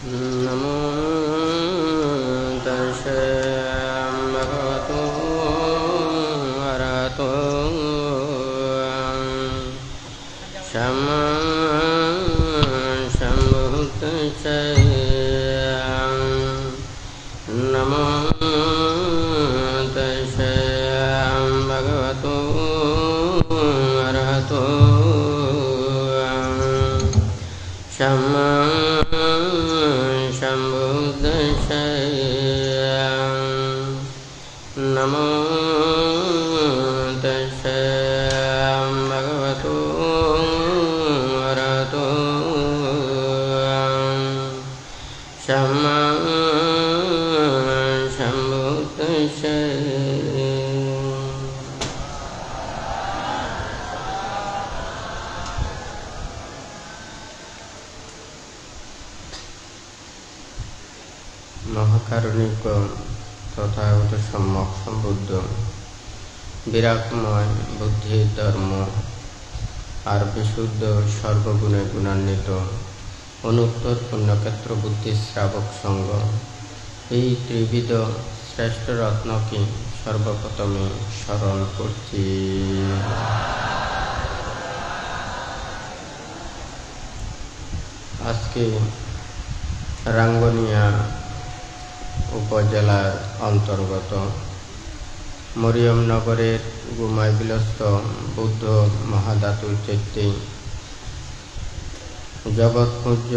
नमो तस्से भगवतो अरहतो सम्मा सम्बुद्धिस्से नमो तस्से भगवतो अरहतो सम्मा सम्बुद्धिस्से नमो तस्से भगवतो अरहतो सम्मा सम्बुद्धिस्से মহাকারণিক তথাগত সম্যক সম্বুদ্ধ বিরাটময় বুদ্ধির ধর্ম আর বিশুদ্ধ সর্বগুণে গুণান্বিত অনুত্তর পুণ্যক্ষেত্র বুদ্ধি শ্রাবক সঙ্গ এই ত্রিবিধ শ্রেষ্ঠ রত্নকে সর্বপ্রথমে স্মরণ করছি। আজকে রাঙ্গুনিয়া উপজেলার অন্তর্গত মরিয়মনগরের গুমাইবিলস্থ বুদ্ধ মহাধাতুর চৈত্যে জগৎপূজ্য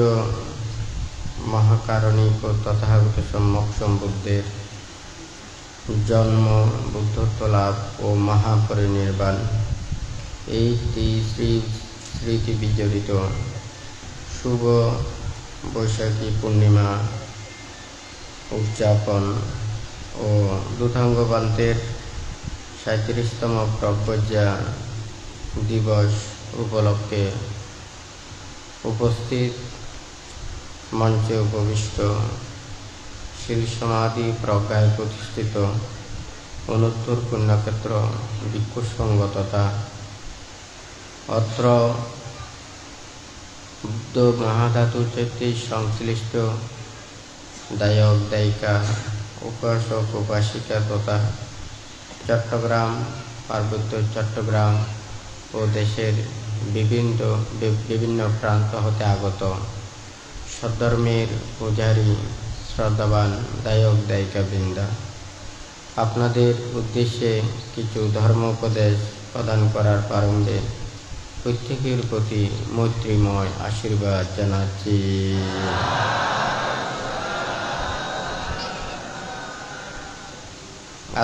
মহাকারণিক ও তথাগত সম্যক সম্বুদ্ধের জন্ম, বুদ্ধত্ব লাভ ও মহাপরিনির্বাণ এই স্মৃতি বিজড়িত শুভ বৈশাখী পূর্ণিমা উদযাপন ও দুধাঙ্গবান্তের ৩৭তম প্রজ্ঞা দিবস উপলক্ষে উপস্থিত মঞ্চে উপবিষ্ট শ্রী সমাধি প্রজ্ঞায় প্রতিষ্ঠিত অনুত্তর পুণ্যক্ষেত্র ভিক্ষু সংঘ তথা অত্র বুদ্ধ মহাধাতু চৈত্যে সংশ্লিষ্ট দায়ক দায়িকা, উপাসক উপাসিকা তথা চট্টগ্রাম, পার্বত্য চট্টগ্রাম ও দেশের বিভিন্ন প্রান্ত হতে আগত সদ্ধর্মের পূজারী শ্রদ্ধাবান দায়ক দায়িকা বৃন্দা, আপনাদের উদ্দেশ্যে কিছু ধর্মোপদেশ প্রদান করার প্রারম্ভে প্রত্যেকের প্রতি মৈত্রীময় আশীর্বাদ জানাচ্ছি।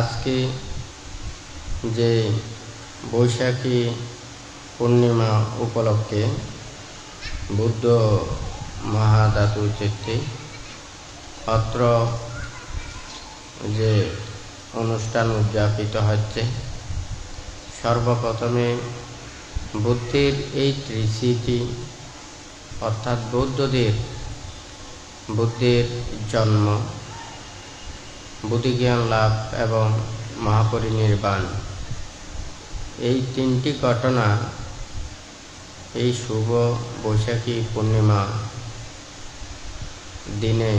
আজকে যে বৈশাখী পূর্ণিমা উপলক্ষে বুদ্ধ মহাধাতু চৈত্যে অত্র যে অনুষ্ঠান উদযাপিত হচ্ছে, সর্বপ্রথমে বুদ্ধের এই ত্রিস্মৃতি অর্থাৎ বুদ্ধের জন্ম, বুদ্ধিজ্ঞান লাভ এবং মহাপরিনির্বাণ এই তিনটি ঘটনা এই শুভ বৈশাখী পূর্ণিমা দিনে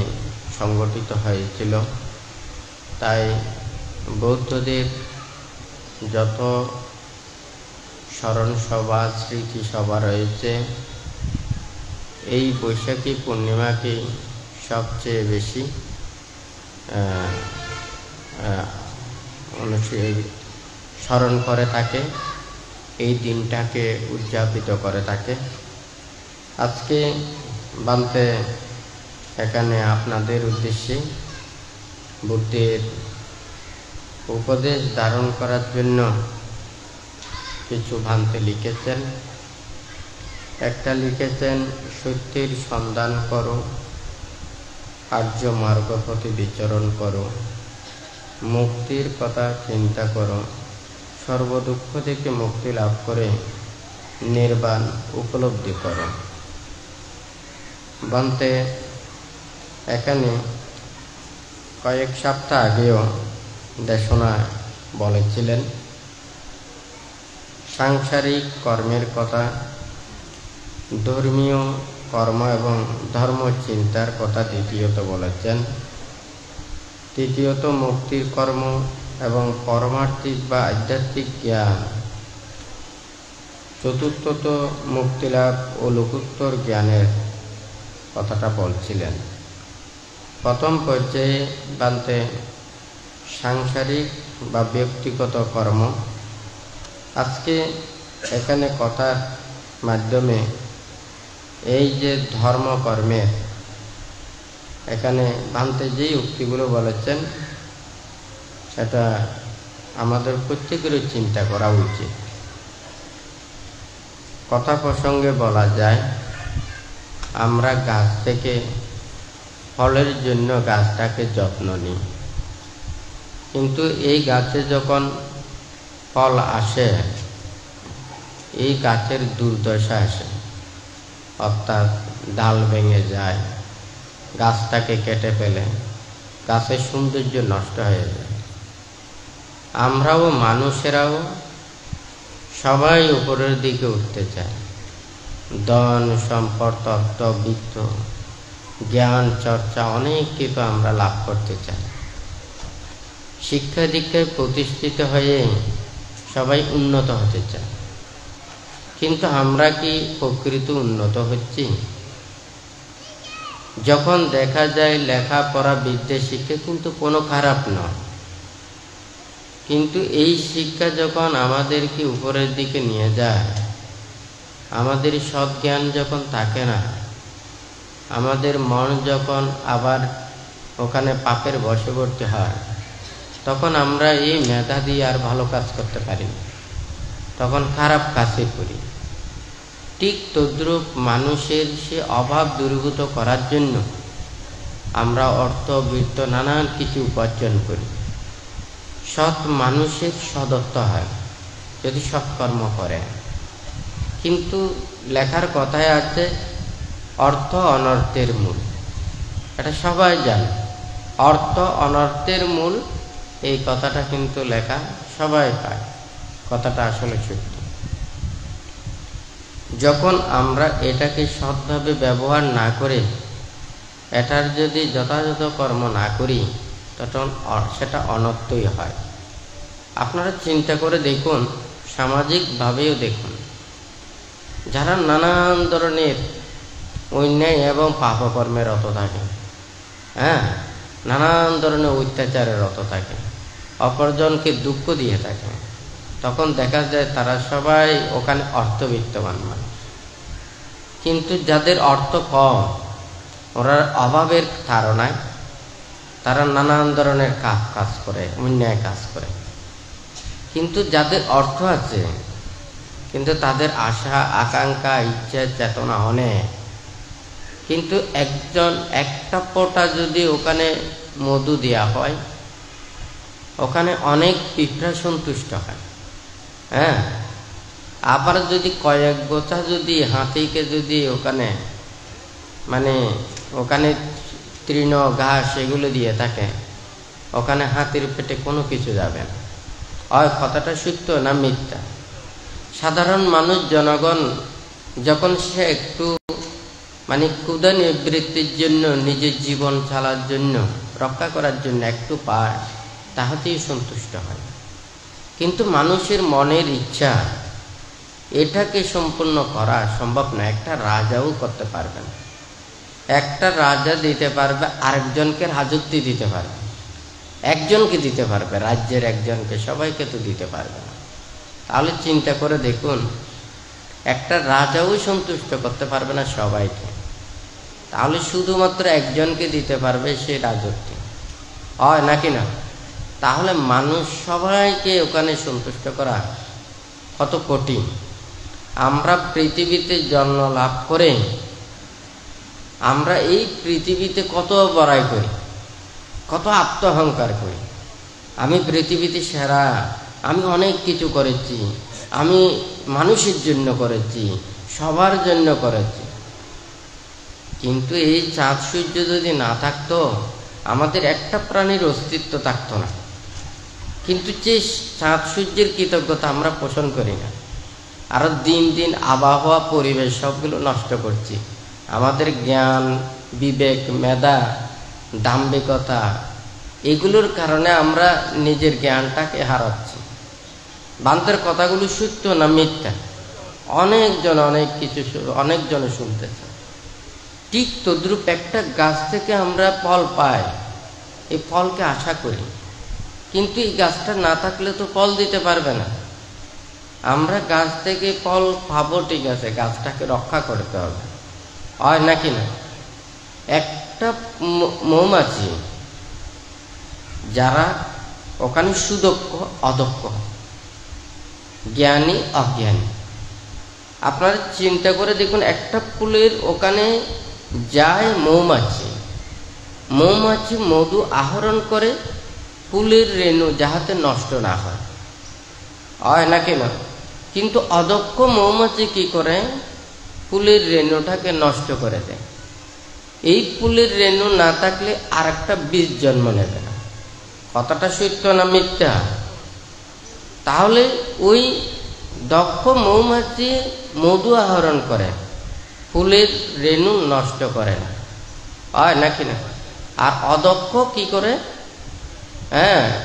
সংঘটিত হয়েছিল। তাই বৌদ্ধদের যত স্মরণ সভা, স্মৃতি সভা রয়েছে, এই বৈশাখী পূর্ণিমাকে সবচেয়ে বেশি স্মরণ করে থাকে, এই দিনটাকে উদযাপিত করে থাকে। আজকে বান্তে এখানে আপনাদের উদ্দেশ্যে বুদ্ধের উপদেশ ধারণ করার জন্য কিছু ভান্তে লিখেছেন। একটা লিখেছেন, সত্যের সন্ধান করো, আর্য মার্গ পথে বিচরণ করো, মুক্তির কথা চিন্তা করো, সর্বদুঃখ থেকে মুক্তি লাভ করে নির্বাণ উপলব্ধি করো। বান্তে এখানে কয়েক সপ্তাহ আগেও দেশনায় বলেছিলেন, সাংসারিক কর্মের কথা, ধর্মীয় কর্ম এবং ধর্ম চিন্তার কথা দ্বিতীয়ত বলেছেন। তৃতীয়ত মুক্তির কর্ম এবং পারমার্থিক বা আধ্যাত্মিক জ্ঞান। চতুর্থত মুক্তিলাভ ও লোকোত্তর জ্ঞানের কথাটা বলছিলেন। প্রথম পর্যায়ে বানতে সাংসারিক বা ব্যক্তিগত কর্ম। আজকে এখানে কথার মাধ্যমে এই যে ধর্মকর্মের এখানে ভান্তে যেই উক্তিগুলো বলেছেন সেটা আমাদের প্রত্যেকেরই চিন্তা করা উচিত। কথা প্রসঙ্গে বলা যায়, আমরা গাছ থেকে ফলের জন্য গাছটাকে যত্ন নিই, কিন্তু এই গাছে যখন ফল আসে এই গাছের দুর্দশা আসে, অর্থাৎ ডাল ভেঙে যায়, গাছটাকে কেটে ফেলে, গাছের সৌন্দর্য নষ্ট হয়ে যায়। আমরাও মানুষেরাও সবাই উপরের দিকে উঠতে চায়, ধন সম্পদ তত্ত্ব বিত্ত জ্ঞান চর্চা অনেক কিছু আমরা লাভ করতে চাই। শিক্ষা দীক্ষায় প্রতিষ্ঠিত হয়ে সবাই উন্নত হতে চায়, কিন্তু আমরা কি প্রকৃত উন্নত হচ্ছি? যখন দেখা যায় লেখাপড়া বিদ্যা শিক্ষা কিন্তু কোনো খারাপ নয়, কিন্তু এই শিক্ষা যখন আমাদেরকে উপরের দিকে নিয়ে যায়, আমাদের সৎজ্ঞান যখন থাকে না, আমাদের মন যখন আবার ওখানে পাপের বশবর্তী হয়, তখন আমরা এই মেধা দিয়ে আর ভালো কাজ করতে পারি না, তখন খারাপ কাজে করি। ঠিক তদ্রূপ মানুষের সে অভাব দূরীভূত করার জন্য আমরা অর্থ বৃত্ত নানান কিছু উপার্জন করি। সৎ মানুষের সদত্ত হয় যদি সৎকর্ম করে, কিন্তু লেখার কথায় আছে অর্থ অনর্থের মূল। এটা সবাই জানে, অর্থ অনর্থের মূল। এই কথাটা কিন্তু লেখা সবাই পায়, কথাটা আসলে সত্য। যখন আমরা এটাকে সৎভাবে ব্যবহার না করে এটার যদি যথাযথ কর্ম না করি, তখন সেটা অনর্থই হয়। আপনারা চিন্তা করে দেখুন, সামাজিকভাবেও দেখুন, যারা নানান ধরনের অন্যায় এবং পাপকর্মে রত থাকে, নানান ধরনের অত্যাচারে রত থাকে, অপরজনকে দুঃখ দিয়ে থাকে, তখন দেখা যায় তারা সবাই ওখানে অর্থবিত্তবান মানুষ। কিন্তু যাদের অর্থ কম, ওরা অভাবের ধারণায় তারা নানান ধরনের কাজ করে, অন্যায় কাজ করে। কিন্তু যাদের অর্থ আছে, কিন্তু তাদের আশা আকাঙ্ক্ষা ইচ্ছা চেতনা অনেক, কিন্তু একটা ফোঁটা যদি ওখানে মধু দেওয়া হয়, ওখানে অনেক পিঁপড়া সন্তুষ্ট হয়। আবার যদি কয়েক গোছা যদি হাতিকে যদি ওখানে তৃণ ঘাস এগুলো দিয়ে থাকে, ওখানে হাতির পেটে কোনো কিছু যাবে না। কথাটা সত্য না মিথ্যা? সাধারণ মানুষ জনগণ যখন সে একটু ক্ষুধা নিবৃত্তির জন্য, নিজের জীবন চালার জন্য, রক্ষা করার জন্য একটু পায়, তাহাতেই সন্তুষ্ট হয়। কিন্তু মানুষের মনের ইচ্ছা এটাকে সম্পূর্ণ করা সম্ভব না। একটা রাজাও করতে পারবে না। একটা রাজা দিতে পারবে, আরেকজনকে রাজত্ব দিতে পারবে, একজনকে দিতে পারবে, রাজ্যের একজনকে, সবাইকে তো দিতে পারবে না। তাহলে চিন্তা করে দেখুন, একটা রাজাও সন্তুষ্ট করতে পারবে না সবাইকে, তাহলে শুধুমাত্র একজনকে দিতে পারবে সে রাজত্ব, হয় নাকি না? তাহলে মানুষ সবাইকে ওখানে সন্তুষ্ট করা কত কঠিন। আমরা পৃথিবীতে জন্ম লাভ করে আমরা এই পৃথিবীতে কত বড়াই করি, কত আত্ম অহংকার করি, আমি পৃথিবীতে সেরা, আমি অনেক কিছু করেছি, আমি মানুষের জন্য করেছি, সবার জন্য করেছি। কিন্তু এই চাঁদ সূর্য যদি না থাকতো, আমাদের একটা প্রাণীর অস্তিত্ব থাকতো না। কিন্তু যে চাঁদ সূর্যের কৃতজ্ঞতা আমরা পোষণ করি না, আরো দিন দিন আবহাওয়া পরিবেশ সবগুলো নষ্ট করছি। আমাদের জ্ঞান, বিবেক, মেধা, দাম্ভিকতা এগুলোর কারণে আমরা নিজের জ্ঞানটাকে হারাচ্ছি। বান্তের কথাগুলো সত্য না মিথ্যা অনেকজনে শুনতেছে। ঠিক তদ্রূপ একটা গাছ থেকে আমরা ফল পাই, এই ফলকে আশা করি, কিন্তু এই গাছটা না থাকলে তো ফল দিতে পারবে না। আমরা গাছ থেকে ফল পাবো ঠিক আছে, গাছটাকে রক্ষা করতে হবে, হয় নাকি না? একটা মৌমাছি যারা ওখানে সুদক্ষ অদক্ষ, জ্ঞানী অজ্ঞানী, আপনারা চিন্তা করে দেখুন, একটা ফুলের ওখানে যায় মৌমাছি মধু আহরণ করে ফুলের রেণু যাহাতে নষ্ট না হয় নাকি না? কিন্তু অদক্ষ মৌমাছি কি করে? ফুলের রেণুটাকে নষ্ট করে দেয়। এই ফুলের রেণু না থাকলে আর একটা বীজ জন্ম নেবে না। কথাটা সত্য না মিথ্যা? তাহলে ওই দক্ষ মৌমাছি মধু আহরণ করে, ফুলের রেণু নষ্ট করে না, হয় নাকি না? আর অদক্ষ কি করে?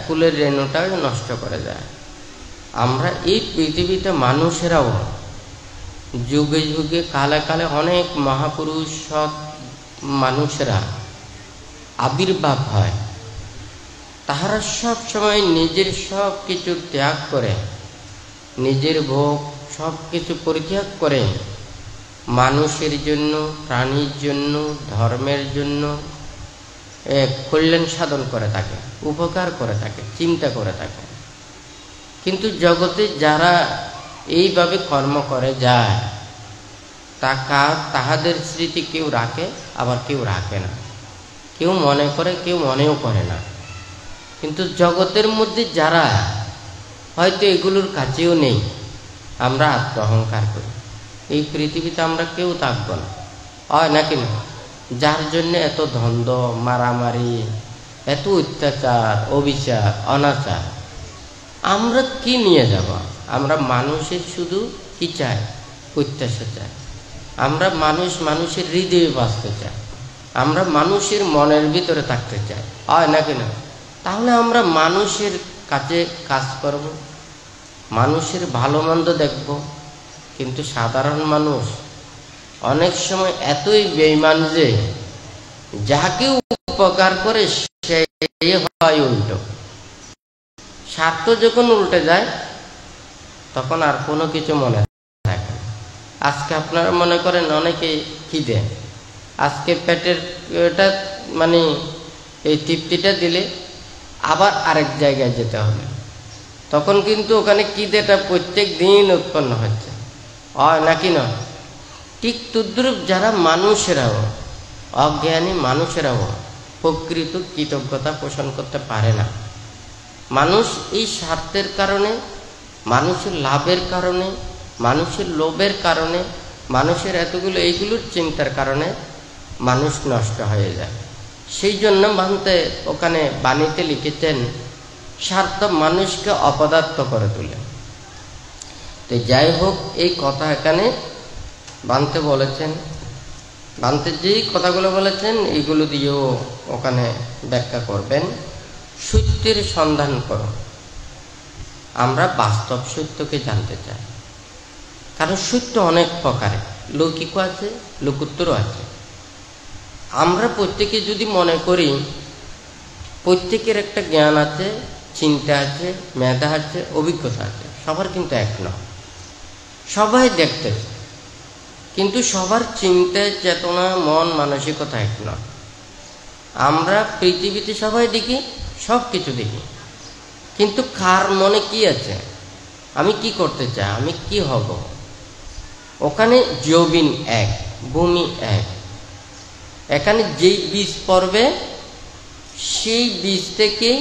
ফুলের রেণুটা নষ্ট করে দেয়। আমরা এই পৃথিবীতে মানুষেরাও যুগে যুগে কালে কালে অনেক মহাপুরুষ সৎ মানুষেরা আবির্ভাব হয়। তাহারা সব সময় নিজের সব কিছু ত্যাগ করে, নিজের ভোগ সব কিছু পরিত্যাগ করে মানুষের জন্য, প্রাণীর জন্য, ধর্মের জন্য কল্যাণ সাধন করে থাকে, উপকার করে থাকে, চিন্তা করে থাকে। কিন্তু জগতে যারা এইভাবে কর্ম করে যায়, তাহাদের স্মৃতি কেউ রাখে, আবার কেউ রাখে না। কেউ মনে করে, কেউ মনেও করে না। কিন্তু জগতের মধ্যে যারা হয়তো এগুলোর কাছেও নেই, আমরা আত্ম অহংকার করি, এই পৃথিবীতে আমরা কেউ থাকবো না, হয় নাকি না? যার জন্য এত দ্বন্দ্ব, মারামারি, এত অত্যাচার, অবিচার, অনাচার, আমরা কি নিয়ে যাব? আমরা মানুষের শুধু কি চাই? প্রত্যাশা চাই। আমরা মানুষের হৃদয়ে বাঁচতে চাই, আমরা মানুষের মনের ভিতরে থাকতে চাই, হয় নাকি না? তাহলে আমরা মানুষের কাছে কাজ করব, মানুষের ভালো মন্দ দেখব। কিন্তু সাধারণ মানুষ অনেক সময় এতই বেঈমান যে যাকে উপকার করে সে হয় উল্টো। স্বার্থ যখন উল্টে যায় তখন আর কোনো কিছু মনে থাকে না। আজকে আপনারা মনে করেন অনেকে খিদে, আজকে পেটের এটা মানে এই তৃপ্তিটা দিলে আবার আরেক জায়গায় যেতে হবে, তখন কিন্তু ওখানে খিদেটা প্রত্যেক দিন উৎপন্ন হচ্ছে, হয় নাকি না? ঠিক তদ্রূপ যারা মানুষেরাও, অজ্ঞানী মানুষেরাও প্রকৃত কৃতজ্ঞতা পোষণ করতে পারে না। মানুষ এই স্বার্থের কারণে, মানুষের লাভের কারণে, মানুষের লোভের কারণে, মানুষের এতগুলো এইগুলোর চিন্তার কারণে মানুষ নষ্ট হয়ে যায়। সেই জন্য ভান্তে ওখানে বাণীতে লিখেছেন, স্বার্থ মানুষকে অপদার্থ করে তোলে। তো যাই হোক, এই কথা এখানে বান্তে বলেছেন। বান্তে যেই কথাগুলো বলেছেন এইগুলো দিয়েও ওখানে ব্যাখ্যা করবেন। সত্যের সন্ধান করো। আমরা বাস্তব সত্যকে জানতে চাই, কারণ সত্য অনেক প্রকারে, লৌকিকও আছে, লোকোত্তরও আছে। আমরা প্রত্যেকে যদি মনে করি প্রত্যেকের একটা জ্ঞান আছে, চিন্তা আছে, মেধা আছে, অভিজ্ঞতা আছে, সবার কিন্তু এক নয়। সবাই দেখতেছে, কিন্তু সবার চিন্তা, চেতনা, মন, মানসিকতা এক নয়। আমরা পৃথিবীতে সবাই দেখি, সব কিছু দেখি, কিন্তু কার মনে কি আছে, আমি কি করতে চাই, আমি কি হব, ওখানে জবিন এক, ভূমি এক। এখানে যেই বীজ পড়বে সেই বীজ থেকেই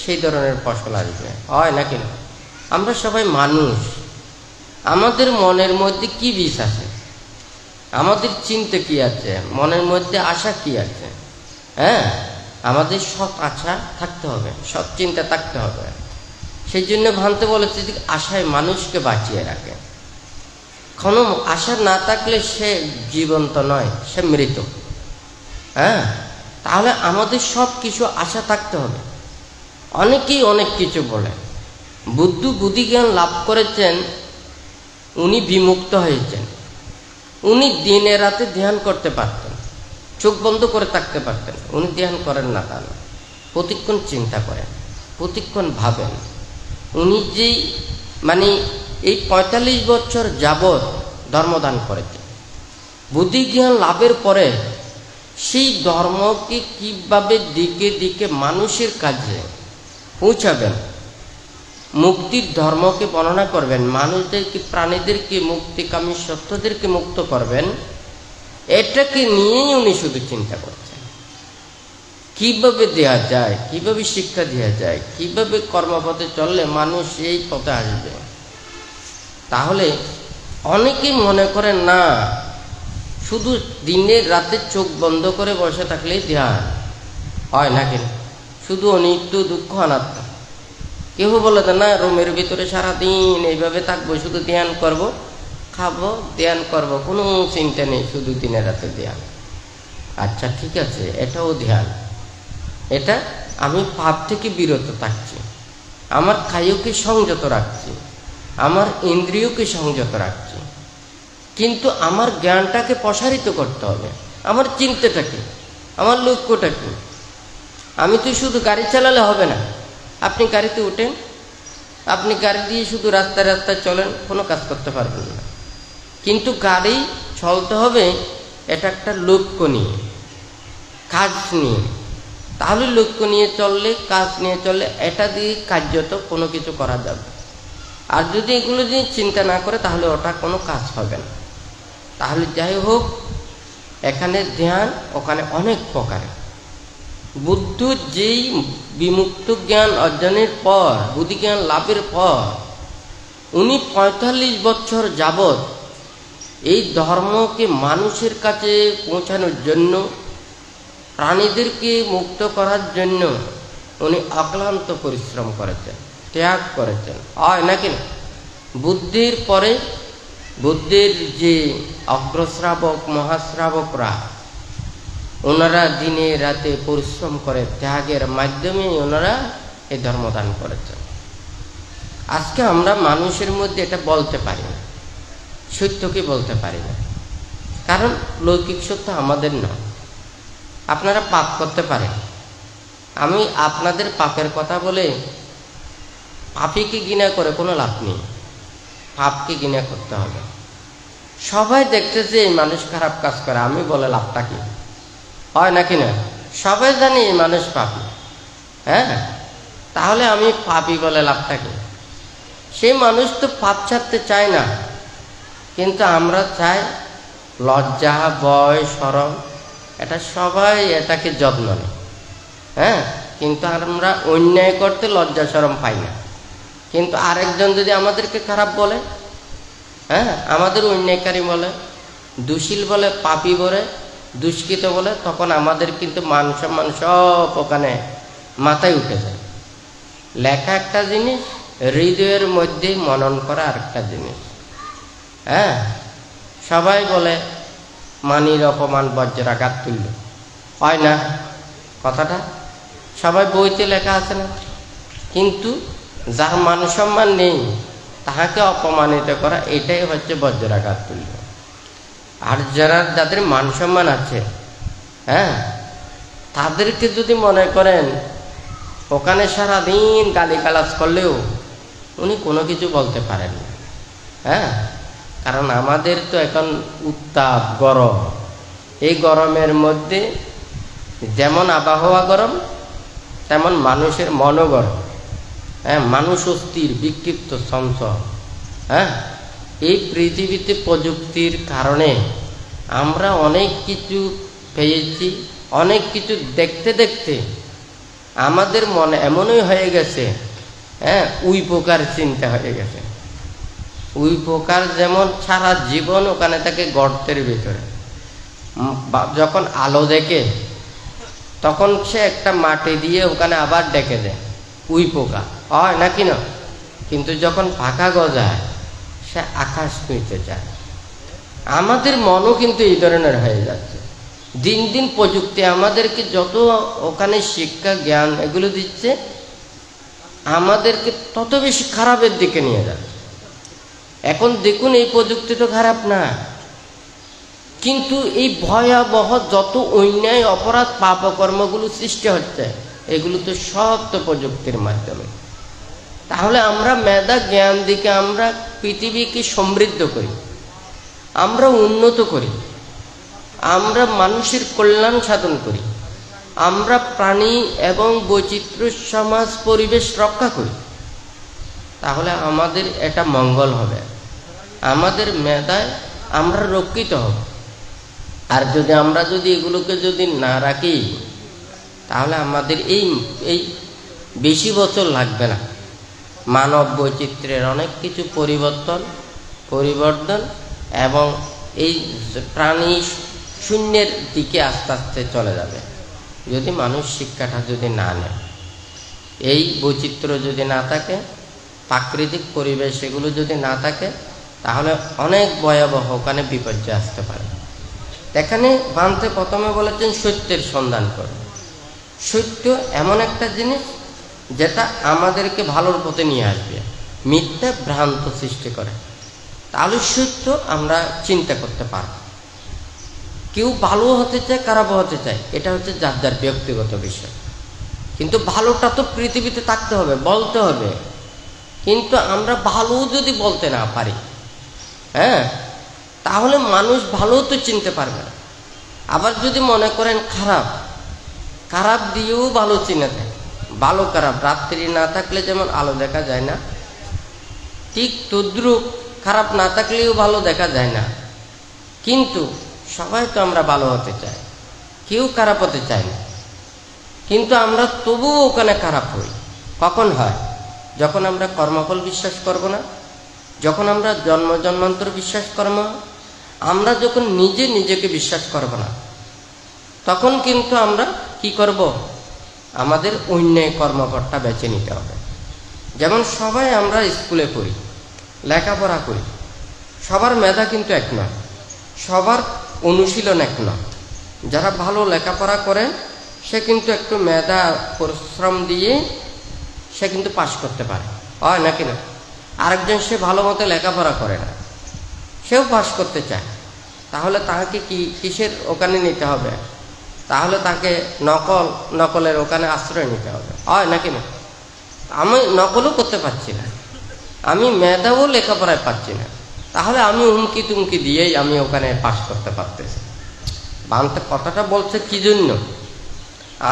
সেই ধরনের ফসল আসবে, হয় নাকি না? আমরা সবাই মানুষ, আমাদের মনের মধ্যে কি বীজ আছে, আমাদের চিন্তা কি আছে, মনের মধ্যে আশা কি আছে? আমাদের সৎ আশা থাকতে হবে, সৎ চিন্তা থাকতে হবে। সেই জন্য ভান্তে বলেছে যে আশায় মানুষকে বাঁচিয়ে রাখে। কোনো আশা না থাকলে সে জীবন্ত নয়, সে মৃত। হ্যাঁ, তাহলে আমাদের সব কিছু আশা থাকতে হবে। অনেকেই অনেক কিছু বলে, বুদ্ধি জ্ঞান লাভ করেছেন, উনি বিমুক্ত হয়েছেন, উনি দিনে রাতে ধ্যান করতে পারতেন, চোখ বন্ধ করে থাকতে পারতেন। উনি ধ্যান করেন না, তা না, প্রতিক্ষণ চিন্তা করেন, প্রতিক্ষণ ভাবেন। উনি যে এই ৪৫ বছর যাবৎ ধর্মদান করেছেন, বুদ্ধি জ্ঞান লাভের পরে সেই ধর্মকে কিভাবে দিকে দিকে মানুষের কাছে পৌঁছাবেন, মুক্তির ধর্মকে বর্ণনা করবেন, মানুষদেরকে, প্রাণীদেরকে, মুক্তিকামী সত্যদেরকে মুক্ত করবেন, এটাকে নিয়েই উনি শুধু চিন্তা করছেন। কিভাবে দেয়া যায়, কিভাবে শিক্ষা দেওয়া যায়, কিভাবে কর্মপথে চললে মানুষ এই পথে আসবে। তাহলে অনেকেই মনে করেন না, শুধু দিনের রাতে চোখ বন্ধ করে বসে থাকলেই ধ্যান হয় না, কেন শুধু অনিত্য দুঃখ অনাত্মা। কেউ বলে না, রুমের ভিতরে সারাদিন এইভাবে থাকবো, শুধু ধ্যান করব, খাবো, ধ্যান করব, কোনো চিন্তা নেই, শুধু দিনের রাতে ধ্যান। আচ্ছা ঠিক আছে, এটাও ধ্যান। এটা আমি পাপ থেকে বিরত থাকছি, আমার কায়কে সংযত রাখছি, আমার ইন্দ্রিয়কে সংযত রাখছি, কিন্তু আমার জ্ঞানটাকে প্রসারিত করতে হবে। আমার চিন্তাটা কি, আমার লক্ষ্যটা কি? আমি তো শুধু গাড়ি চালালে হবে না। আপনি গাড়িতে উঠেন, আপনি গাড়ি দিয়ে শুধু রাস্তায় রাস্তায় চলেন, কোনো কাজ করতে পারবেন না। কিন্তু গাড়ি চলতে হবে এটা একটা লক্ষ্য নিয়ে, কাজ নিয়ে। তাহলে লক্ষ্য নিয়ে চললে, কাজ নিয়ে চললে, এটা দিয়ে কার্যত কোনো কিছু করা যাবে। আর যদি এগুলো নিয়ে চিন্তা না করে, তাহলে ওটা কোনো কাজ হবে না। তাহলে যাই হোক, এখানে ধ্যান, ওখানে অনেক প্রকার। বুদ্ধ যেই বিমুক্ত জ্ঞান অর্জনের পর, বুদ্ধি জ্ঞান লাভের পর, উনি ৪৫ বছর যাবৎ এই ধর্মকে মানুষের কাছে পৌঁছানোর জন্য, প্রাণীদেরকে মুক্ত করার জন্য উনি অক্লান্ত পরিশ্রম করেছেন, ত্যাগ করেছেন। হয় নাকি না? বুদ্ধির পরে বুদ্ধির যে অগ্রশ্রাবক, মহাশ্রাবকরা, ওনারা দিনে রাতে পরিশ্রম করে ত্যাগের মাধ্যমে ওনারা এই ধর্মদান করেছেন। আজকে আমরা মানুষের মধ্যে এটা বলতে পারি না, সত্যকে বলতে পারি না, কারণ লৌকিক সত্য আমাদের নয়। আপনারা পাপ করতে পারেন, আমি আপনাদের পাপের কথা বলে পাপীকে ঘৃণা করে কোনো লাভ নেই। পাপকে ঘৃণা করতে হবে। সবাই দেখতেছে এই মানুষ খারাপ কাজ করে, আমি বলে লাভটা কি? হয় নাকি না? সবাই জানি এই মানুষ পাপী। হ্যাঁ, তাহলে আমি পাপী বলে লাভটা কি? সেই মানুষ তো পাপ ছাড়তে চায় না, কিন্তু আমরা চাই লজ্জা, ভয়, শরম, এটা সবাই এটাকে যত্ন নেয়। হ্যাঁ, কিন্তু আমরা অন্যায় করতে লজ্জা শরম পাই না। কিন্তু আরেকজন যদি আমাদেরকে খারাপ বলে, হ্যাঁ, আমাদের অন্যায়কারী বলে, দুশীল বলে, পাপী বলে, দুষ্কৃত বলে, তখন আমাদের কিন্তু মান সম্মান সব ওখানে মাথায় উঠে যায়। লেখা একটা জিনিস, হৃদয়ের মধ্যে মনন করা আরেকটা জিনিস। হ্যাঁ, সবাই বলে মানির অপমান বজ্রাঘাত তুল্য, হয় না কথাটা? সবাই বইতে লেখা আছে না? কিন্তু যার মান সম্মান নেই তাহাকে অপমানিত করা, এটাই হচ্ছে বজ্রাঘাত তুল্য। আর যাদের মান সম্মান আছে, হ্যাঁ, তাদেরকে যদি মনে করেন ওখানে সারাদিন গালিগালাজ করলেও উনি কোনো কিছু বলতে পারেন না। হ্যাঁ, কারণ আমাদের তো এখন উত্তাপ, গরম। এই গরমের মধ্যে যেমন আবহাওয়া গরম, তেমন মানুষের মনও গরম। হ্যাঁ, মানুষ অস্থির, বিক্ষিপ্ত, চঞ্চল। হ্যাঁ, এই পৃথিবীতে প্রযুক্তির কারণে আমরা অনেক কিছু পেয়েছি, অনেক কিছু দেখতে দেখতে আমাদের মনে এমনই হয়ে গেছে, হ্যাঁ, উই পোকার চিন্তা হয়ে গেছে। উই পোকার যেমন সারা জীবন ওখানে থাকে গর্তের ভিতরে, যখন আলো দেখে তখন সে একটা মাটি দিয়ে ওখানে আবার ডেকে দেয়, উই পোকা, হয় নাকি না? কিন্তু যখন ফাঁকা গজায় সে আকাশ ছুঁইতে চায়। আমাদের মনও কিন্তু এই ধরনের হয়ে যাচ্ছে। দিন দিন প্রযুক্তি আমাদেরকে যত ওখানে শিক্ষা জ্ঞান এগুলো দিচ্ছে, আমাদেরকে তত বেশি খারাপের দিকে নিয়ে যাচ্ছে। এখন দেখুন, এই প্রযুক্তি তো খারাপ না, কিন্তু এই ভয়াবহ যত অন্যায় অপরাধ পাপকর্মগুলো সৃষ্টি হচ্ছে, এগুলো তো সব তো প্রযুক্তির মাধ্যমে। তাহলে আমরা মেধা জ্ঞান দিকে আমরা পৃথিবীকে সমৃদ্ধ করি, আমরা উন্নত করি, আমরা মানুষের কল্যাণ সাধন করি, আমরা প্রাণী এবং বৈচিত্র্য সমাজ পরিবেশ রক্ষা করি, তাহলে আমাদের এটা মঙ্গল হবে, আমাদের মেধায় আমরা রক্ষিত হব। আর আমরা যদি এগুলোকে যদি না রাখি, তাহলে আমাদের এই বেশি বছর লাগবে না, মানব বৈচিত্র্যের অনেক কিছু পরিবর্তন এবং এই প্রাণী শূন্যের দিকে আস্তে আস্তে চলে যাবে, যদি মানুষ শিক্ষাটা যদি না নেয়। এই বৈচিত্র্য যদি না থাকে, প্রাকৃতিক পরিবেশ এগুলো যদি না থাকে, তাহলে অনেক ভয়াবহ ওখানে বিপর্যয় আসতে পারে। এখানে বান্তে প্রথমে বলেছেন সত্যের সন্ধান করো। সত্য এমন একটা জিনিস যেটা আমাদেরকে ভালোর পথে নিয়ে আসবে, মিথ্যা ভ্রান্ত সৃষ্টি করে। তাহলে সত্য আমরা চিন্তা করতে পারব। কেউ ভালো হতে চায়, খারাপও হতে চায়, এটা হচ্ছে যার যার ব্যক্তিগত বিষয়। কিন্তু ভালোটা তো পৃথিবীতে থাকতে হবে, বলতে হবে। কিন্তু আমরা ভালো যদি বলতে না পারি, তাহলে মানুষ ভালো তো চিনতে পারবে না। আবার যদি মনে করেন খারাপ দিয়েও ভালো চিনে থাকে, ভালো খারাপ রাত্রি না থাকলে যেমন আলো দেখা যায় না, ঠিক তদ্রুপ খারাপ না থাকলেও ভালো দেখা যায় না। কিন্তু সবাই তো আমরা ভালো হতে চাই, কেউ খারাপ হতে চায় না। কিন্তু আমরা তবুও ওখানে খারাপ হই। কখন হয়? যখন আমরা কর্মফল বিশ্বাস করব না, যখন আমরা জন্মান্তর বিশ্বাস করব না, আমরা যখন নিজেকে বিশ্বাস করব না, তখন কিন্তু আমরা কি করব? আমাদের অন্যায় কর্মকর্তা বেছে নিতে হবে। যেমন সবাই আমরা স্কুলে পড়ি, লেখাপড়া করি, সবার মেধা কিন্তু এক নয়, সবার অনুশীলন এক নয়। যারা ভালো লেখাপড়া করেন, সে কিন্তু একটু মেধা পরিশ্রম দিয়ে সে কিন্তু পাশ করতে পারে, হয় নাকি না? আরেকজন সে ভালো মতো লেখাপড়া করে না, সেও পাশ করতে চায়, তাহলে তাকে কিসের ওখানে নিতে হবে? তাহলে তাকে নকলের ওখানে আশ্রয় নিতে হবে, হয় নাকি না? আমি নকলও করতে পারছি না, আমি মেধাও লেখাপড়ায় পাচ্ছি না, তাহলে আমি হুমকি তুমকি দিয়েই আমি ওখানে পাশ করতে পারতেছি। বাংলা কথাটা বলছে কি জন্য?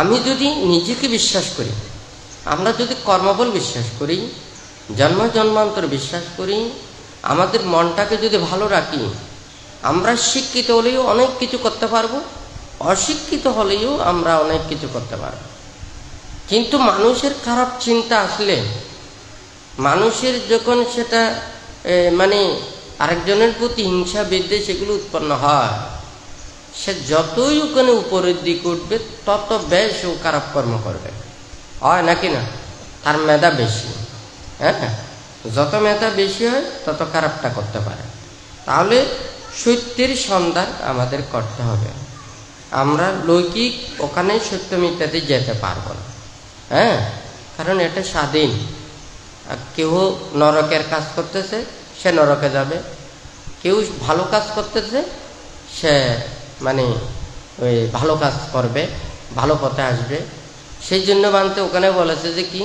আমি যদি নিজেকে বিশ্বাস করি, আমরা যদি কর্মবল বিশ্বাস করি, জন্মান্তর বিশ্বাস করি, আমাদের মনটাকে যদি ভালো রাখি, আমরা শিক্ষিত হলেও অনেক কিছু করতে পারবো, অশিক্ষিত হলেও আমরা অনেক কিছু করতে পারবো। কিন্তু মানুষের খারাপ চিন্তা আসলে, মানুষের যখন সেটা মানে আরেকজনের প্রতি হিংসা বিদ্বেষ এগুলো উৎপন্ন হয়, সে যতই ওখানে উপরের দিকে উঠবে তত বেশ ও খারাপ কর্ম করবে, হয় নাকি না? তার মেধা বেশি, যত মেধা বেশি হয় তত খারাপটা করতে পারে। তাহলে সত্যের সন্ধান আমাদের করতে হবে। আমরা লৌকিক ওখানে সত্য মিথ্যাতে যেতে পারবো না, কারণ এটা স্বাধীন। কেউ নরকের কাজ করতেছে, সে নরকে যাবে, কেউ ভালো কাজ করতেছে, সে মানে ওই ভালো কাজ করবে, ভালো পথে আসবে। সেই জন্য বানতে ওখানে বলেছে যে কি,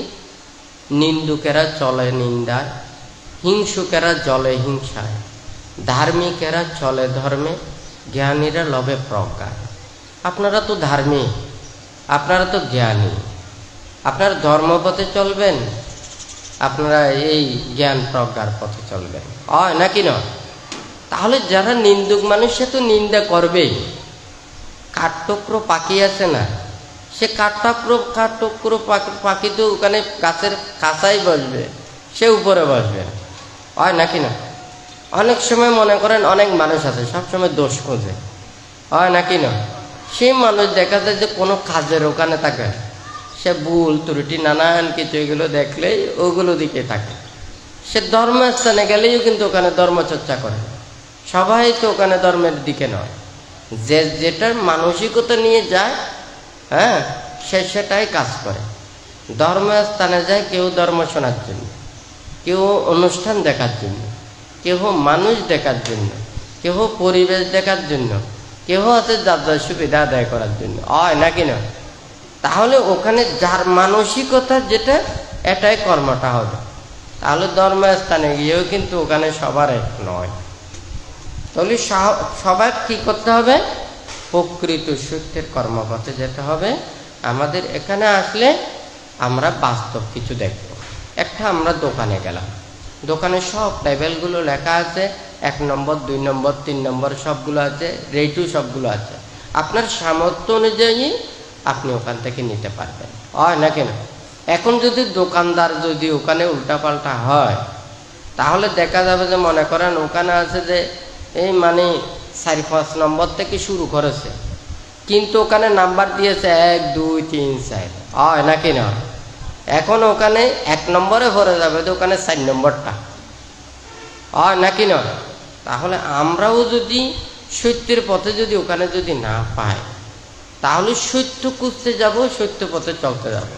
নিন্দুকেরা চলে নিন্দায়, হিংসুকেরা জলে হিংসায়, ধার্মিকেরা চলে ধর্মে, জ্ঞানীরা লবে প্রজ্ঞায়। আপনারা তো ধার্মিক, আপনারা তো জ্ঞানী, আপনারা ধর্মপথে চলবেন, আপনারা এই জ্ঞান প্রজ্ঞার পথে চলবেন, হয় নাকি না? তাহলে যারা নিন্দুক মানুষ, সে তো নিন্দা করবেই। কাঠটুকরো পাখি আছে না, সে কাঠটুকরো পাখি তো ওখানে গাছের কাছাই বসবে, সে উপরে বসবে, হয় নাকি না? অনেক সময় মনে করেন অনেক মানুষ আছে সবসময় দোষ খোঁজে, হয় নাকি না? সেই মানুষ দেখা যায় যে কোনো কাজের ওখানে থাকে, সে ভুল ত্রুটি নানান কিছু এগুলো দেখলেই ওগুলো দিকে থাকে। সে ধর্মস্থানে গেলেও কিন্তু ওখানে ধর্মচর্চা করে, সবাই তো ওখানে ধর্মের দিকে নয়, যে যেটার মানসিকতা নিয়ে যায়, হ্যাঁ, সে সেটাই কাজ করে। ধর্মস্থানে যায় কেউ ধর্ম শোনার জন্য, কেউ অনুষ্ঠান দেখার জন্য, কেউ মানুষ দেখার জন্য, কেউ পরিবেশ দেখার জন্য, কেউ আছে যার যার সুবিধা আদায় করার জন্য, হয় নাকি না? তাহলে ওখানে যার মানসিকতা যেটা, এটাই কর্মটা হবে। তাহলে ধর্মস্থানে গিয়েও কিন্তু ওখানে সবার এক নয়। তাহলে সবার কি করতে হবে? প্রকৃত সত্যের কর্মপথে যেতে হবে। আমাদের এখানে আসলে আমরা বাস্তব কিছু দেখব। একটা আমরা দোকানে গেলাম, দোকানে সব লেভেলগুলো লেখা আছে, 1 নম্বর 2 নম্বর 3 নম্বর সবগুলো আছে, রেটও সবগুলো আছে। আপনার সামর্থ্য অনুযায়ী আপনি ওখান থেকে নিতে পারবেন, হয় না কেন? এখন যদি দোকানদার যদি ওখানে উল্টাপাল্টা হয়, তাহলে দেখা যাবে যে মনে করেন ওখানে আছে যে এই মানে 4-5 নম্বর থেকে শুরু করেছে, কিন্তু ওখানে নাম্বার দিয়েছে 1 2 3 4, হয় নাকি না? এখন ওখানে 1 নম্বরে ভরে যাবে তো ওখানে 4 নম্বরটা, হয় নাকি না? তাহলে আমরাও যদি সত্যের পথে যদি ওখানে যদি না পাই, তাহলে সত্য খুঁজতে যাব, সত্য পথে চলতে যাব।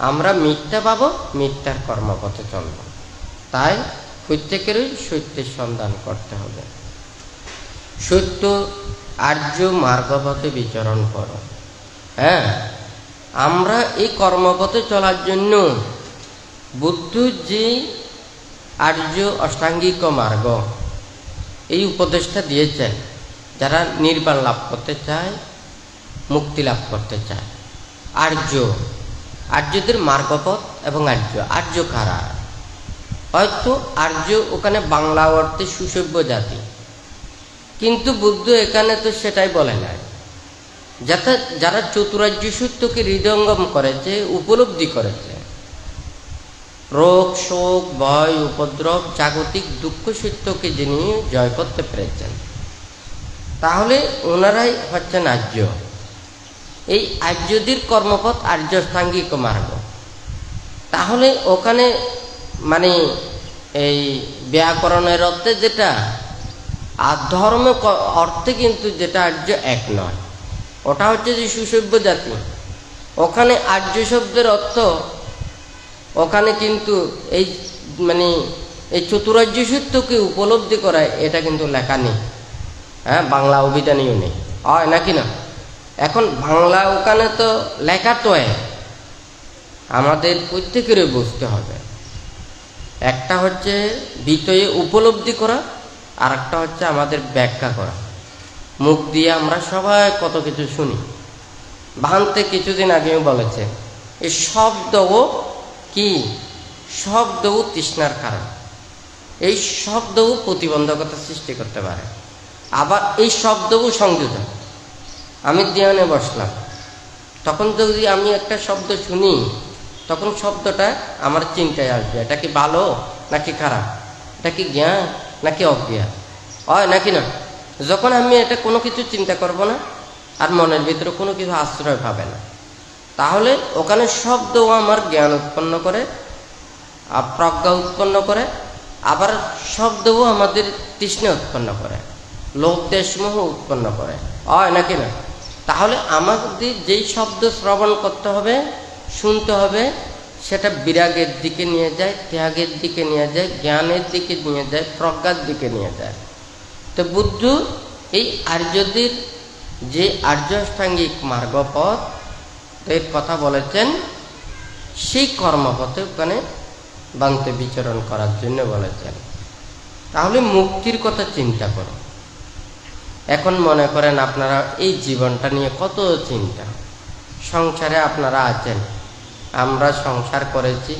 আমরা মিথ্যা পাবো, মিথ্যার কর্মপথে চলব। তাই প্রত্যেকেরই সত্যের সন্ধান করতে হবে। সত্য আর্য মার্গপথে বিচরণ করো। হ্যাঁ, আমরা এই কর্মপথে চলার জন্য বুদ্ধ যে আর্য অষ্টাঙ্গিক মার্গ এই উপদেশটা দিয়েছেন, যারা নির্বাণ লাভ করতে চায়, মুক্তি লাভ করতে চায়। আর্যদের মার্গপথ এবং আর্য কারা? হয়তো আর্য ওখানে বাংলা অর্থে সুসভ্য জাতি, কিন্তু বুদ্ধ এখানে তো সেটাই বলে নাই। যারা চতুরার্য সত্যকে হৃদয়ঙ্গম করেছে, উপলব্ধি করেছে, রোগ শোক ভয় উপদ্রব জাগতিক দুঃখ সত্যকে যিনি জয় করতে পেরেছেন, তাহলে ওনারাই হচ্ছেন আর্য। এই আর্যদের কর্মপথ আর্যষ্টাঙ্গিক মার্গ। তাহলে ওখানে মানে এই ব্যাকরণের অর্থে যেটা, আর ধর্ম অর্থে কিন্তু যেটা আর্য এক নয়, ওটা হচ্ছে যে সুসভ্য জাতি। ওখানে আর্য শব্দের অর্থ ওখানে কিন্তু এই মানে এই চতুরার্য সত্যকে উপলব্ধি করায় এটা কিন্তু লেখা নেই, হ্যাঁ, বাংলা অভিধানেও নেই, হয় নাকি না? এখন বাংলা ওখানে তো লেখা তো আমাদের প্রত্যেকেরই বুঝতে হবে। একটা হচ্ছে বিষয়ে উপলব্ধি করা, আর একটা হচ্ছে আমাদের ব্যাখ্যা করা। মুখ দিয়ে আমরা সবাই কত কিছু শুনি। ভান্তে কিছুদিন আগেও বলেছে, এই শব্দও কি? শব্দও তৃষ্ণার কারণ। এই শব্দও প্রতিবন্ধকতা সৃষ্টি করতে পারে, আবার এই শব্দও সংযোজন। আমি ধ্যানে বসলাম, তখন যদি আমি একটা শব্দ শুনি, তখন শব্দটা আমার চিন্তায় আসবে, এটা কি ভালো নাকি খারাপ, এটা কি জ্ঞান নাকি অজ্ঞান, হয় নাকি না? যখন আমি এটা কোনো কিছু চিন্তা করব না, আর মনের ভিতরে কোনো কিছু আশ্রয় পাবে না, তাহলে ওখানে শব্দও আমার জ্ঞান উৎপন্ন করে, প্রজ্ঞা উৎপন্ন করে, আবার শব্দও আমাদের তৃষ্ণা উৎপন্ন করে, লোভ দেশমোহ উৎপন্ন করে, হয় নাকি না? তাহলে আমাদের যেই শব্দ শ্রবণ করতে হবে, শুনতে হবে, সেটা বিরাগের দিকে নিয়ে যায়, ত্যাগের দিকে নিয়ে যায়, জ্ঞানের দিকে নিয়ে যায়, প্রজ্ঞার দিকে নিয়ে যায়। তো বুদ্ধ এই আর্যদের যে আর্যাষ্টাঙ্গিক মার্গপথ এর কথা বলেছেন, সেই কর্মপথে ওখানে বান্তে বিচরণ করার জন্য বলেছেন। তাহলে মুক্তির কথা চিন্তা করো। এখন মনে করেন আপনারা এই জীবনটা নিয়ে কত চিন্তা, সংসারে আপনারা আছেন, আমরা সংসার করেছি,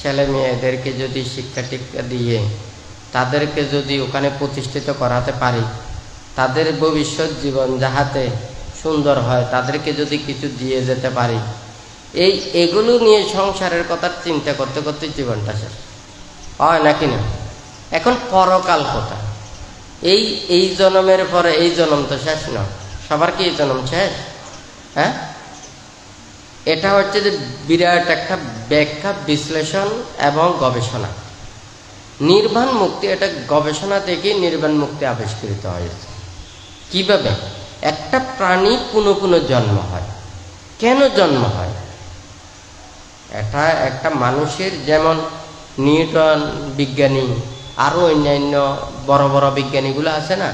ছেলে মেয়েদেরকে যদি শিক্ষা টিক্ষা দিয়ে তাদেরকে যদি ওখানে প্রতিষ্ঠিত করাতে পারি, তাদের ভবিষ্যৎ জীবন যাহাতে সুন্দর হয়, তাদেরকে যদি কিছু দিয়ে যেতে পারি, এগুলো নিয়ে সংসারের কথা চিন্তা করতে করতে জীবনটা শেষ, হয় নাকি না? এখন পরকাল কথা, এই জন্মের পরে এই জন্ম তো শেষ না, সবার কি এই জন্ম শেষ? হ্যাঁ, এটা হচ্ছে যে বিরাট একটা ব্যাখ্যা, বিশ্লেষণ এবং গবেষণা। নির্বাণ মুক্তি এটা গবেষণা থেকে নির্বাণ মুক্তি আবিষ্কৃত হয়েছে। কিভাবে? একটা প্রাণী পুনঃ পুনঃ জন্ম হয়। কেন জন্ম হয়? এটা একটা মানুষের, যেমন নিউটন বিজ্ঞানী, আরো অন্যান্য বড় বড় বিজ্ঞানীগুলো আছে না,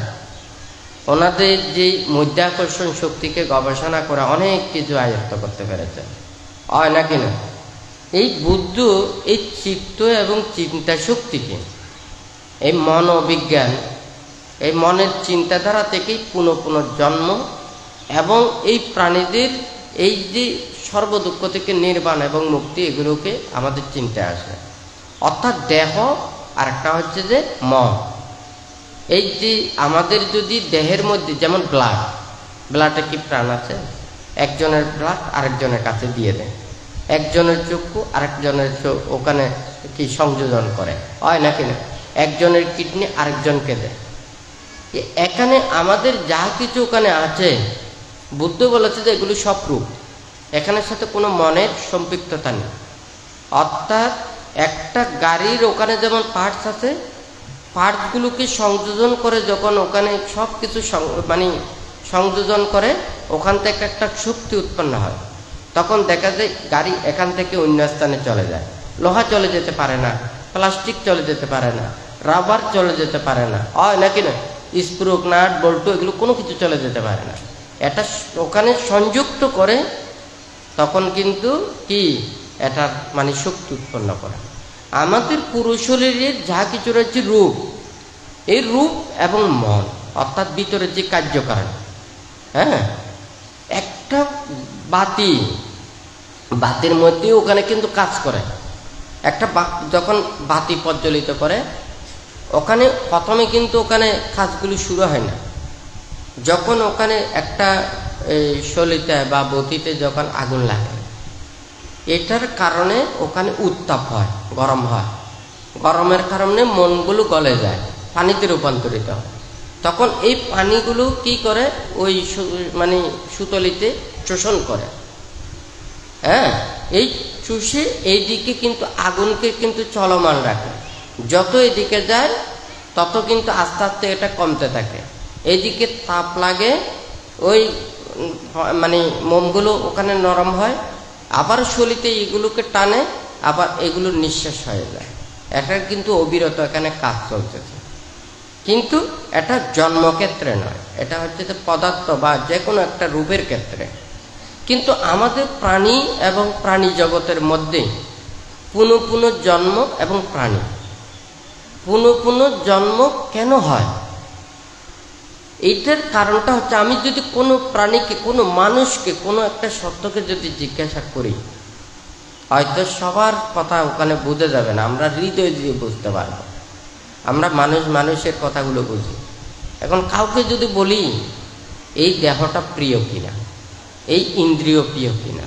ওনাদের যে মধ্যাকর্ষণ শক্তিকে গবেষণা করে অনেক কিছু আয়ত্ত করতে পেরেছে, হয় নাকি না? এই বুদ্ধ এই চিত্ত এবং চিন্তা শক্তিকে, এই মনোবিজ্ঞান, এই মনের চিন্তাধারা থেকেই পুনঃ পুনঃ জন্ম এবং এই প্রাণীদের এই যে সর্বদুঃখ থেকে নির্বাণ এবং মুক্তি, এগুলোকে আমাদের চিন্তায় আসে। অর্থাৎ দেহ আর একটা হচ্ছে যে মন। এই যে আমাদের যদি দেহের মধ্যে, যেমন ব্লাডে কি প্রাণ আছে? একজনের ব্লাড আরেকজনের কাছে দিয়ে দেয়, একজনের চক্ষু আরেকজনের ওখানে কি সংযোজন করে, হয় নাকি না? একজনের কিডনি আরেকজনকে দেয়। এখানে আমাদের যা কিছু ওখানে আছে, বুদ্ধ বলেছে যে এগুলো সব রূপ, এখানের সাথে কোনো মনের সম্পৃক্ততা নেই। অর্থাৎ একটা গাড়ির ওখানে যেমন পার্টস আছে, পার্টসগুলোকে সংযোজন করে যখন ওখানে সব কিছু সংযোজন করে, ওখান থেকে একটা শক্তি উৎপন্ন হয়, তখন দেখা যায় গাড়ি এখান থেকে অন্য স্থানে চলে যায়। লোহা চলে যেতে পারে না, প্লাস্টিক চলে যেতে পারে না, রাবার চলে যেতে পারে না, হয় নাকি না? স্ক্রু, নাট, বল্টু, এগুলো কোনো কিছু চলে যেতে পারে না। এটা ওখানে সংযুক্ত করে তখন কিন্তু কি এটার শক্তি উৎপন্ন করে। আমাদের পুরুষ শরীরের যা কিছু রয়েছে রূপ, এই রূপ এবং মন, অর্থাৎ ভিতরের যে কার্যকারণ। হ্যাঁ, একটা বাতির মধ্যে ওখানে কিন্তু কাজ করে। একটা যখন বাতি প্রজ্বলিত করে, ওখানে প্রথমে কিন্তু ওখানে কাজগুলি শুরু হয় না। যখন ওখানে একটা সলিতায় বা বতিতে যখন আগুন লাগে, এটার কারণে ওখানে উত্তাপ হয়, গরম হয়। গরমের কারণে মনগুলো গলে যায়, পানিতে রূপান্তরিত হয়। তখন এই পানিগুলো কি করে? ওই সুতলিতে শোষণ করে। হ্যাঁ, এই চুষে এইদিকে কিন্তু আগুনকে কিন্তু চলমান রাখে। যত এদিকে যায় তত কিন্তু আস্তে আস্তে এটা কমতে থাকে। এইদিকে তাপ লাগে, ওই মোমগুলো ওখানে নরম হয়, আবার শলিতে এগুলোকে টানে, আবার এগুলো নিঃশ্বাস হয়ে যায়। এটা কিন্তু অবিরত এখানে কাজ চলতেছে। কিন্তু এটা জন্মক্ষেত্রে নয়, এটা হচ্ছে যে পদার্থ বা যে কোনো একটা রূপের ক্ষেত্রে। কিন্তু আমাদের প্রাণী এবং প্রাণী জগতের মধ্যে পুনঃ পুনঃ জন্ম এবং প্রাণী, পুনঃ পুনঃ জন্ম কেন হয়? এইটার কারণটা হচ্ছে, আমি যদি কোনো প্রাণীকে, কোনো মানুষকে, কোনো একটা সত্যকে যদি জিজ্ঞাসা করি, হয়তো সবার কথা ওখানে বুঝে যাবে না, আমরা হৃদয় দিয়ে বুঝতে পারবো। আমরা মানুষের কথাগুলো বুঝি। এখন কাউকে যদি বলি এই দেহটা প্রিয় কিনা, এই ইন্দ্রিয় প্রিয় কিনা,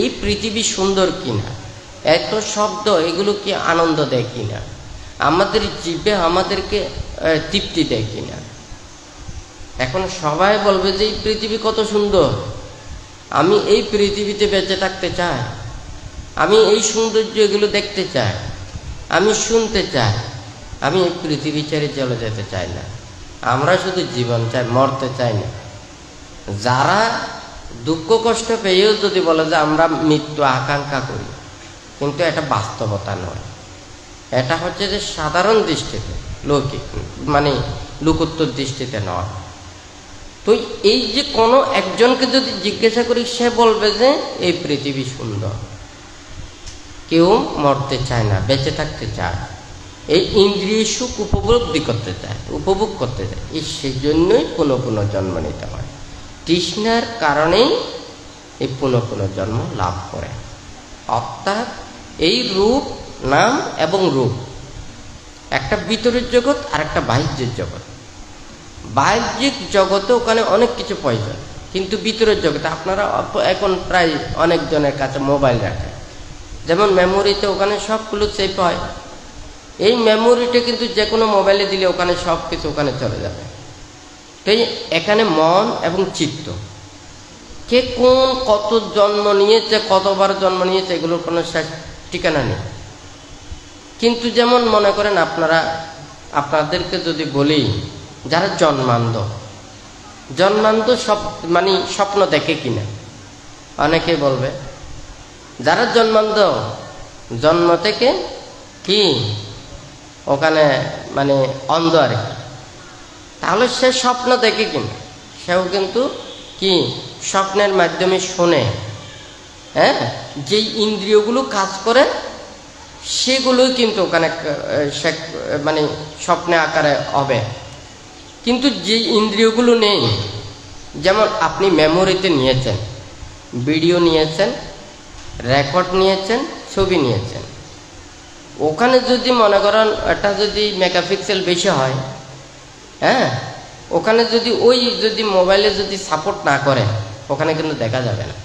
এই পৃথিবী সুন্দর কিনা, এত শব্দ এগুলো কি আনন্দ দেয় কিনা, আমাদের জীবে আমাদেরকে তৃপ্তি দেয় কিনা, এখন সবাই বলবে যে এই পৃথিবী কত সুন্দর, আমি এই পৃথিবীতে বেঁচে থাকতে চাই, আমি এই সৌন্দর্য এগুলো দেখতে চাই, আমি শুনতে চাই, আমি এই পৃথিবী ছেড়ে চলে যেতে চাই না। আমরা শুধু জীবন চাই, মরতে চাই না। যারা দুঃখ কষ্ট পেয়েও যদি বলে যে আমরা মৃত্যু আকাঙ্ক্ষা করি, কিন্তু এটা বাস্তবতা নয়। এটা হচ্ছে যে সাধারণ দৃষ্টিতে, লৌকিক লোকোত্তর দৃষ্টিতে নয়। তো এই যে কোনো একজনকে যদি জিজ্ঞাসা করি, সে বলবে যে এই পৃথিবী সুন্দর, কেউ মরতে চায় না, বেঁচে থাকতে চায়, এই ইন্দ্রিয় সুখ উপলব্ধি করতে চায়, উপভোগ করতে চায়। সেই জন্যই পুনঃ পুনঃ জন্ম নিতে হয়। তৃষ্ণার কারণেই এই পুনঃ পুনঃ জন্ম লাভ করে। অর্থাৎ এই রূপ, নাম এবং রূপ, একটা ভিতরের জগৎ আর একটা বাহ্যের জগৎ। বাহ্যিক জগতে ওখানে অনেক কিছু প্রয়োজন, কিন্তু ভিতরের জগতে আপনারা এখন প্রায় অনেকজনের কাছে মোবাইল রাখে, যেমন মেমোরিতে ওখানে সবগুলো সেভ হয়। এই মেমোরিটা কিন্তু যে কোনো মোবাইলে দিলে ওখানে সব কিছু ওখানে চলে যাবে। তো এখানে মন এবং চিত্ত, কে কোন কত জন্ম নিয়েছে, কতবার জন্ম নিয়েছে, এগুলোর কোনো শেষ ঠিকানা নেই। কিন্তু যেমন মনে করেন আপনাদেরকে যদি বলি, যারা জন্মান্ধ সব মানে স্বপ্ন দেখে কিনা, অনেকে বলবে যারা জন্মান্ধ জন্ম থেকে কি ওখানে মানে অন্ধ আর কি, তাহলে সে স্বপ্ন দেখে কিনা, সেও কিন্তু কি স্বপ্নের মাধ্যমে শোনে, হ্যাঁ, যে ইন্দ্রিয়গুলো কাজ করে সেগুলোই কিন্তু ওখানে মানে স্বপ্নে আকারে হবে। কিন্তু যে ইন্দ্রিয়গুলো নেই, যেমন আপনি মেমোরিতে নিয়েছেন, ভিডিও নিয়েছেন, রেকর্ড নিয়েছেন, ছবি নিয়েছেন, ওখানে যদি মনে করেন এটা যদি মেগাপিক্সেল বেশি হয়, হ্যাঁ, ওখানে যদি যদি মোবাইলে যদি সাপোর্ট না করে ওখানে কিন্তু দেখা যাবে না,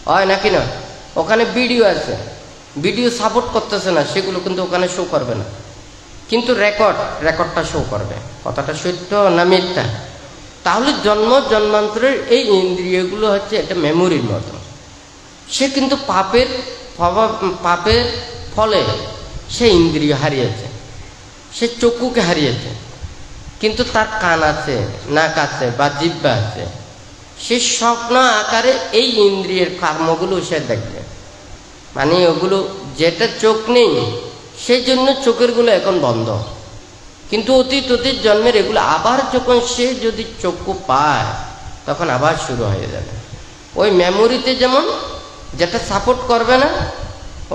হয় নাকি না? ওখানে ভিডিও আছে, ভিডিও সাপোর্ট করতেছে না, সেগুলো কিন্তু ওখানে শো করবে না, কিন্তু রেকর্ডটা শো করবে। কথাটা সত্য না মিথ্যা? তাহলে জন্মান্তরের এই ইন্দ্রিয়গুলো হচ্ছে এটা মেমোরির মতো। সে কিন্তু পাপের ফলে সে ইন্দ্রিয় হারিয়েছে, সে চক্ষুকে হারিয়েছে, কিন্তু তার কান আছে, নাক আছে বা জিহ্বা আছে, সে স্বপ্ন আকারে এই ইন্দ্রিয়ের কর্মগুলো সে দেখবে। মানে ওগুলো যেটা চোখ নেই সেই জন্য চোখেরগুলো এখন বন্ধ, কিন্তু অতীত জন্মের এগুলো আবার যখন সে যদি চক্ষু পায় তখন আবার শুরু হয়ে যাবে। ওই মেমোরিতে যেমন যেটা সাপোর্ট করবে না,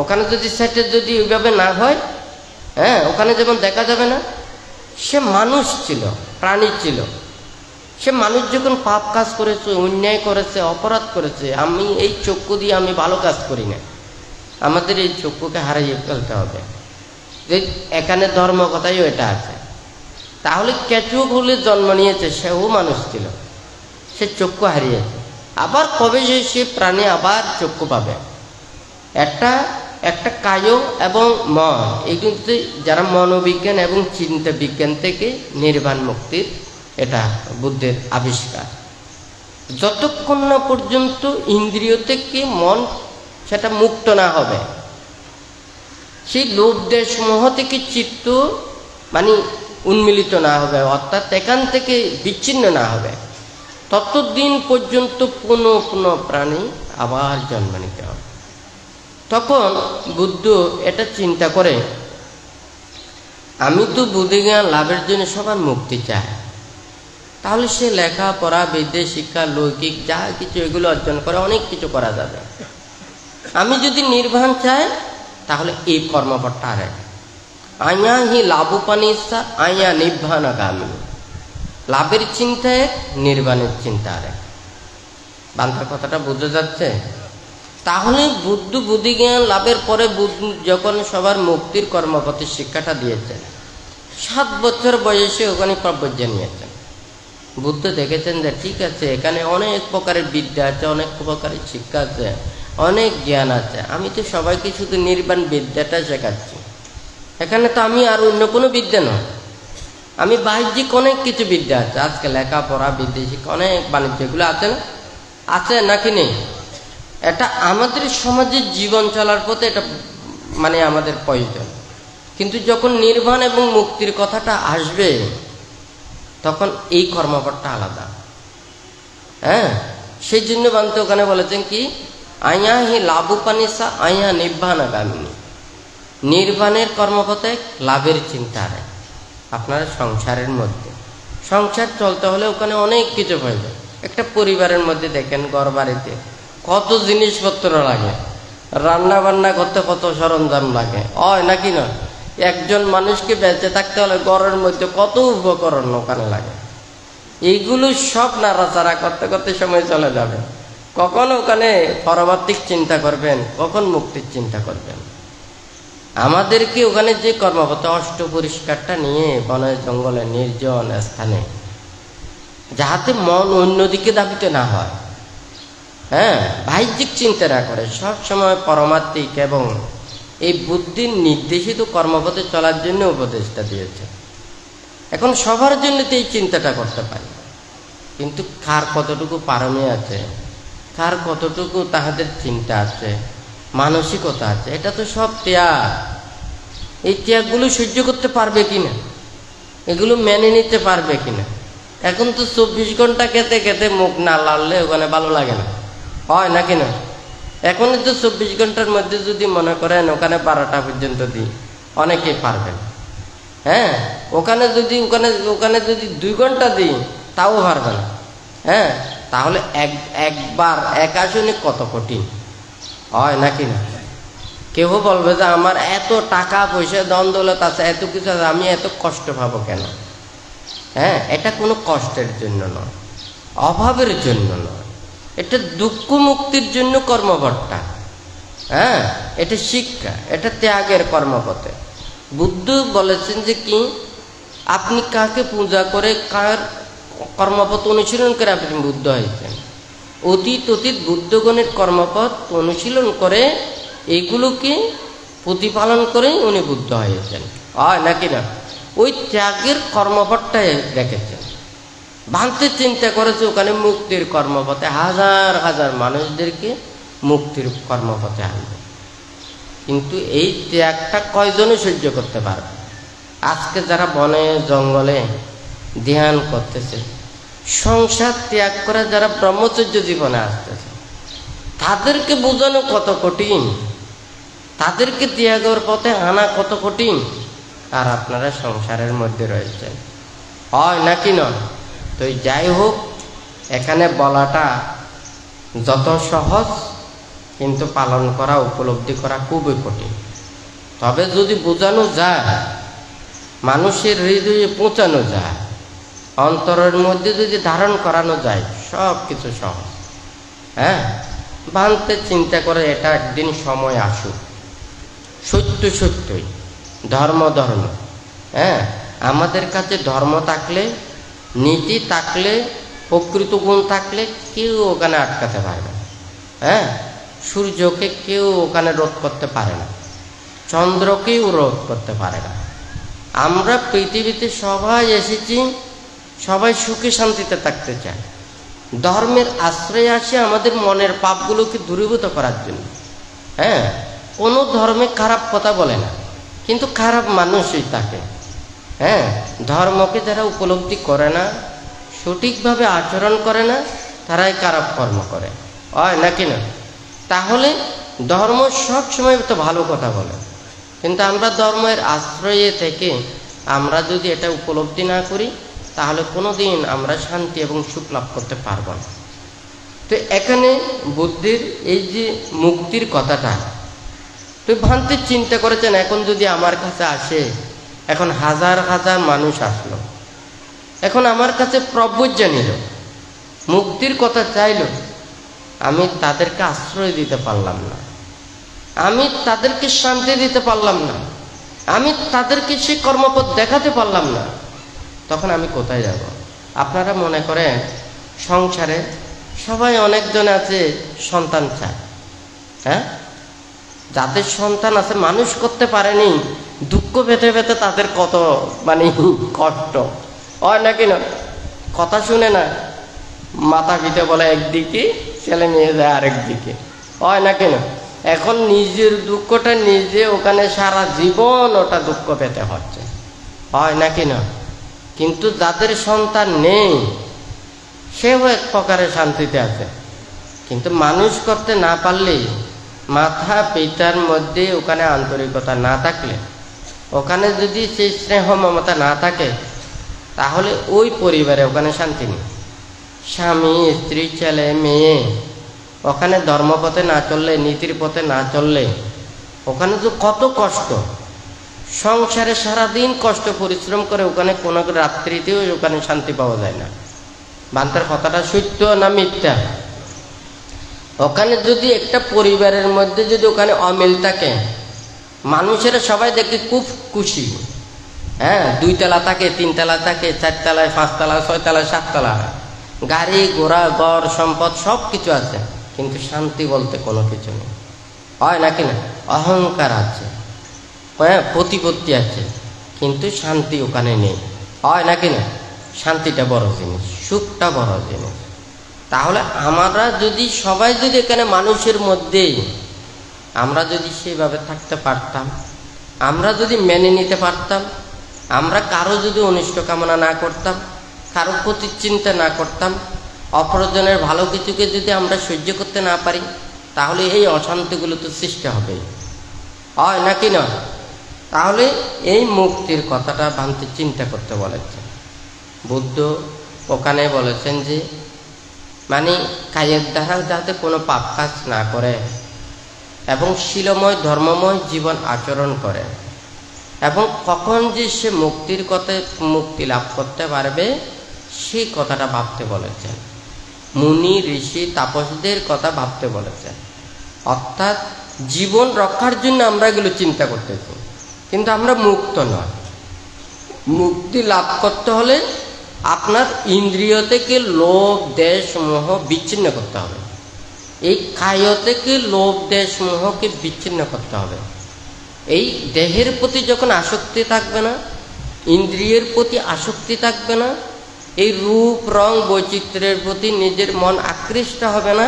ওখানে যদি সেটা যদি ওইভাবে না হয়, হ্যাঁ, ওখানে যেমন দেখা যাবে না। সে মানুষ ছিল, প্রাণী ছিল, সে মানুষ যখন পাপ কাজ করেছে, অন্যায় করেছে, অপরাধ করেছে, আমি এই চক্ষু দিয়ে আমি ভালো কাজ করি না, আমাদের এই চক্ষুকে হারিয়ে ফেলতে হবে। যে এখানে ধর্ম কথাইও এটা আছে। তাহলে কেঁচুক হলে জন্ম নিয়েছে, সেও মানুষ ছিল, সে চক্ষু হারিয়েছে, আবার কবে সে প্রাণী আবার চক্ষু পাবে? একটা কায় এবং মন, এই কিন্তু যারা মনোবিজ্ঞান এবং চিন্তা বিজ্ঞান থেকে নির্বাণ মুক্তির এটা বুদ্ধের আবিষ্কার। যতক্ষণ না পর্যন্ত ইন্দ্রিয় থেকে মন সেটা মুক্ত না হবে, সেই লোভ দেশ মোহ থেকে চিত্ত মানে উন্মিলিত না হবে, অর্থাৎ এখান থেকে বিচ্ছিন্ন না হবে, ততদিন পর্যন্ত পুনঃ প্রাণী আবার জন্ম নিতে হবে। তখন বুদ্ধ এটা চিন্তা করে, আমি তো বুদ্ধিজ্ঞান লাভের জন্য সবার মুক্তি চাই, তাহলে সে লেখাপড়া, বিদ্যা, শিক্ষা, লৌকিক যা কিছু এগুলো অর্জন করে অনেক কিছু করা যাবে। আমি যদি নির্বাণ চাই তাহলে এই কর্মপটটা আর আয়া হি লাভোপানিসা আয়া নির্বাণগামী। লাভের চিন্তা এক, নির্বাণের চিন্তা আর এক। বাংলা কথাটা বোঝা যাচ্ছে? তাহলে বুদ্ধিজ্ঞান লাভের পরে যখন সবার মুক্তির কর্মপথের শিক্ষাটা দিয়েছেন, 7 বছর বয়সে ওখানে প্রবজ্ঞা নিয়েছেন। বুদ্ধ দেখেছেন যে ঠিক আছে, এখানে অনেক প্রকারের বিদ্যা আছে, অনেক প্রকারের শিক্ষা আছে, অনেক জ্ঞান আছে, আমি তো সবাইকে শুধু নির্বাণ বিদ্যাটা শেখাচ্ছি, এখানে তো আমি আর অন্য কোনো বিদ্যা নয়, আমি বাহ্যিক অনেক কিছু বিদ্যা আছে, আজকে লেখাপড়া, বিদ্যা, শিক্ষা, অনেক বাণিজ্য এগুলো আছে না, আছে নাকি নেই? এটা আমাদের সমাজের জীবন চলার পথে এটা মানে আমাদের প্রয়োজন। কিন্তু যখন নির্বাণ এবং মুক্তির কথাটা আসবে তখন এই কর্মপটটা আলাদা। হ্যাঁ, সেই জন্য বানতে ওখানে বলেছেন কি, আয়া হি লাভোপানিসা আয়া নির্বাণগামিনী। নির্বাণের কর্মপথে লাভের চিন্তা আর আপনার সংসারের মধ্যে সংসার চলতে হলে ওখানে অনেক কিছু প্রয়োজন। একটা পরিবারের মধ্যে দেখেন, ঘর বাড়িতে কত জিনিসপত্র লাগে, রান্না বান্না করতে কত সরঞ্জাম লাগে, হয় নাকি না? একজন মানুষকে বেঁচে থাকতে হলে ঘরের মধ্যে কত উপকরণ ওখানে লাগে, এইগুলো সব নাড়াচাড়া করতে করতে সময় চলে যাবে। কখন ওখানে পরমাত্মিক চিন্তা করবেন, কখন মুক্তির চিন্তা করবেন? আমাদেরকে ওখানে যে কর্মপথ অষ্ট পরিষ্কারটা নিয়ে বনে জঙ্গলে নির্জন স্থানে, যাহাতে মন অন্যদিকে দাবিতে না হয়, হ্যাঁ, বাহ্যিক চিন্তা না করে সব সময় পরমাত্মিক এবং এই বুদ্ধির নির্দেশিত কর্মপথে চলার জন্য উপদেশটা দিয়েছে। এখন সবার জন্য তো এই চিন্তাটা করতে পারি, কিন্তু কার কতটুকু পারমে আছে, কার কতটুকু তাহাদের চিন্তা আছে, মানসিকতা আছে, এটা তো সব ত্যাগ। এই ত্যাগগুলো সহ্য করতে পারবে কিনা, এগুলো মেনে নিতে পারবে কিনা। এখন তো 24 ঘন্টা খেতে খেতে মুখ না লাড়লে ওখানে ভালো লাগে না, হয় না কিনা। এখনই তো 24 ঘন্টার মধ্যে যদি মনে করেন ওখানে 12টা পর্যন্ত দিই, অনেকেই পারবেন। হ্যাঁ, ওখানে যদি 2 ঘন্টা দিই তাও পারবে না। হ্যাঁ, তাহলে একবার এক আসনে কত কঠিন, হয় নাকি না। কেউ বলবে যে আমার এত টাকা পয়সা ধন দৌলত আছে, এত কিছু আছে, আমি এত কষ্ট পাবো কেন। হ্যাঁ, এটা কোনো কষ্টের জন্য নয়, অভাবের জন্য নয়, এটা দুঃখ মুক্তির জন্য কর্মপথটা। হ্যাঁ, এটা শিক্ষা, এটা ত্যাগের কর্মপথে। বুদ্ধ বলেছেন যে কি, আপনি কাকে পূজা করে কার কর্মপথ অনুশীলন করে আপনি বুদ্ধ হয়েছেন। অতীত বুদ্ধগণের কর্মপথ অনুশীলন করে এইগুলোকে প্রতিপালন করে উনি বুদ্ধ হয়েছেন, হয় নাকি না। ওই ত্যাগের কর্মপথটাই রেখেছেন। ভাঙতে চিন্তা করেছে ওখানে মুক্তির কর্মপথে হাজার হাজার মানুষদেরকে মুক্তির কর্মপথে আনবে। কিন্তু এই ত্যাগটা কয়জনে সহ্য করতে পারবে। আজকে যারা বনে জঙ্গলে ধ্যান করতেছে, সংসার ত্যাগ করে যারা ব্রহ্মচর্য জীবনে আসতেছে, তাদেরকে বোঝানো কত কঠিন, তাদেরকে ত্যাগের পথে আনা কত কঠিন। আর আপনারা সংসারের মধ্যে রয়েছেন, হয় নাকি নয়। তো যাই হোক, এখানে বলাটা যত সহজ, কিন্তু পালন করা উপলব্ধি করা খুবই কঠিন। তবে যদি বোঝানো যায়, মানুষের হৃদয়ে পৌঁছানো যায়, অন্তরের মধ্যে যদি ধারণ করানো যায়, সব কিছু সহজ। হ্যাঁ, ভাঙতে চিন্তা করে এটা একদিন সময় আসুক। সত্যই ধর্ম। হ্যাঁ, আমাদের কাছে ধর্ম থাকলে, নীতি থাকলে, প্রকৃত গুণ থাকলে কেউ ওখানে আটকাতে পারবে না। হ্যাঁ, সূর্যকে কেউ ওখানে রোধ করতে পারে না, চন্দ্রকেও রোধ করতে পারে না। আমরা পৃথিবীতে সবাই এসেছি, সবাই সুখে শান্তিতে থাকতে চায়। ধর্মের আশ্রয়ে আসে আমাদের মনের পাপগুলোকে দূরীভূত করার জন্য। হ্যাঁ, কোনো ধর্মে খারাপ কথা বলে না, কিন্তু খারাপ মানুষই থাকে। হ্যাঁ, ধর্মকে যারা উপলব্ধি করে না, সঠিকভাবে আচরণ করে না, তারাই খারাপ কর্ম করে, হয় নাকি না। তাহলে ধর্ম সব সময় তো ভালো কথা বলে, কিন্তু আমরা ধর্মের আশ্রয়ে থেকে আমরা যদি এটা উপলব্ধি না করি, তাহলে কোনোদিন আমরা শান্তি এবং সুখ লাভ করতে পারবো না। তো এখানে বুদ্ধির এই যে মুক্তির কথাটা, তো ভান্তি চিন্তা করেছেন, এখন যদি আমার কাছে আসে, এখন হাজার হাজার মানুষ আসলো, এখন আমার কাছে প্রবজ্ঞা নিল, মুক্তির কথা চাইল, আমি তাদেরকে আশ্রয় দিতে পারলাম না, আমি তাদেরকে শান্তি দিতে পারলাম না, আমি তাদেরকে সে কর্মপথ দেখাতে পারলাম না, তখন আমি কোথায় যাব। আপনারা মনে করেন সংসারে সবাই অনেকজন আছে সন্তান চায়। হ্যাঁ, যাদের সন্তান আছে মানুষ করতে পারেনি, দুঃখ পেতে পেতে তাদের কত কষ্ট হয় নাকি না। কথা শুনে না, মাথা পিঠে বলে একদিকে, ছেলে মেয়ে যায় আরেক দিকে, হয় নাকি না। এখন নিজের দুঃখটা নিজে ওখানে সারা জীবন ওটা দুঃখ পেতে হচ্ছে, হয় নাকি না। কিন্তু যাদের সন্তান নেই, সেও এক প্রকারের শান্তিতে আছে। কিন্তু মানুষ করতে না পারলে, মাথা পিতার মধ্যে ওখানে আন্তরিকতা না থাকলে, ওখানে যদি সেই স্নেহ মমতা না থাকে, তাহলে ওই পরিবারে ওখানে শান্তি নেই। স্বামী স্ত্রী ছেলে মেয়ে ওখানে ধর্মপথে না চললে, নীতির পথে না চললে, ওখানে তো কত কষ্ট। সংসারে সারাদিন কষ্ট পরিশ্রম করে ওখানে কোনো রাত্রিতেও ওখানে শান্তি পাওয়া যায় না। বান্তার কথাটা সত্য না মিথ্যা। ওখানে যদি একটা পরিবারের মধ্যে যদি ওখানে অমিল থাকে, মানুষেরা সবাই দেখে খুব খুশি। হ্যাঁ, 2 তলা থাকে, 3 তলা থাকে, 4 তলায়, 5 তলা, 6 তলা, 7 তলা, গাড়ি ঘোড়া ঘর সম্পদ সব কিছু আছে, কিন্তু শান্তি বলতে কোনো কিছু নেই, হয় নাকি না। অহংকার আছে, হ্যাঁ, প্রতিপত্তি আছে, কিন্তু শান্তি ওখানে নেই, হয় নাকি না। শান্তিটা বড় জিনিস, সুখটা বড় জিনিস। তাহলে আমরা যদি সবাই যদি এখানে মানুষের মধ্যেই আমরা যদি সেইভাবে থাকতে পারতাম, আমরা যদি মেনে নিতে পারতাম, আমরা কারো যদি অনিষ্ট কামনা না করতাম, কারো প্রতি চিন্তা না করতাম, অপরজনের ভালো কিছুকে যদি আমরা সহ্য করতে না পারি, তাহলে এই অশান্তিগুলো তো সৃষ্টি হবেই, হয় নাকি না? তাহলে এই মুক্তির কথাটা ভাবতে চিন্তা করতে বলেছেন বুদ্ধ। ওখানে বলেছেন যে মানে কায়ের দ্বারা যাতে কোনো পাপ কাজ না করে এবং শীলময় ধর্মময় জীবন আচরণ করে, এবং কখন যে সে মুক্তির কথায় মুক্তি লাভ করতে পারবে সেই কথাটা ভাবতে বলেছেন। মুনি ঋষি তাপসদের কথা ভাবতে বলেছেন। অর্থাৎ জীবন রক্ষার জন্য আমরা এগুলো চিন্তা করতেছি, কিন্তু আমরা মুক্ত নয়। মুক্তি লাভ করতে হলে আপনার ইন্দ্রিয় থেকে লোভ দেশ মোহ বিচ্ছিন্ন করতে হবে। এই কায় থেকে লোভ দেশ মোহকে বিচ্ছিন্ন করতে হবে। এই দেহের প্রতি যখন আসক্তি থাকবে না, ইন্দ্রিয়ের প্রতি আসক্তি থাকবে না, এই রূপ রং বৈচিত্র্যের প্রতি নিজের মন আকৃষ্ট হবে না,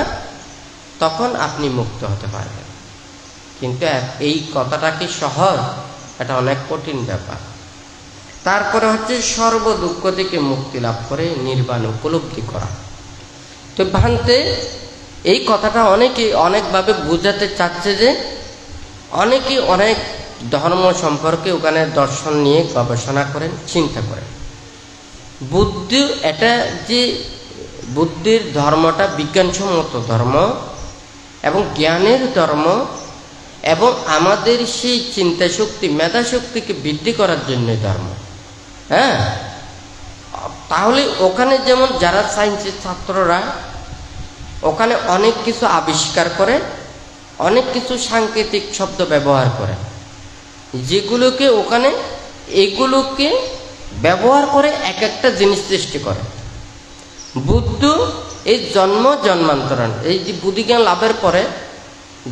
তখন আপনি মুক্ত হতে পারবেন। কিন্তু এই কথাটা কি সহজ? এটা অনেক কঠিন ব্যাপার। তারপরে হচ্ছে সর্ব দুঃখ থেকে মুক্তি লাভ করে নির্বাণ উপলব্ধি করা। তো ভান্তে এই কথাটা অনেকে অনেকভাবে বোঝাতে চাচ্ছে যে অনেকে অনেক ধর্ম সম্পর্কে ওখানে দর্শন নিয়ে গবেষণা করেন, চিন্তা করেন। বুদ্ধি এটা যে বুদ্ধির ধর্মটা বিজ্ঞানসম্মত ধর্ম এবং জ্ঞানের ধর্ম, এবং আমাদের সেই চিন্তা শক্তি মেধা শক্তিকে বৃদ্ধি করার জন্য ধর্ম। হ্যাঁ, তাহলে ওখানে যেমন যারা সায়েন্সের ছাত্ররা ওখানে অনেক কিছু আবিষ্কার করে, অনেক কিছু সাংকেতিক শব্দ ব্যবহার করে, যেগুলোকে ওখানে এগুলোকে ব্যবহার করে এক একটা জিনিস সৃষ্টি করে। বুদ্ধ এই জন্ম জন্মান্তরণ, এই যে বুদ্ধিজ্ঞান লাভের পরে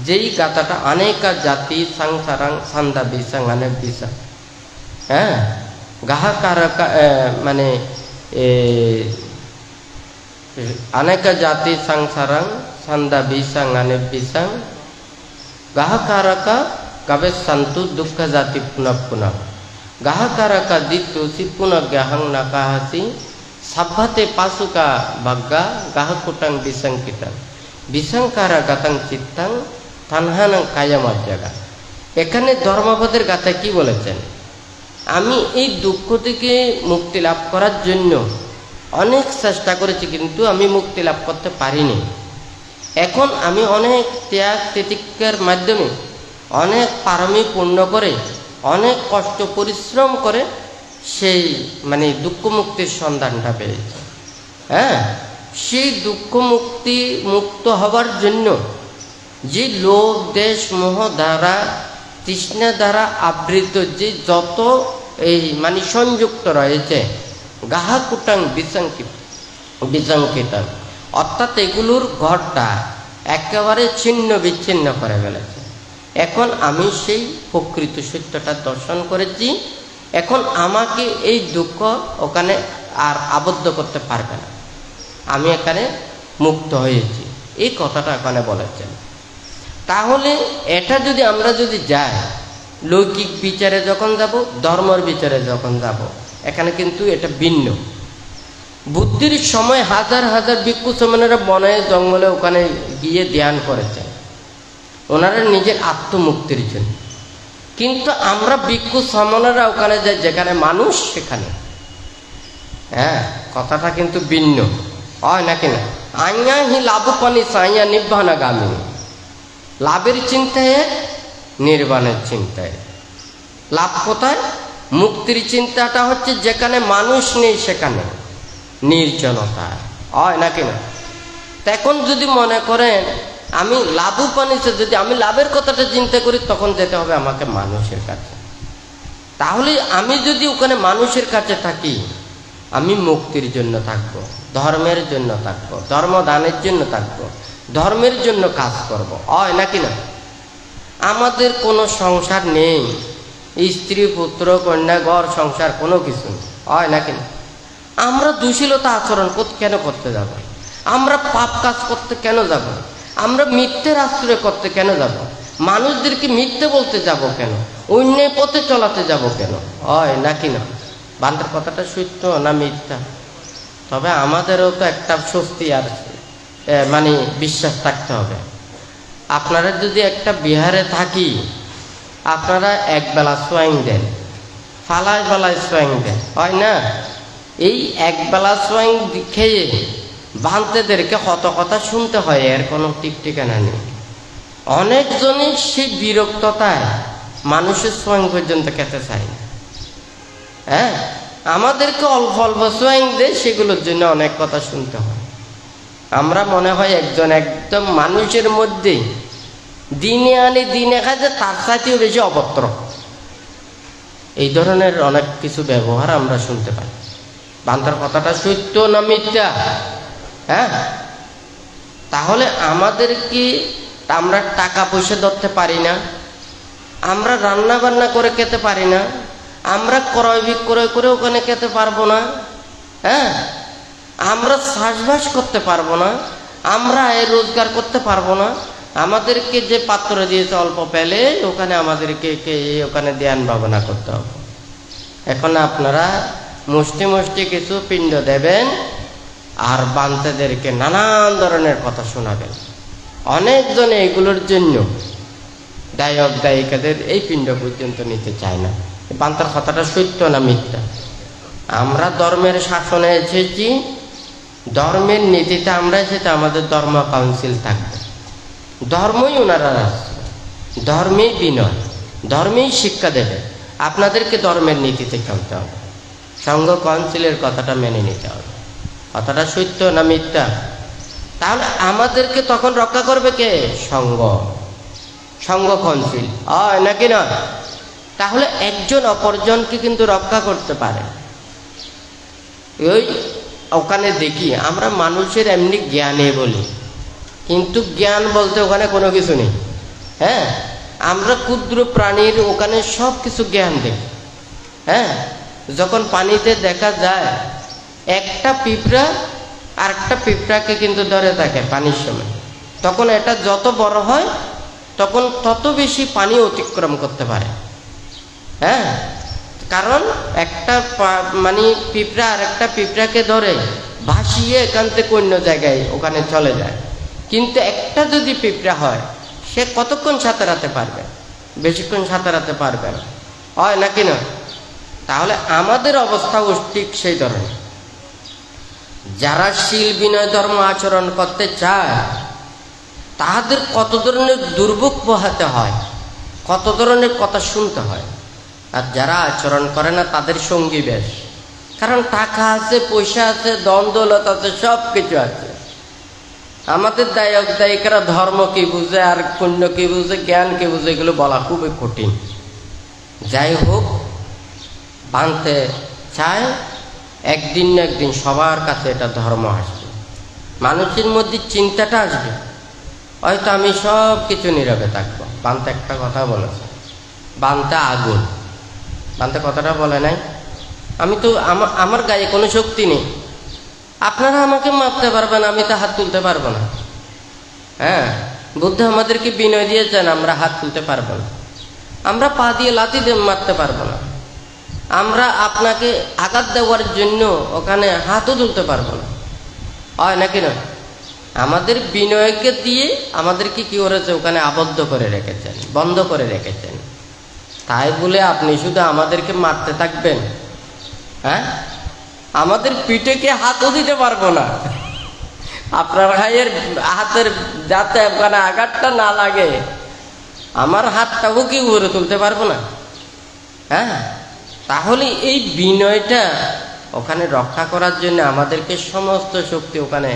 যেই গাথাটা অনেকা জাতি সংসারাং সান্দা বিসাং আনে বিসা, হ্যাঁ, গাহাকারকা মানে অনেকা জাতি সংসারাং সান্দা বিসাং আনে বিসাং গাহাকারকা গাবে সন্তু দুঃখ জাতি পুনঃ পুনঃ গাহাকারকা দিত্যু সিপুন জ্ঞাহং নাকাহাসি সাভাতে পাশুকা ভাগ্যা গাহকুটাং বিসংকিতাং বিসংকারা গাতাং চিত্তাং তানহানাং কায়ামার জায়গা। এখানে ধর্মপদের গাথা কি বলেছেন? আমি এই দুঃখ থেকে মুক্তি লাভ করার জন্য অনেক চেষ্টা করেছি, কিন্তু আমি মুক্তি লাভ করতে পারিনি। এখন আমি অনেক ত্যাগ তিতিক্ষার মাধ্যমে অনেক পারমি পূর্ণ করে অনেক কষ্ট পরিশ্রম করে সেই মানে দুঃখ মুক্তির সন্ধানটা পেয়েছে। হ্যাঁ, সেই দুঃখ মুক্ত হবার জন্য যে লোভ দেশ মোহ দ্বারা তৃষ্ণা দ্বারা আবৃত যে যত এই মানে সংযুক্ত রয়েছে গাহাকুটাং বিসংকিতাং, অর্থাৎ এগুলোর ঘরটা একেবারে ছিন্ন বিচ্ছিন্ন করে ফেলেছে। এখন আমি সেই প্রকৃত সত্যটা দর্শন করেছি। এখন আমাকে এই দুঃখ ওখানে আর আবদ্ধ করতে পারবে না, আমি এখানে মুক্ত হয়েছি, এই কথাটা এখানে বলেছেন। তাহলে এটা যদি আমরা যদি যাই লৌকিক বিচারে যখন যাব, ধর্মের বিচারে যখন যাব, এখানে কিন্তু এটা ভিন্ন। বুদ্ধির সময় হাজার হাজার ভিক্ষু সমানেরা বনে জঙ্গলে ওখানে গিয়ে ধ্যান করেছেন ওনারা নিজের আত্মমুক্তির জন্য। কিন্তু আমরা ভিক্ষু সমানেরা ওখানে যাই যেখানে মানুষ সেখানে, হ্যাঁ, কথাটা কিন্তু ভিন্ন, হয় নাকি না? আইয়া হি লাভ পানি সাইয়া নির্বাণা গামী, লাভের চিন্তায় নির্বাণের চিন্তায়। লাভ কোথায়? মুক্তির চিন্তাটা হচ্ছে যেখানে মানুষ নেই, সেখানে নির্জনতা, হয় নাকি না? তখন যদি মনে করেন আমি লাভ পানিতে, যদি আমি লাভের কথাটা চিন্তা করি, তখন যেতে হবে আমাকে মানুষের কাছে। তাহলে আমি যদি ওখানে মানুষের কাছে থাকি, আমি মুক্তির জন্য থাকবো, ধর্মের জন্য থাকবো, ধর্মদানের জন্য থাকবো, ধর্মের জন্য কাজ করব, হয় নাকি না? আমাদের কোনো সংসার নেই, স্ত্রী পুত্র কন্যা ঘর সংসার কোনো কিছু নেই, হয় নাকি না? আমরা দুশীলতা আচরণ কেন করতে যাব? আমরা পাপ কাজ করতে কেন যাব? আমরা মিথ্যের আশ্রয় করতে কেন যাব? মানুষদেরকে মিথ্যে বলতে যাব কেন, অন্যায় পথে চলাতে যাব কেন? হয় নাকি না? বান্দার কথাটা সত্য না মিথ্যা? তবে আমাদেরও তো একটা স্বস্তি আর মানে বিশ্বাস থাকতে হবে। আপনারা যদি একটা বিহারে থাকি, আপনারা এক বেলা সোয়াইং দেন, ফালায় ফালায় সোয়াইং দেন, হয় না? এই এক বেলা সোয়াইং খেয়ে বান্তেদেরকে কত কথা শুনতে হয়, এর কোনো ঠিক ঠিকানা নেই। অনেকজনই সেই বিরক্ততায় মানুষের সোয়াইং পর্যন্ত খেতে চায় না। হ্যাঁ, আমাদেরকে অল্প অল্প সোয়াইং দেয়, সেগুলোর জন্য অনেক কথা শুনতে হয়। আমরা মনে হয় একদম মানুষের মধ্যে দিনে আনি দিনে খায় যে তার চাইতেও বেশি অভদ্র। এই ধরনের অনেক কিছু ব্যবহার আমরা শুনতে পাই। বান্দার কথাটা সত্য না মিথ্যা? হ্যাঁ, তাহলে আমাদেরকে আমরা টাকা পয়সা ধরতে পারি না, আমরা রান্না বান্না করে খেতে পারি না, আমরা ক্রয় বিক্রয় করে ওখানে খেতে পারবো না, হ্যাঁ, আমরা চাষবাস করতে পারবো না, আমরা রোজগার করতে পারবো না, আমাদেরকে যে পাত্র দিয়েছে অল্প পেলে ওখানে আমাদেরকে ওখানে ধ্যান ভাবনা করতে হবে। এখন আপনারা মুষ্টি মুষ্টি কিছু পিণ্ড দেবেন আর বান্তেদেরকে নানান ধরনের কথা শোনাবেন। অনেকজনে এগুলোর জন্য দায়ক দায়িকাদের এই পিণ্ড পর্যন্ত নিতে চায় না। বান্তার কথাটা সত্য না মিথ্যা? আমরা ধর্মের শাসনে এসেছি, ধর্মের নীতিতে আমরা এসেছি, আমাদের ধর্ম কাউন্সিল থাকবে, ধর্মই ওনারা আসছে, ধর্মেই বিনয়, ধর্মেই শিক্ষা দেবে। আপনাদেরকে ধর্মের নীতিতে চলতে হবে, সংঘ কাউন্সিলের কথাটা মেনে নিতে হবে। কথাটা সত্য না মিথ্যা? তাহলে আমাদেরকে তখন রক্ষা করবে কে? সংঘ কাউন্সিল, হয় নাকি না? তাহলে একজন অপরজনকে কিন্তু রক্ষা করতে পারে। ওই ওখানে দেখি আমরা মানুষের এমনি জ্ঞানে বলি, কিন্তু জ্ঞান বলতে ওখানে কোনো কিছু নেই। হ্যাঁ, আমরা ক্ষুদ্র প্রাণীর ওখানে সব কিছু জ্ঞান দেখি। হ্যাঁ, যখন পানিতে দেখা যায় একটা পিঁপড়া আর একটা পিঁপড়াকে কিন্তু ধরে থাকে পানির সময়, তখন এটা যত বড় হয় তখন তত বেশি পানি অতিক্রম করতে পারে। হ্যাঁ, কারণ একটা মানে পিঁপড়া আর একটা পিঁপড়াকে ধরে ভাসিয়ে এখান থেকে অন্য জায়গায় ওখানে চলে যায়। কিন্তু একটা যদি পিঁপড়া হয়, সে কতক্ষণ সাঁতারাতে পারবে? বেশিক্ষণ সাঁতারাতে পারবে না, হয় নাকি না? তাহলে আমাদের অবস্থাও ঠিক সেই ধরনের। যারা শীল বিনয় ধর্ম আচরণ করতে চায় তাদের কত ধরনের দুর্ভোগ পোহাতে হয়, কত ধরনের কথা শুনতে হয়। আর যারা আচরণ করে না তাদের সঙ্গী বেশ, কারণ টাকা আছে, পয়সা আছে, ধন দৌলত আছে, সব কিছু আছে। আমাদের দায়ক দায়িকারা ধর্ম কি বুঝে আর পুণ্য কি বুঝে, জ্ঞান কি বুঝে, এগুলো বলা খুবই কঠিন। যাই হোক, বানতে চায় একদিন না একদিন সবার কাছে এটা ধর্ম আসবে, মানুষের মধ্যে চিন্তাটা আসবে, হয়তো আমি সব কিছু নীরবে থাকবো। বানতে একটা কথা বলেছে, বানতে আগুন, বানতে কথাটা বলে নাই আমি তো আমার গায়ে কোনো শক্তি নেই, আপনারা আমাকে মারতে পারবেন, আমি তো হাত তুলতে পারবো না। হ্যাঁ, বুদ্ধ আমাদেরকে বিনয় দিয়েছেন, আমরা হাত তুলতে পারবো না, আমরা পা দিয়ে লাথি দিয়ে মারতে পারবো না, আমরা আপনাকে আঘাত দেওয়ার জন্য ওখানে হাতও তুলতে পারবো না, হয় নাকি না? আমাদের বিনয়কে দিয়ে আমাদেরকে কি করেছে? ওখানে আবদ্ধ করে রেখেছেন, বন্ধ করে রেখেছেন। তাই বলে আপনি শুধু আমাদেরকে মারতে থাকবেন? হ্যাঁ, আমাদের পিঠে কে হাতও দিতে পারবো না, আপনার ভাইয়ের হাতের যাতে ওখানে আঘাতটা না লাগে, আমার হাতটাও কি উপরে তুলতে পারবো না? হ্যাঁ, তাহলে এই বিনয়টা ওখানে রক্ষা করার জন্য আমাদেরকে সমস্ত শক্তি ওখানে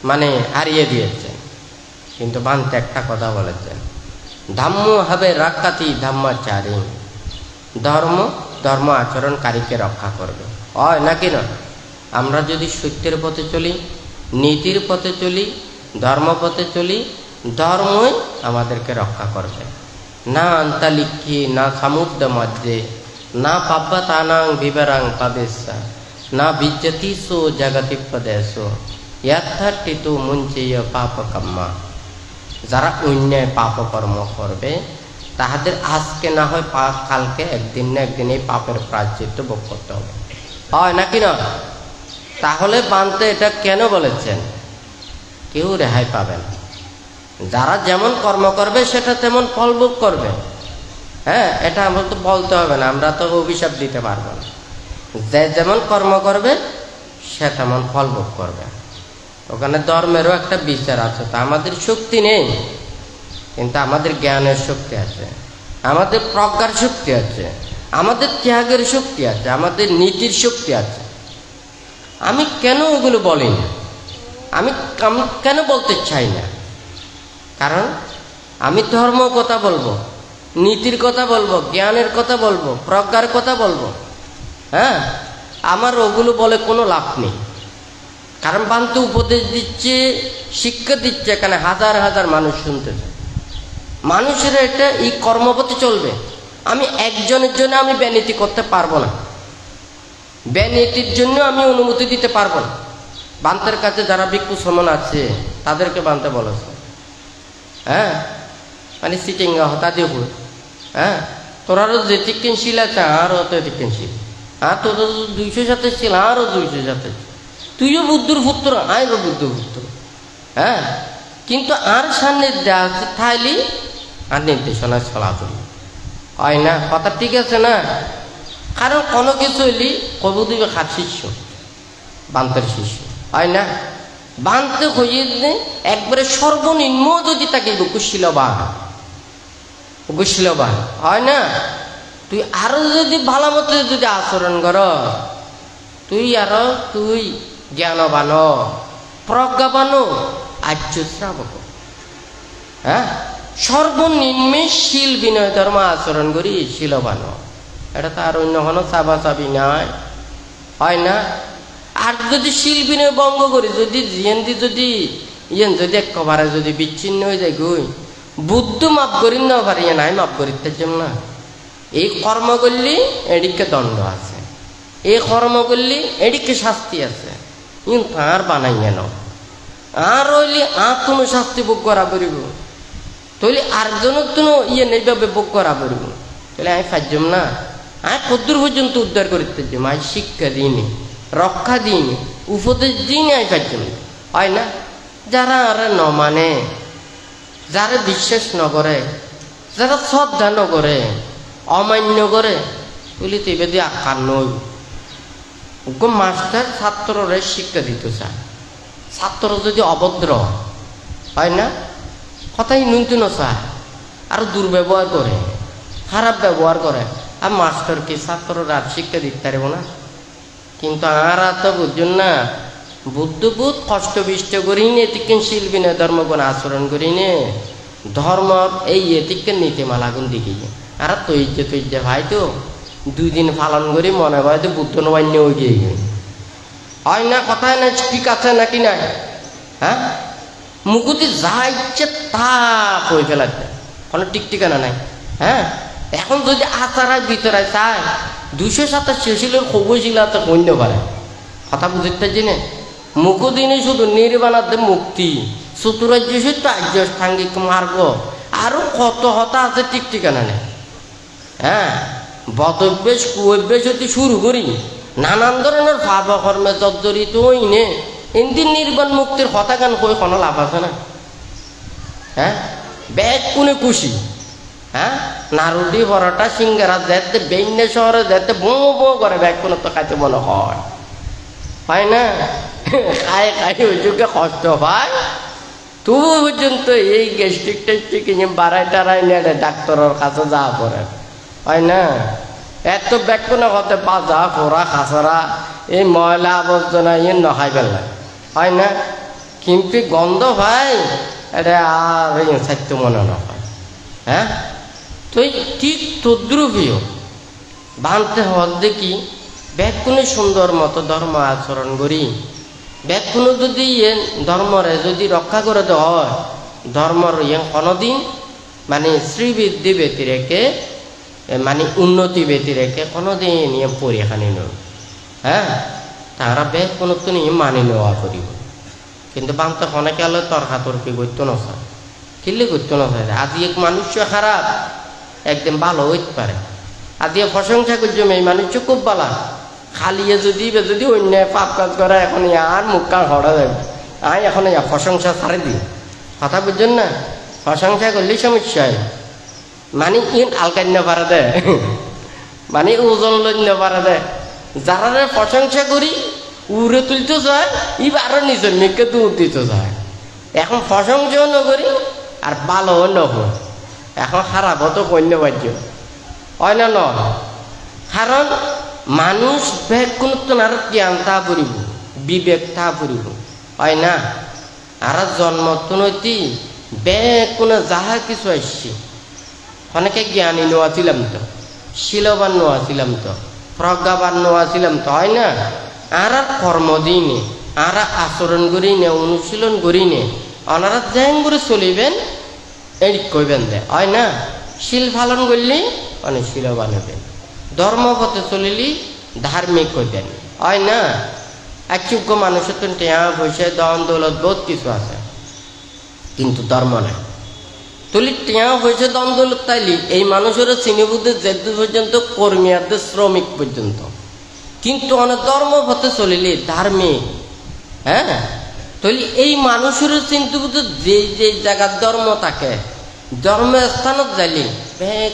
মানে হারিয়ে দিয়েছেন। কিন্তু বানতে একটা কথা বলেছেন, ধম্ম হবে রাক্ষাতি ধম্মাচারী, ধর্ম আচরণকারীকে রক্ষা করবে, হয় নাকি না? আমরা যদি সত্যের পথে চলি, নীতির পথে চলি, ধর্ম পথে চলি, ধর্মই আমাদেরকে রক্ষা করবে। না আন্তালিক্ষি না সমুদ্র মধ্যে না পাব্বাতানাং বিবরাং পাবেশা না বিজ্জতি সো জগতি পদেশো যথার্থিতু মুঞ্চেয় পাপকম্মা। যারা অন্যায় পাপকর্ম করবে তাহাদের আজকে না হয় কালকে একদিন না একদিন এই পাপের প্রায়শ্চিত্ত ভোগ করতে হবে, হয় নাকি না? তাহলে বানতে এটা কেন বলেছেন? কেউ রেহাই পাবে না। যারা যেমন কর্ম করবে সেটা তেমন ফল ভোগ করবে। হ্যাঁ, এটা আমরা তো বলতে হবে না, আমরা তো অভিশাপ দিতে পারবো না। যে যেমন কর্ম করবে সে তেমন ফল ভোগ করবে। ওখানে ধর্মেরও একটা বিচার আছে। তা আমাদের শক্তি নেই, কিন্তু আমাদের জ্ঞানের শক্তি আছে, আমাদের প্রজ্ঞার শক্তি আছে, আমাদের ত্যাগের শক্তি আছে, আমাদের নীতির শক্তি আছে। আমি কেন ওগুলো বলি না, আমি কেন বলতে চাই না? কারণ আমি ধর্ম কথা বলবো, নীতির কথা বলবো, জ্ঞানের কথা বলবো, প্রজ্ঞার কথা বলবো। হ্যাঁ, আমার ওগুলো বলে কোনো লাভ নেই। কারণ বান্তু উপদেশ দিচ্ছে, শিক্ষা দিচ্ছে, এখানে হাজার হাজার মানুষ শুনতেছে। মানুষের এটা এই কর্মপথে চলবে। আমি একজনের জন্য আমি বেনীতি করতে পারবো না, বেনীতির জন্য আমি অনুমতি দিতে পারবো না। বান্তের কাছে যারা ভিক্ষু শ্রমণ আছে তাদেরকে বানতে বলেছে। হ্যাঁ, মানে সিটিংগা হতা দিব। হ্যাঁ, তোরারও যে টিকেনশীল আছে আরও অত টিকেনশীল। হ্যাঁ, তোর 200 ছিল আরও 200। তুইও বুদ্ধুর পুত্র, আইরও বুদ্ধুর পুত্র। হ্যাঁ, কিন্তু আর সান্নিধ্যে আছে থাইলি আর নির্দেশনায় চলাচল হয় না। কথা ঠিক আছে না? কারণ কোনো কিছু হইলি কবু দিবে খার শিষ্য, বান্তের শিষ্য হয় না। বানতে হইয়ে একবারে সর্বনিম্ন যদি তাকে কুশীলবান হয় না। তুই আরো যদি ভালো মতো যদি আচরণ কর, তুই জ্ঞানবান, প্রজ্ঞাবান, আর্য শ্রাবক। হ্যাঁ, সর্বনিম্নে শীল বিনয় ধর্ম আচরণ করি শীলবান। এটা তো আর অন্য কোনো চাবা চাবি নাই, হয় না। আর যদি শীল বিনয় ভঙ্গ করি, যদি যদি একেবারে যদি বিচ্ছিন্ন হয়ে যায় গই, বুদ্ধ মাপ করি না পারি নাই মাপ করিতে জন্য না। এই কর্ম করলি এদিকে দণ্ড আছে, এই কর্ম করলি এদিকে শাস্তি আছে। কিন্তু আর বানাই গেল আর হইলি আর কোনো শাস্তি ভোগ করা পড়িব, তাহলে আরেকজনের তো এইভাবে ভোগ করা পড়িব। তাহলে আমি পারজম না, আমি কদ্দূর পর্যন্ত উদ্ধার করিতে যাম। আমি শিক্ষা দিইনি, রক্ষা দিইনি, উপদেশ দিইনি, আমি পারজম না, হয় না। যারা আর ন মানে, যারা বিশ্বাস নকরে, যারা শ্রদ্ধা নকরে, অমান্য করে, বলি তো এবার দিয়ে আকার নই। মাস্টার ছাত্ররে শিক্ষা দিতে চায়, ছাত্র যদি অভদ্র হয় না, কথাই নুনতে নচায়, আরো দুর্ব্যবহার করে, খারাপ ব্যবহার করে, আর মাস্টার কি ছাত্ররা আর শিক্ষা দিতে পারবো না? কিন্তু আর তো বুঝুন না, বুদ্ধবোধ কষ্ট বিষ্ট করি নে, এটিকে শিল্পী নে, ধর্মগুণ আচরণ করি নে, ধর্ম এই এটিকে নীতিমালাগুন দিকে আর তৈজে ভাই তো 2 দিন পালন করি মনে হয় তো বুদ্ধ নবান্য হয়ে গিয়ে হয় না। কথায় না ঠিক আছে নাকি নাই? হ্যাঁ, মুকুতি যা ইচ্ছে তা কই ফেলাতে কোনো ঠিক ঠিকানা নাই। হ্যাঁ, এখন যদি আচারায় ভিতরায় চায় 287 ছিল খবর ছিল তো অন্য পারে। কথা বুঝতে জেনে মুকুদিনী শুধু নির্বাণাতে মুক্তি, চতুরাজ্য সত্য আর্য সাংঘিক মার্গ, আরো কত হতা আছে ঠিক ঠিকানা নেই। হ্যাঁ, বদভ্যাস কুঅভ্যাস যদি শুরু করি, নানান ধরনের পাপকর্মে জর্জরিত হইনে এদিন নির্বাণ মুক্তির কথা গান কই কোনো লাভ আছে না? হ্যাঁ, ব্যাগ কোনে খুশি। হ্যাঁ, নারুটি পরোটা সিঙ্গারা যেতে বেইনে শহরে যেতে বো বো করে ব্যাগ কোনো তো খাইতে মনে হয় না। খায় ওই যুগে কষ্ট পায়, তবু পর্যন্ত এই গ্যাস্ট্রিক টেস্ট্রিক বাড়াই টাড়াই নিয়ে ডাক্তারের কাছে যাওয়া পড়ে, হয় না। এত ব্যাগ কোনো হতে বাজা পোড়া খাসরা এই ময়লা আবর্জনা নখাই পেলাম, হয় না। কিন্তু গন্ধ ভাই এটা আর সাহিত্য মনে নয়। হ্যাঁ, তো ঠিক তদ্রুপীয় বানতে হওয়ার দেখি ব্যাকুণে সুন্দর মতো ধর্ম আচরণ করি, ব্যাকুণ যদি ধর্মরে যদি রক্ষা করে দেওয়া হয়, ধর্মর কোনোদিন মানে শ্রীবৃদ্ধি ব্যতিরেকে মানে উন্নতি ব্যতিরেকে কোনোদিন পরিহানি নয়। হ্যাঁ, তারা ব্যাকুণ তো নিয়ে মানি নেওয়া করিব, কিন্তু বানতে অনেকে হলে তর্কাতর্কি করতো না। কিনলে করতে না থাকে আদি এক মানুষ খারাপ একদম ভালো হইতে পারে আদি প্রশংসা করছো এই মানুষ খুব ভালো খালিয়ে যদি অন্য পাপ কাজ করে এখন আর মুখ কান হরা যাবে এখন প্রশংসা ছাড়ে দিই কথা বুঝছেন না প্রশংসা করলেই সমস্যা হয় মানে ইন আলকাই না পারা দেয় মানে ওজন লই না পারা দেয় যারা প্রশংসা করি উড়ে তুলতে চায় আরো নিজের মেয়েকে দূর দিতে চায় এখন প্রশংসাও নকরি আর ভালোও নকর এখন খারাপও তো পণ্য বাহ্য হয় না নয় কারণ মানুষ বেগ কোনো আর জ্ঞান তা পড়িব বিবেক তা পড়িব হয় না আর জন্ম তো নৈতি বেগ কোনো যাহা কিছু আসছে অনেকে জ্ঞানী নোয়া ছিলাম তো শিলবান নোয়া ছিলাম তো প্রজ্ঞাবান নোয়া ছিলাম তো হয় না আর কর্ম দিই নে আর আচরণ করি নে অনুশীলন করি নে ওনারা যেন করে চলিবেন এই কইবেন দে হয় না শিল পালন করলে অনেক শিলবান হবেন ধর্মপথে চলিলি ধার্মিক হইবেন হয় না একযোগ্য মানুষের তো টেয়া পয়সা দন দৌলত বহুত কিছু আছে কিন্তু ধর্ম নাই তুলি টেয়া পয়সা দন দৌলত তাইলি এই মানুষেরও শ্রেণীবুদ্ধে যেদু পর্যন্ত কর্মীদের শ্রমিক পর্যন্ত কিন্তু অনেক ধর্মপথে চলিলি ধার্মিক হ্যাঁ তাহলে এই মানুষের চিন্তাবুদ্ধ যে যে জায়গার ধর্ম থাকে ধর্মস্থানত যাইলি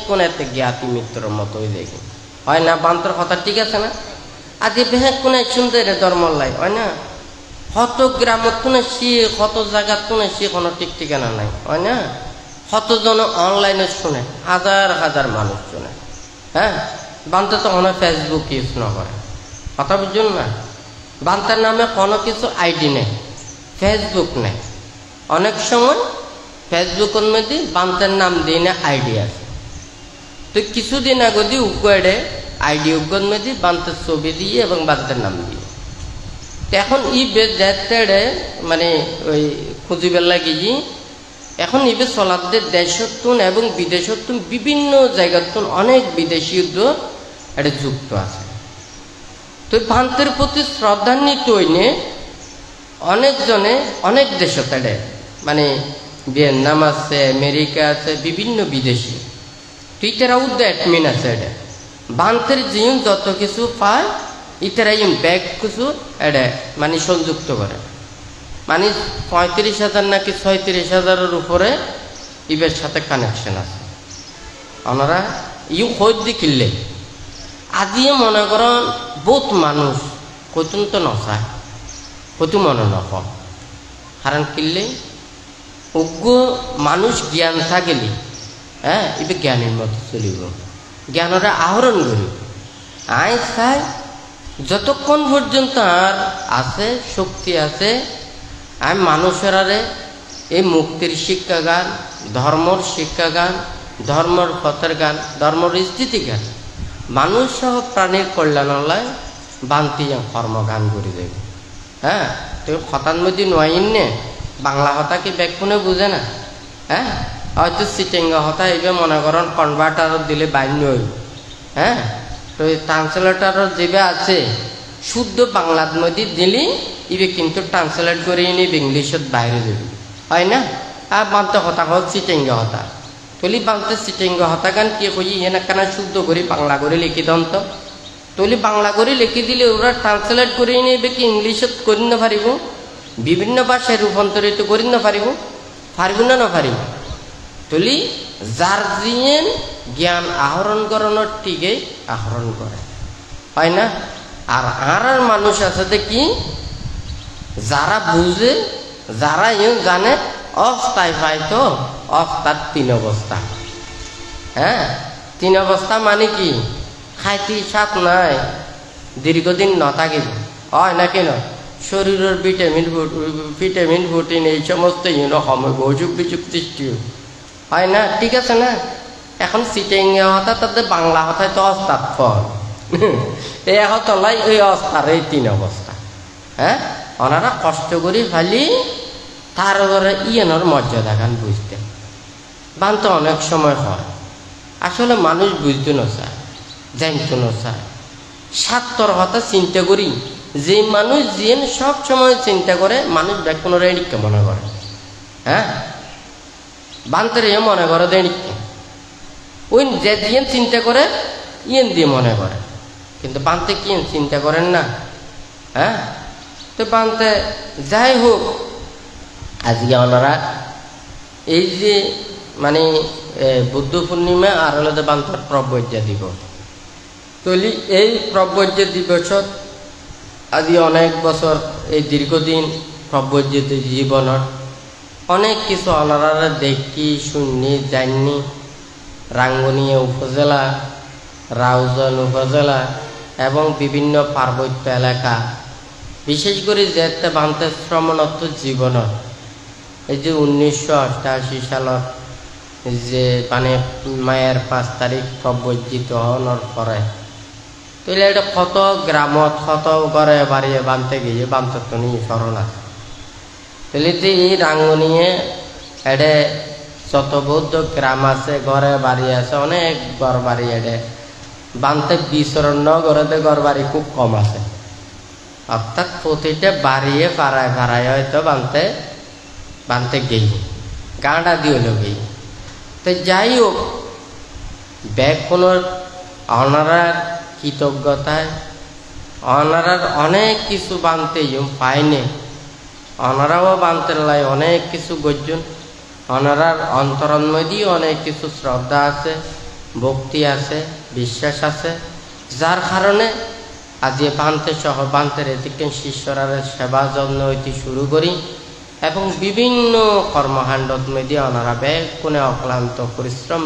কোন একটা জ্ঞাতি মিত্রর মতো দেখি হয় না বান্তর কথা ঠিক আছে না আজকে বেহেক কোন সুন্দর ধর্ম লাই হয় না কত গ্রামত কোনে সি কত জায়গাত কোনে সি কোনো ঠিক ঠিকানা নাই হয় না কতজন অনলাইনে শুনে হাজার হাজার মানুষ শুনে হ্যাঁ বান্তে তো অনেক ফেসবুক ইউজ না করে কথা বুঝুন না বান্তার নামে কোনো কিছু আইডি নেই ফেসবুক নেই অনেক সময় ফেসবুকের মধ্যে বান্তার নাম দিয়ে না আইডি আছে তো কিছুদিন আগে দিয়ে উগ্রে আইডি উগ্র মধ্যে বান্তার ছবি দিয়ে এবং বান্তার নাম দিয়ে এখন ই বেড়ে মানে ওই খুঁজিবার লাগিয়ে এখন ইবে চলাদের দেশতুন এবং বিদেশতুন বিভিন্ন জায়গাতুন অনেক বিদেশি উদ্যোগ এটা যুক্ত আছে তো ভান্তের প্রতি শ্রদ্ধান্বিত হইনে অনেকজনে অনেক দেশত এডে মানে ভিয়েতনাম আছে আমেরিকা আছে বিভিন্ন বিদেশি টুইটার উদ্যোগ অ্যাডমিন আছে এটা ভান্তের জিন যত কিছু পায় ইতারা ব্যাগ কিছু এটা মানে সংযুক্ত করে মানে 35,000 নাকি 36,000-এর উপরে ইবের সাথে কানেকশন আছে ওনারা খোঁজ দি কিনলে আজিয়ে মনে করেন বহুত মানুষ কতুন তো নচায় কতু মনে নক কারণ কিনলে অজ্ঞ মানুষ জ্ঞান থাকলে হ্যাঁ এবার জ্ঞানের মতো চলিব জ্ঞানরা আহরণ করিব আই চাই যতক্ষণ পর্যন্ত আর আছে শক্তি আছে আমি মানুষের এই মুক্তির শিক্ষা গান ধর্মর শিক্ষা গান ধর্মর পথের গান ধর্মর স্থিতি গান মানুষ সহ প্রাণীর কল্যাণালয় বান্তি কর্মগান করে দেবে হ্যাঁ তুমি হতার মধ্যে নয়ন নে বাংলা হতা কি ব্যাকুনে বুঝে না হ্যাঁ হয়তো সিটেঙ্গা হতা এবার মনে করেন কনভার্টার দিলে বান্য হইব হ্যাঁ তো ট্রান্সলেটার যেবে আছে শুদ্ধ বাংলার মধ্যে দিলে ইবে কিন্তু ট্রান্সলেট করে নিবে ইংলিশত বাইরে দেবে হয় না আর বানতে হতা হল সিটেঙ্গা হতা তলি বানতে সিটেঙ্গা হতা গান কি কই এনা কেন শুদ্ধ করে বাংলা করে লিখি দন্ত তলি বাংলা করে লিখি দিলে ওরা ট্রান্সলেট করে নিবে কি ইংলিশত করি না পারিব বিভিন্ন ভাষায় রূপান্তরিত করি না পারিব পারিব না পারিব তলি যার জিন জ্ঞান আহরণ করানোর টিকে আহরণ করে হয় না আর আর মানুষ আছে দেখি যারা বুঝে যারা জানে অস্থায় পায় তো অস্তার 3 অবস্থা হ্যাঁ 3 অবস্থা মানে কি খাইতে সাপ নাই দীর্ঘদিন ন থাকিব হয় না কেন শরীরের ভিটামিন প্রোটিন এই সমস্ত সময় অযুগ বিযুগ সৃষ্টি হয় না ঠিক আছে না এখন সিটেঙ্গা হতা তাদের বাংলা হতায় তো অস্তার ফল এই হতলাই এই অস্তার এই 3 অবস্থা হ্যাঁ ওনারা কষ্ট করে ফেলি তার ইয়েনর মর্যাদা গান বুঝতে বানতে অনেক সময় হয় আসলে মানুষ বুঝতে না চায় জানতে না চায় স্বার্থর কথা চিন্তা করি যে মানুষ যেন সব সময় চিন্তা করে মানুষ ব্যাকুণের এদিকে মনে করে হ্যাঁ বান্তের ইয়ে মনে করে দেয় ওই যে দিয়ে চিন্তা করে ইয়েন দিয়ে মনে করে, কিন্তু বান্তে কি চিন্তা করেন না। হ্যাঁ, তো বান্তে যাই হোক, আজকে ওনারা এই যে মানে বুদ্ধ পূর্ণিমা আর হলো বান্তর প্রব্যজ্যা দিবস, তৈলি এই প্রব্যজ্যা দিবসত আজি অনেক বছর এই দীর্ঘদিন প্রব্যজ্যিত জীবনের অনেক কিছু ওনারা দেখি শুনি জানি। রাঙ্গুনিয়া উপজেলা, রাউজান উপজেলা এবং বিভিন্ন পার্বত্য এলাকা, বিশেষ করে যেতে বান্তে শ্রমণত্ব জীবনত এই যে 1988 সালত যে মানে মায়ের 5 তারিখ প্রব্যজ্জিত হওয়ার পরে তাহলে এটা কত গ্রামত কত ঘরে বাড়িয়ে বানতে গিয়ে বান্তর তো নিয়ে স্মরণ আছে। তাহলে এই রাঙ্গুনিয়ে এডে যত বৌদ্ধ গ্রাম আছে ঘরে বাড়ি আছে অনেক ঘর বাড়ি এডে বানতে বিচরণ ঘরেতে ঘর বাড়ি খুব কম আছে, অর্থাৎ প্রতিটা বাড়িয়ে পাড়ায় পাড়ায় হয়তো বানতে বানতে গেই গাঁডা দিয়ে গেই। তো যাই হোক, ব্যাকুণের ওনারার কৃতজ্ঞতায় ওনারার অনেক কিছু বানতে পায়নি, ওনারাও বানতে লাই অনেক কিছু গর্জন। ওনারার অন্তরণ মধ্যেই অনেক কিছু শ্রদ্ধা আছে, ভক্তি আছে, বিশ্বাস আছে, যার কারণে আজ বানতে সহ বান্তের এদিকে শিষ্যরার সেবা যত্ন হইতে শুরু করি এবং বিভিন্ন কর্মকাণ্ডত মধ্যে ওনারা ব্যাকুণে অক্লান্ত পরিশ্রম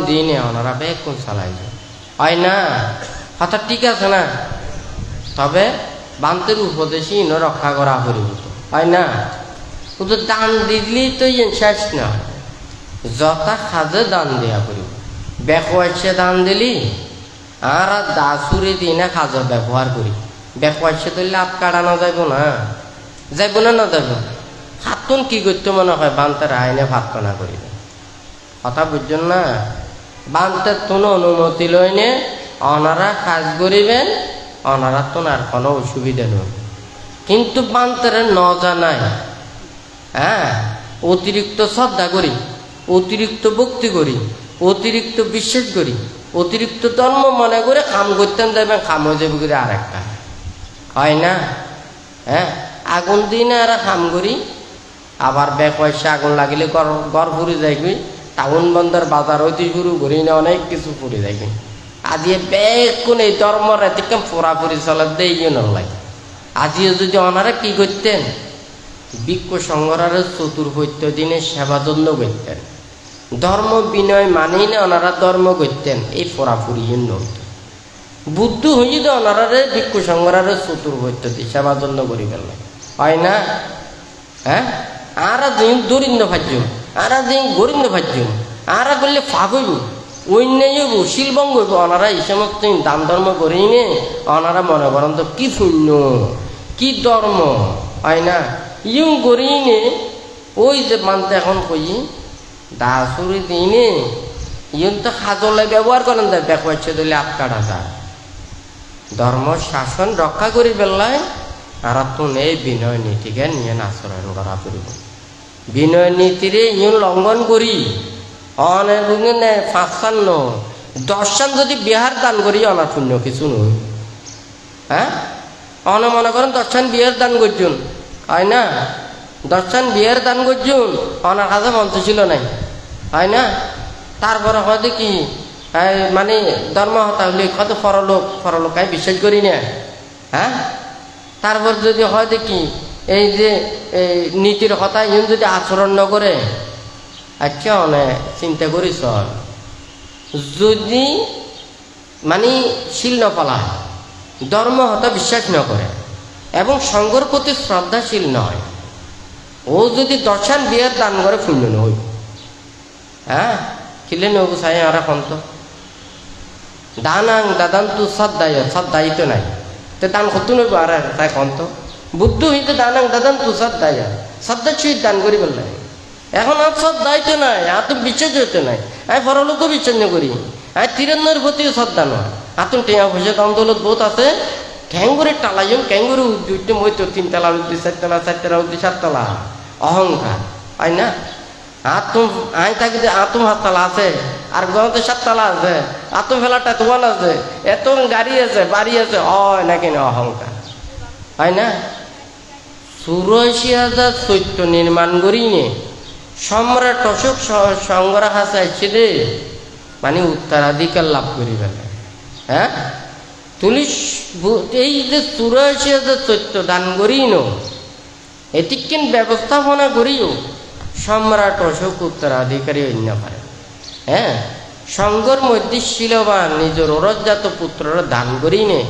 দিনে ওনারা ব্যাকুণ চালাই যায়। হয় না কথা ঠিক আছে না, তবে বান্তের উপদেশই ইনো রক্ষা করা পরিবর্ত হয় না। শুধু দান দিলেই তো শেষ না, যথা খাজে দান দেওয়া পড়িব। বেকওয়াইসে দান দিলি আর দাসুরি দিনে খাজা ব্যবহার করি, বেকওয়াইসে দিলে আপ কাটানো যাইব না, যাইব না যাইব। হাতুন কি করতে মনে হয় বান্তের আইনে ভাত না করিবে, কথা বুঝছেন না। বান্তের কোনো অনুমতি লইনে ওনারা কাজ করিবেন, ওনারা তো আর কোনো অসুবিধা নেই। কিন্তু বান্তের ন জানায়, হ্যাঁ, অতিরিক্ত শ্রদ্ধা করি, অতিরিক্ত ভক্তি করি, অতিরিক্ত বিশ্বাস করি, অতিরিক্ত ধর্ম মনে করে কাম করতেন দেবেন, কাম হয়ে যাবে করে আরেকটা হয় না। হ্যাঁ, আগুন দিনে আর কাম করি, আবার বেকওয়াইসে আগুন লাগিলে ঘর ফুরে যাইবি, টাউন বন্দর বাজার হইতে শুরু করি না অনেক কিছু ফুরে যাইবি। আজিয়ে বেকুন এই ধর্মর এদিকে পুরাপুরি চলার দিয়ে নলাগে। আজিও যদি ওনারা কি করতেন, বিক্ষ সংগ্রহের চতুর্ভৈত্য দিনে সেবা যত্ন করতেন, ধর্ম বিনয় মানি না ওনারা ধর্ম করতেন, এই পুরাপুরি বুদ্ধ হয়ে তো ওনারা বিক্ষ সংগ্রহের চতুর্ভৈত্য দিয়ে সেবা যত্ন করি ফেললেন, হয় না। হ্যাঁ, আরা যে দরিদ্র ভাজ্যম, আরা যে গরিন্দ্র ভাজ্যম, আরা করলে ফাঁক হইব, অন্যায় হইব, শিলবঙ্গ হইব। ওনারা এই সমস্ত দান ধর্ম করি নে, ওনারা মনে করেন তো কি শূন্য কি ধর্ম, হয় না। ইউ করি নে, ওই যে মানতে এখন কই দাসুরি দিনে ইউ তো খাজলে ব্যবহার করেন, দেয় বেকওয়াইসে দিলে আপ কাটা যায়। ধর্ম শাসন রক্ষা করি বেলায় আর তুন এই বিনয় নীতিকে নিয়ে আচরণ করা পড়ব। বিনয় নীতিরে ইউ লঙ্ঘন করি অনেক 5 যদি বিহার দান করি অনার পুণ্য কিছু নয়। হ্যাঁ, অনে মনে করেন 10 বিহার দান করছুন, হয় না। 10 বিহার দান করছুন, অনার কাছে মন্ত্র ছিল নাই, হয় না। তারপরে হয়তো কি মানে ধর্ম হতা হলে কত ফরলোকায় বিশ্বাস করি না। হ্যাঁ, তারপর যদি হয়তো কি এই যে নীতির কথা ইন যদি আচরণ ন করে, আচ্ছা অনেক চিন্তা করি চল, যদি মানে শিল নফলা ধর্ম হতা বিশ্বাস ন করে এবং সঙ্গর প্রতি শ্রদ্ধাশীল নয়, ও যদি 10 বিয়ের দান করে পুণ্য নই। হ্যাঁ, কিলে নব চাই আর এখন তো দানাং দাদান তু সদ্দায়িত নাই, তো দান কত নব আর তাই কন্ত বুদ্ধ হইতে দানাং দাদান তু সদ্দায় শ্রদ্ধা সহিত দান করি বললে। এখন আর শ্রদ্ধাইতে নাই, আর তো বিশ্বাস হইতে নাই, আমি পরলোকও বিশ্বাস করি, আমি তীরেন্দ্রের প্রতিও শ্রদ্ধা নয়। আতুন টেয়া পয়সা দন্দলত বহুত আছে, ঠ্যাঙ্গুরে টালাইম ক্যাঙ্গুরে উঠতে মই তো 3 তলা উঠতে 4 তলা 4 তলা উঠতে 7 তলা অহংকার, হয় না। আতুম আই থাকি যে আতুম হাততালা আছে আর গতে সাততালা আছে আতুম ফেলাটা তোয়াল আছে এত গাড়ি আছে বাড়ি আছে হয় নাকি না অহংকার হয় না ৮৪,০০০ চৈত্য নির্মাণ করি নে সম্রাট অশোক সংগ্রহ চাইছে দে মানে উত্তরাধিকার লাভ করি ফেলে হ্যাঁ তুলি এই যে ৮৪,০০০ চৈত্য দান করি নো এটি কিন ব্যবস্থাপনা করিও সম্রাট অশোক উত্তরাধিকারী অন্য পারে হ্যাঁ সঙ্গর মধ্যে শিলবান নিজের ওরজাত পুত্ররা দান করি নে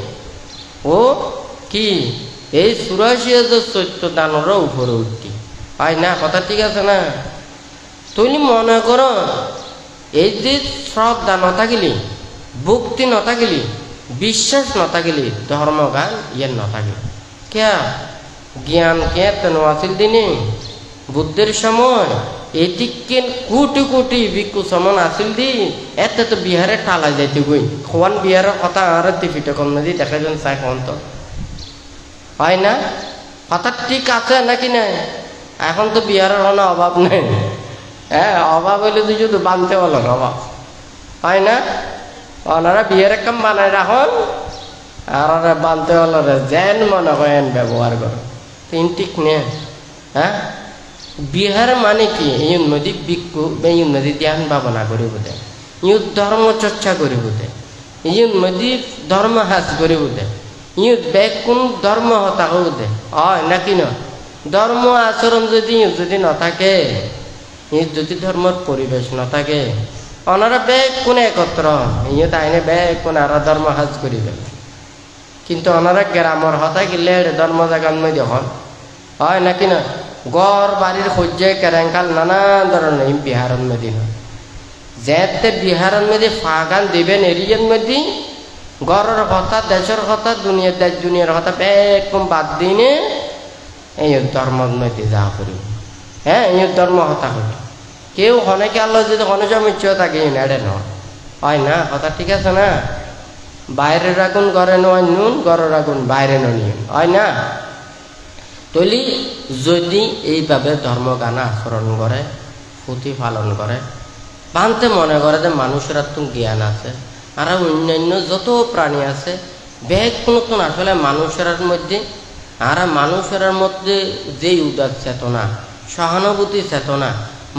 ও কি এই ৮৪,০০০ চৈত্য দানের উপরে উঠতি হয় না কথা ঠিক আছে না তুমি মনে করো এই যে শ্রদ্ধা নথাকিলি ভক্তি নথাকিলি বিশ্বাস নথাকিলি ধর্মগান ইয়ে নথাকিলি কে জ্ঞান কে তেন আসিল দিনে বুদ্ধের সময় এটিকে কোটি কোটি ভিক্ষু সমান আসিল দি এতে তো বিহারে টালা যাইতে গই খোয়ান বিহারের কথা আর টিভিটা কম নদী দেখা যান চাই কম তো হয় না কথা ঠিক আছে নাকি নাই এখন তো বিহারের কোনো অভাব নেই হ্যাঁ অভাব হইলে তুই শুধু বানতে বলো অভাব হয় না ওনারা বিহারে কাম বানায় রাখন আর ওরা বানতে বলো রে যেন মনে করেন ব্যবহার করো তিন ঠিক নে হ্যাঁ বিহার মানে কি এই নদী ভিক্ষু এই নদী ধ্যান ভাবনা করিব দে ইউ ধর্ম চর্চা করিব দে এই নদী ধর্ম হাস করিব দে ইউ ব্যাগ কোন ধর্ম হতা হোক দে হয় নাকি না ধর্ম আচরণ যদি নথাকে যদি ধর্মের পরিবেশ নথাকে ওনারা ব্যাগ কোন একত্র ইয়ে তাইনে ব্যাগ কোন আর ধর্ম হাজ করিবে কিন্তু ওনারা গ্রামর হতা গেলে ধর্ম জাগান মই দেখুন হয় নাকি না গড় বাড়ির সহ্যে কেরেঙ্কাল নানা ধরনের বিহারের মধ্যে যেতে বিহারের মধ্যে ফাগান দিবেন এরিয়ার মধ্যে গড়ের কথা দেশের কথা দুনিয়ার দেশ দুনিয়ার কথা একদম বাদ দিনে এই ধর্মের মধ্যে যা করি হ্যাঁ এই ধর্ম হতা করি কেউ অনেকে আল্লাহ যদি অনেক ইচ্ছা থাকে এড়ে নয় হয় না কথা ঠিক আছে না বাইরের আগুন ঘরে নয় নুন ঘরের আগুন বাইরে নিয়ম হয় না তৈলি যদি এইভাবে ধর্মগান আচরণ করে প্রতিপালন করে বানতে মনে করে যে মানুষের তো জ্ঞান আছে আর অন্যান্য যত প্রাণী আছে ব্যাগ কোনো আসলে মানুষের মধ্যে আর মানুষের মধ্যে যেই উদার চেতনা সহানুভূতি চেতনা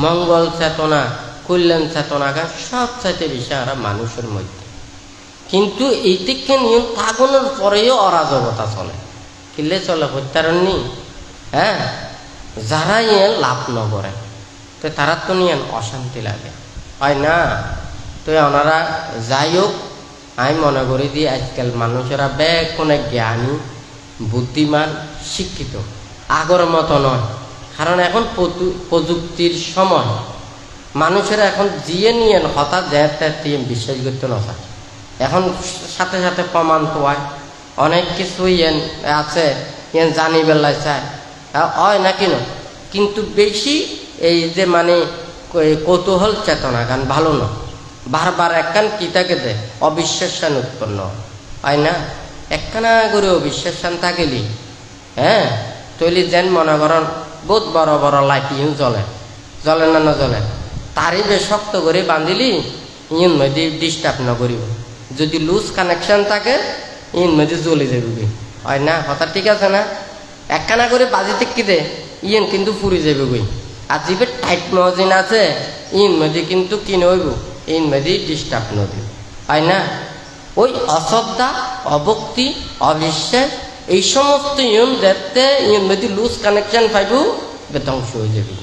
মঙ্গল চেতনা কল্যাণ চেতনাকে সব চাইতে বেশি আর মানুষের মধ্যে কিন্তু এইটিকে নিয়ম থাকুনোর পরেও অরাজকতা চলে কিলে চলে হত্যারণ্যি হ্যাঁ যারা ইয়ে লাভ নকরে তো তারা তো নিয়ে অশান্তি লাগে হয় না তো ওনারা যাই হোক আমি মনে করি দিই আজকাল মানুষেরা ব্যাগ কোনে জ্ঞানী বুদ্ধিমান শিক্ষিত আগর মতো নয় কারণ এখন প্রযুক্তির সময় মানুষেরা এখন জিয়ে নিয়ে হঠাৎ দিয়ে বিশ্বাস করতে না চায় এখন সাথে সাথে প্রমাণ তো হয় অনেক কিছুই আছে জানি বেলায় চায় হয় না কিনো কিন্তু বেশি এই যে মানে কৌতূহল চেতনা গান ভালো না বারবার একখান কিতাকে দেয় অবিশ্বাসান উৎপন্ন হয় না একখানা করে অবিশ্বাসান থাকিলি হ্যাঁ তৈলি যেন মনে করেন বহুত বড় বড় লাইট ইন জ্বলে জ্বলে না জ্বলে তারই বেশ শক্ত করে বাঁধিলি ইন মধ্যে ডিস্টার্ব নকরিব যদি লুজ কানেকশন থাকে ইন মধ্যে জ্বলে যাবে হয় না কথা ঠিক আছে না একখানা করে বাজি থেকে দে ইন কিন্তু ফুরি যাবে গই আর যে টাইট মজিন আছে ইন মধ্যে কিন্তু কি নইব ইন মধ্যে ডিস্টার্ব নদী হয় না ওই অশ্রদ্ধা অভক্তি অবিশ্বাস এই সমস্ত ইয়ন দেখতে ইয়ন মধ্যে লুজ কানেকশন পাইব ধ্বংস হয়ে যাবে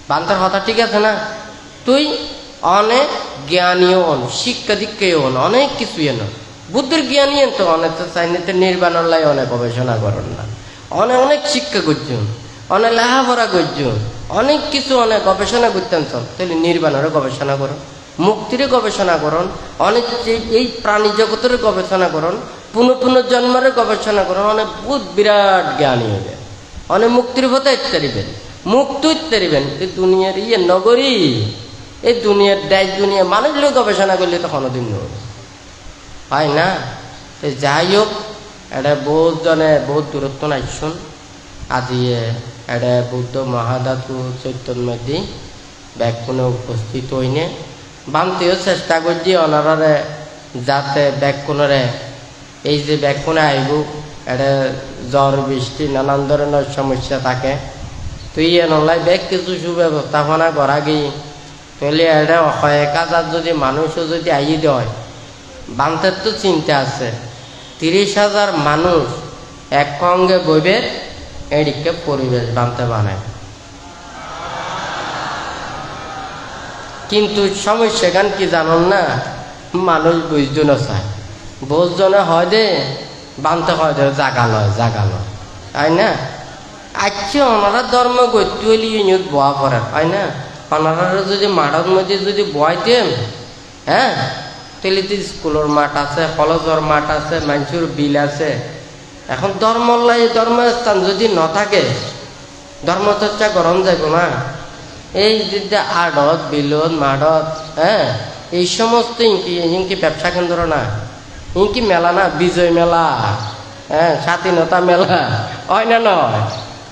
বান্তার কথা ঠিক আছে না তুই অনেক জ্ঞানীয় হন শিক্ষা দীক্ষায় হন অনেক কিছু এন বুদ্ধের জ্ঞানী তো অনেক তো চাইনিতে নির্বাণর লাই অনেক গবেষণা করেন না অনেক অনেক শিক্ষা করছেন অনেক লেখাপড়া করছেন অনেক কিছু অনেক গবেষণা করতেন চল তাহলে নির্বাণেরও গবেষণা করুন মুক্তির গবেষণা করুন অনেক এই প্রাণী জগতের গবেষণা করুন পুনঃপুনর্জন্মের গবেষণা করুন অনেক বহুত বিরাট জ্ঞানী হবে অনেক মুক্তির পথে ইত্যাদিবেন মুক্ত ইত্যাদিবেন এই দুনিয়ার ইয়ে নগরী এই দুনিয়ার দেশ দুনিয়া মানুষগুলো গবেষণা করলে তো কোনোদিন নয় হয় না তো যাই হোক এটা বহুত জনে বহুত দূরত্ব নাইছুন আজি এটা বুদ্ধ মহাধাতু চৈতন্য মধ্যে ব্যাকুণে উপস্থিত হইনে বানতেও চেষ্টা করছি অনারে যাতে ব্যাকুণরে এই যে ব্যাকুণে আইব এটা জ্বর বৃষ্টি নানান ধরনের সমস্যা থাকে তুই নলাই ব্যাগ কিছু সুব্যবস্থাপনা করা গিয়ে তাহলে এটা কয়েক হাজার যদি মানুষও যদি আই দেয় বানতের তো চিন্তা আছে 30,000 মানুষ এক সঙ্গে বইবে এদিকে পরিবেশ বানতে বানায় কিন্তু সমস্যা গান কি জানুন না মানুষ বুঝজন চায় বুঝজনে হয় দে বানতে হয় দে জাগা লয় তাই না আচ্ছা ওনারা ধর্ম গতি হইলে ইউনিট বয়া পড়ে হয় না ওনারা যদি মাঠের মধ্যে যদি বয়াইতেন হ্যাঁ তাহলে তো স্কুলের মাঠ আছে কলেজের মাঠ আছে মানুষের বিল আছে এখন ধর্মস্থান যদি ন থাকে ধর্মচর্চা গরম যাব না এই যে আড়ত বিলত মাঠত হ্যাঁ এই সমস্ত ইনকি ব্যবসা কেন্দ্র না ইনকি মেলা না বিজয় মেলা হ্যাঁ স্বাধীনতা মেলা হয় না নয়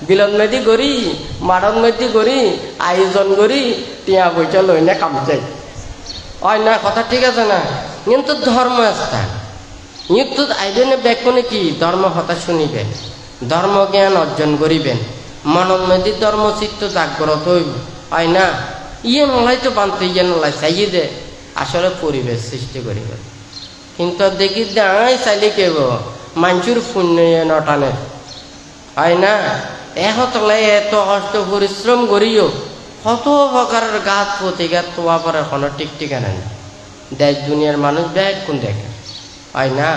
বিলত মেদি করি মাঠত মেদি করি আয়োজন করি টিয়া পয়সা লই না কামছে হয় না কথা ঠিক আছে না কিন্তু ধর্মস্থান কিন্তু আইবেন ব্যাকুণে কি ধর্ম কথা শুনিবেন ধর্ম জ্ঞান অর্জন করিবেন মনের মধ্যে ধর্মচিত্ত জাগ্রত হইব হয় না নলাই তো বানতে নলাই চাইয়ে দে আসলে পরিবেশ সৃষ্টি করিবেন কিন্তু দেখি চাইলে কেব মানুষের পুণ্য নটানে হয় না তলাই এত কষ্ট পরিশ্রম করিও কত প্রকারের গাছ প্রতিঘাত তোয়া পরে কোনো টিকটিকা নেই দেশ দুনিয়ার মানুষ ব্যাকুণ দেখে হয় না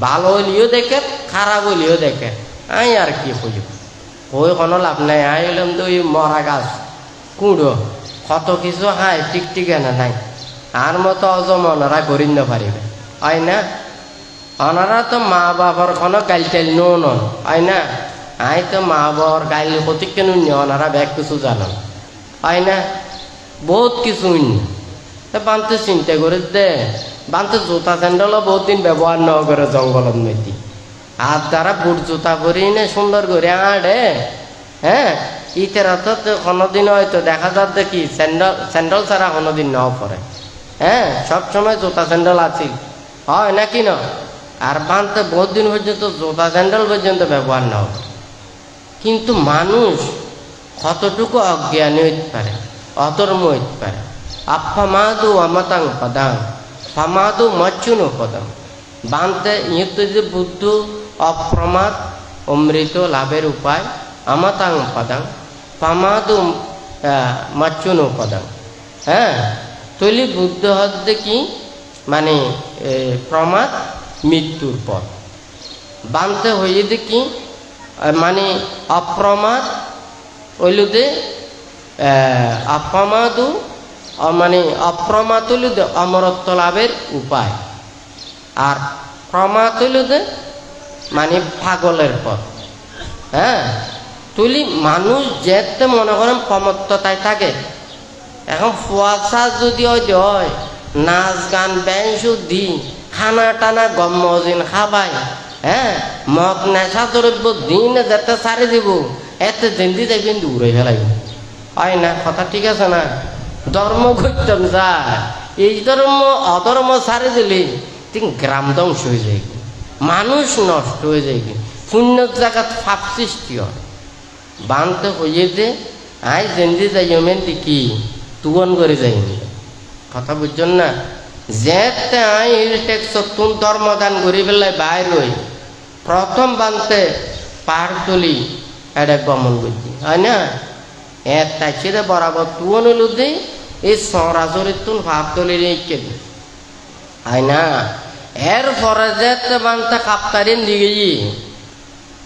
ভালো হইলেও দেখে খারাপ হইলেও দেখে আর কি খুঁজব ওই কোনো লাভ নাই হইলাম তো ওই মরা গাছ কুঁড়ো কত কিছু হাই টিকটিকানা নাই আর মতো অজম ওনারা গড়ি না পারিবে হয় না ওনারা তো মা বাবার কোনো গাইল টাইল নন হয় না তো মা বাবার গাইল ক্ষতি কেন ওনারা ব্যাগ কিছু জানান হয় না বহুত কিছু বানতে চিন্তা করে দে বানতে জুতা স্যান্ডেলও বহুত দিন ব্যবহার ন করে জঙ্গলত মেতি আর তারা বুট জুতা পরি না সুন্দর করে আড়ে হ্যাঁ ইতেরা তো কোনোদিন হয়তো দেখা যাচ্ছে কি স্যান্ডেল ছাড়া কোনোদিন নাও পরে হ্যাঁ সবসময় জুতা স্যান্ডেল আছে হয় নাকি না আর বানতে বহুত দিন পর্যন্ত জুতা স্যান্ডেল পর্যন্ত ব্যবহার নাও কিন্তু মানুষ কতটুকু অজ্ঞানী হইতে পারে অধর্ম হইতে পারে আফামাদু আমাতাং পদাং ফামাদু মচ্ছুনো পদম বানতে যে বুদ্ধ অপ্রমাদ অমৃত লাভের উপায় আমাতাং পদাং ফামাদু মচ্ছুনো পদাং হ্যাঁ তৈলি বুদ্ধ হচ্ছে কি মানে প্রমাদ মৃত্যুর পথ বানতে হয়ে যে কি মানে অপ্রমাদ ওইলুদে আফামাদু মানে অপ্রমাদ হইলুদে অমরত্ব লাভের উপায় আর প্রমাদ হইলুদে মানে পাগলের পথ হ্যাঁ তুলি মানুষ যেতে মনে করেন প্রমত্ততায় থাকে এখন ফুয়াশা যদি হয় নাচ গান ব্যাংশ দি খানা টানা গম মজিন খাবাই হ্যাঁ মদ নেশা দ্রব্য দিন যেতে সারি দিব এতে জেন্দি যাইবেন দূরে ফেলাইব হয় না কথা ঠিক আছে না ধর্ম করতাম যায় এই ধর্ম অধর্ম সারি দিলে তিন গ্রাম ধ্বংস হয়ে যায় মানুষ নষ্ট হয়ে যায় পুণ্য জায়গা ফাপ সৃষ্টি হয় বানতে হয়ে যে আই জেন্দি যাইমেন কি তুগন করে যাইনি কথা বুঝছেন না যেতে আই তুন ধর্মদান করি পেলাই বাইর হই প্রথম বানতে পাহাড় তুলি এটা গমন করছি হয় না তাইছে বরাবর তুয়ন হইল দে এই সরাসরি তুন ভাব তুলি রেখে দি হয় না এরপরে যেতে বানতে কাপ্তারিন দিকে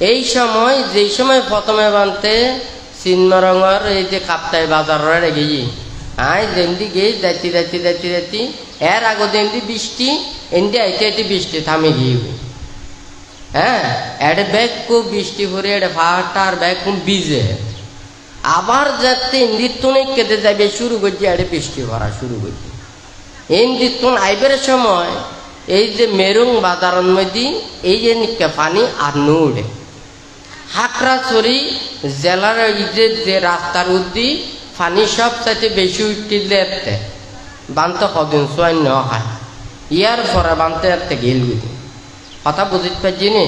এই সময় যেই সময় প্রথমে বানতে চিন্মরঙর এই যে কাপ্তাই বাজার রেখে আই যেমনি গে যাইতে যাইতে যাইতে যাইতে এর আগে যেমনি বৃষ্টি এমনি আইতে আইতে বৃষ্টি থামে গিয়ে হ্যাঁ এটা ব্যাগ খুব বৃষ্টি ভরে এটা ফাটার ব্যাগ খুব ভিজে আবার যাতে ইন্দিতুনে কেটে যাবে শুরু করছে এটা বৃষ্টি ভরা শুরু করছে ইন্দিতুন আইবের সময় এই যে মেরুং বাজারের মধ্যে এই যে নিকে পানি আর নুড়ে হাকড়াছড়ি জেলার এই যে রাস্তার উদ্দি পানি সব চাইতে বেশি উঠলে এতে বানতে কদিন সোয়াই ন খায় ইয়ার পরে বানতে এতে গেল বুঝি কথা বুঝতে পারছি নি।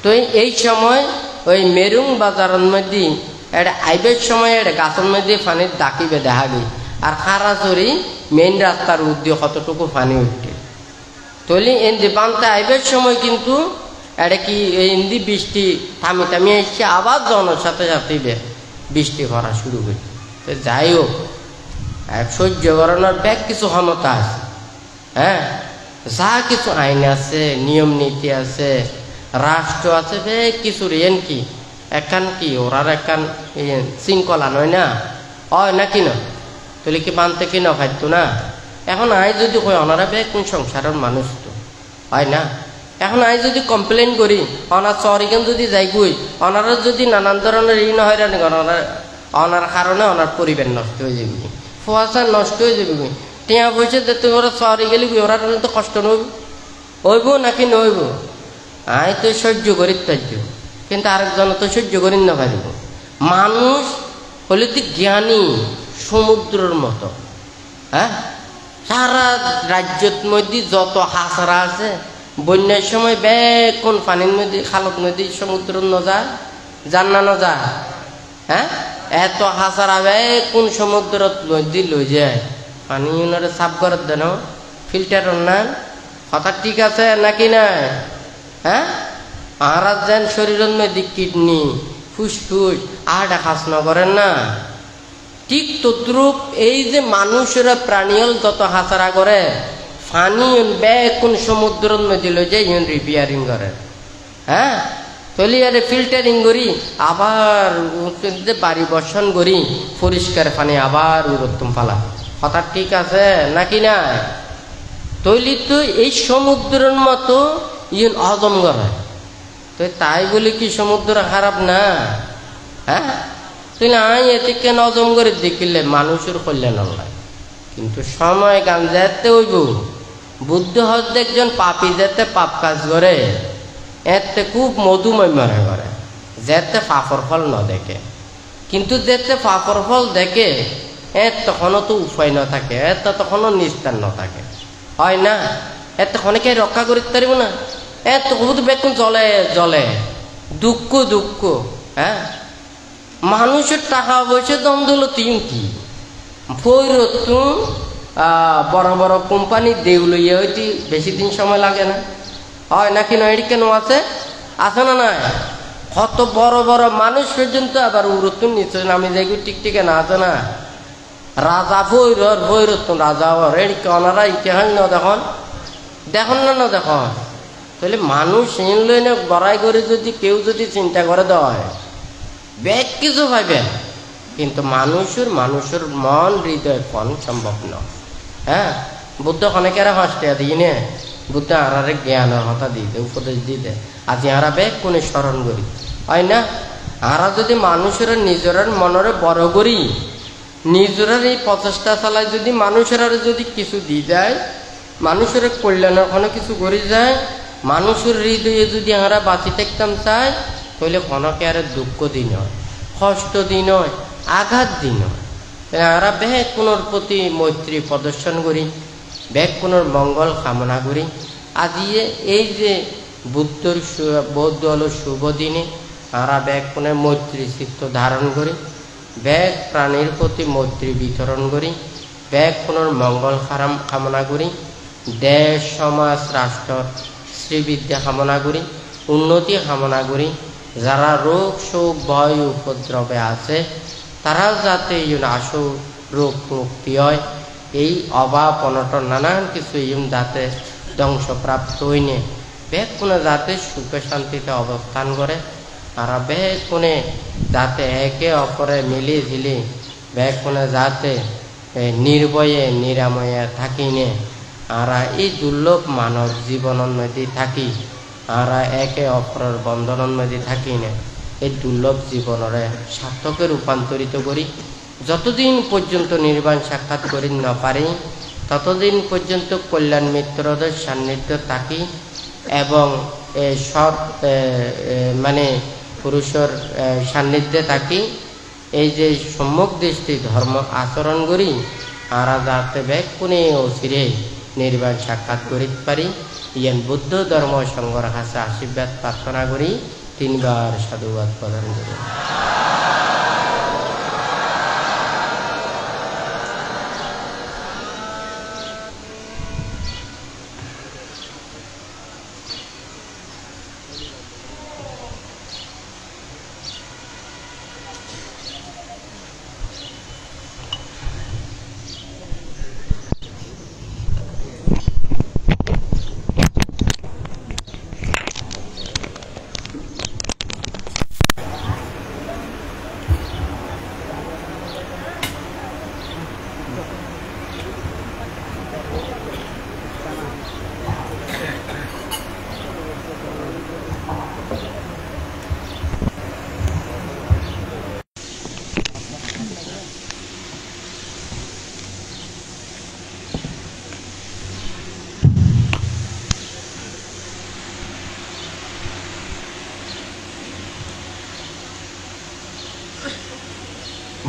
তো এই সময় ওই মেরুং বাজারের মধ্যে এটা আইবের সময় এটা গাছের মধ্যে পানির ডাকিবে দেখা গই আর খারাচুরি মেইন রাস্তার উদ্যোগ কতটুকু পানি উঠছে তলি এনদি বানতে আইবের সময় কিন্তু এটা কি এনদি বৃষ্টি থামি থামি এসছে আবার জনের সাথে সাথে বৃষ্টি করা শুরু করছে। তো যাই হোক সহ্য করানোর ব্যাগ কিছু ক্ষমতা আছে, হ্যাঁ, যা কিছু আইন আছে নিয়ম নীতি আছে রাষ্ট্র আছে ব্যাগ কিছু রেন কি একান কি ওরার একান শৃঙ্খলা নয় না হয় না কি না তাহলে কি বানতে কি না খাদ্য না। এখন আই যদি কই ওনারা ব্যাগ কোন সংসারের মানুষ তো হয় না। এখন আই যদি কমপ্লেন করি ওনার চরিখান যদি যাই গই ওনারা যদি নানান ধরনের ঋণ হয়রান ওনার কারণে ওনার পরিবেশ নষ্ট হয়ে যাবে ফুয়াশা নষ্ট হয়ে যাবে টিয়া পয়সা যেতে ওরা চরি গেলি ওরা তো কষ্ট নইব হইব নাকি নইব আই তো সহ্য করি তার্য কিন্তু আরেকজন তো সহ্য করি না পারিব। মানুষ হলে তো জ্ঞানী সমুদ্রের মতো, হ্যাঁ, সারা রাজ্যের মধ্যে যত হাসারা আছে বন্যার সময় ব্যাগ কোন পানির মধ্যে খালত মধ্যে সমুদ্র নজা যান না নজা, হ্যাঁ, এত হাসারা ব্যাগ কোন সমুদ্র মধ্যে লই যায় পানি ওনারে সাফ করার দেন ফিল্টার না কথা ঠিক আছে নাকি না, হ্যাঁ, আর যেন শরীরের মধ্যে কিডনি ফুসফুস আর খাস না করেন না ঠিক তদ্রুপ এই যে মানুষেরা প্রাণীল যত হাসারা করে ফানি ব্যাগ কোন সমুদ্রের মধ্যে লই যায় ইউন রিপেয়ারিং করে, হ্যাঁ, তলি আরে ফিল্টারিং করি আবার বাড়ি বর্ষণ করি পরিষ্কার পানি আবার উত্তম ফালা কথা ঠিক আছে নাকি না। তৈলি তো এই সমুদ্রের মতো ইউন হজম করে তো তাই বলে কি সমুদ্র খারাপ না, হ্যাঁ, তুই আই এতে কেন হজম করে দেখিলে মানুষের কল্যাণ হয় কিন্তু সময় গান যেতে হইব বুদ্ধ হচ্ছে একজন পাপি যেতে পাপ কাজ করে এতে খুব মধুময় মনে করে যেতে পাপর ফল ন দেখে কিন্তু যেতে পাপর ফল দেখে এর তখনও তো উপায় ন থাকে এর তখনও নিস্তার ন থাকে হয় না এর তখন কে রক্ষা করতে পারিব না এর তো বহুত বেকুন জলে জলে দুঃখ দুঃখ, হ্যাঁ, মানুষের টাকা পয়সা দম দিল তিন কি ফৈরতুন বড় বড় কোম্পানি দেউ লইয়া হইতে বেশি দিন সময় লাগে না হয় নাকি না এটি কেন আছে আছে না নাই কত বড় বড় মানুষ পর্যন্ত আবার উরতুন নিচে নামে যাই টিকটিকে না আছে না রাজা ভৈরতুন রাজা এদিকে ওনারা ইতিহাস না দেখুন দেখুন না না দেখুন তাহলে মানুষ এন লই না বড়াই করে যদি কেউ যদি চিন্তা করে দেয় ব্যাগ কিছু পাইবে কিন্তু মানুষের মন হৃদয় কোন সম্ভব নয়, হ্যাঁ, বুদ্ধ অনেকেরা হাসতে দিই নে বুদ্ধ আরারে জ্ঞানের কথা দিতে উপদেশ দিতে আজ আরা ব্যাগ কোনে স্মরণ করি হয় না। আরা যদি মানুষের নিজের মনরে বড় করি নিজের এই প্রচেষ্টা চালায় যদি মানুষের যদি কিছু দিয়ে যায় মানুষের কল্যাণের কোনো কিছু করে যায় মানুষের হৃদয়ে যদি আমরা বাঁচি থাকতাম চাই তাহলে কোনোকে আর দুঃখ দিন হয় কষ্ট দিন হয় আঘাত দিন হয় আমরা ব্যাগ কোনোর প্রতি মৈত্রী প্রদর্শন করি ব্যাগ কোনোর মঙ্গল কামনা করি আজিয়ে এই যে বুদ্ধর বৌদ্ধ হলো শুভ দিনে আমরা ব্যাগ কোনো মৈত্রী চিত্ত ধারণ করি ব্যাগ প্রাণীর প্রতি মৈত্রী বিতরণ করি ব্যাগ কোনোর মঙ্গল কামনা করি দেশ সমাজ রাষ্ট্র শ্রীবিদ্যা কামনা করি উন্নতি কামনা করি যারা রোগ শোক ভয় উপদ্রবে আছে তারাও যাতে আসু রোগ মুক্তি হয় এই অভাব অনটন নানান কিছু যাতে ধ্বংসপ্রাপ্ত হইনে ব্যাগ কোনে যাতে সুখে শান্তিতে অবস্থান করে আর ব্যাগ কোনে যাতে একে অপরে মিলি ঝিলি ব্যাগ কোনে যাতে নির্ভয়ে নিরাময়ে থাকিনে আর এই দুর্লভ মানব জীবনের মধ্যে থাকি আর একে অপরের বন্ধনের মধ্যে থাকি না এই দুর্লভ জীবনরে সার্থকে রূপান্তরিত করি যতদিন পর্যন্ত নির্বাণ সাক্ষাৎ করি না পারি ততদিন পর্যন্ত কল্যাণ মিত্রদের সান্নিধ্য থাকি এবং সৎ মানে পুরুষের সান্নিধ্যে থাকি এই যে সম্যক দৃষ্টি ধর্ম আচরণ করি আর যাতে ব্যাকুণে অচিরে নির্বাণ সাক্ষাৎ করিতে পারি ইয়ান বুদ্ধ ধর্ম সংঘর কাছে আশীর্বাদ প্রার্থনা করি 3 বার সাধুবাদ প্রদান করি।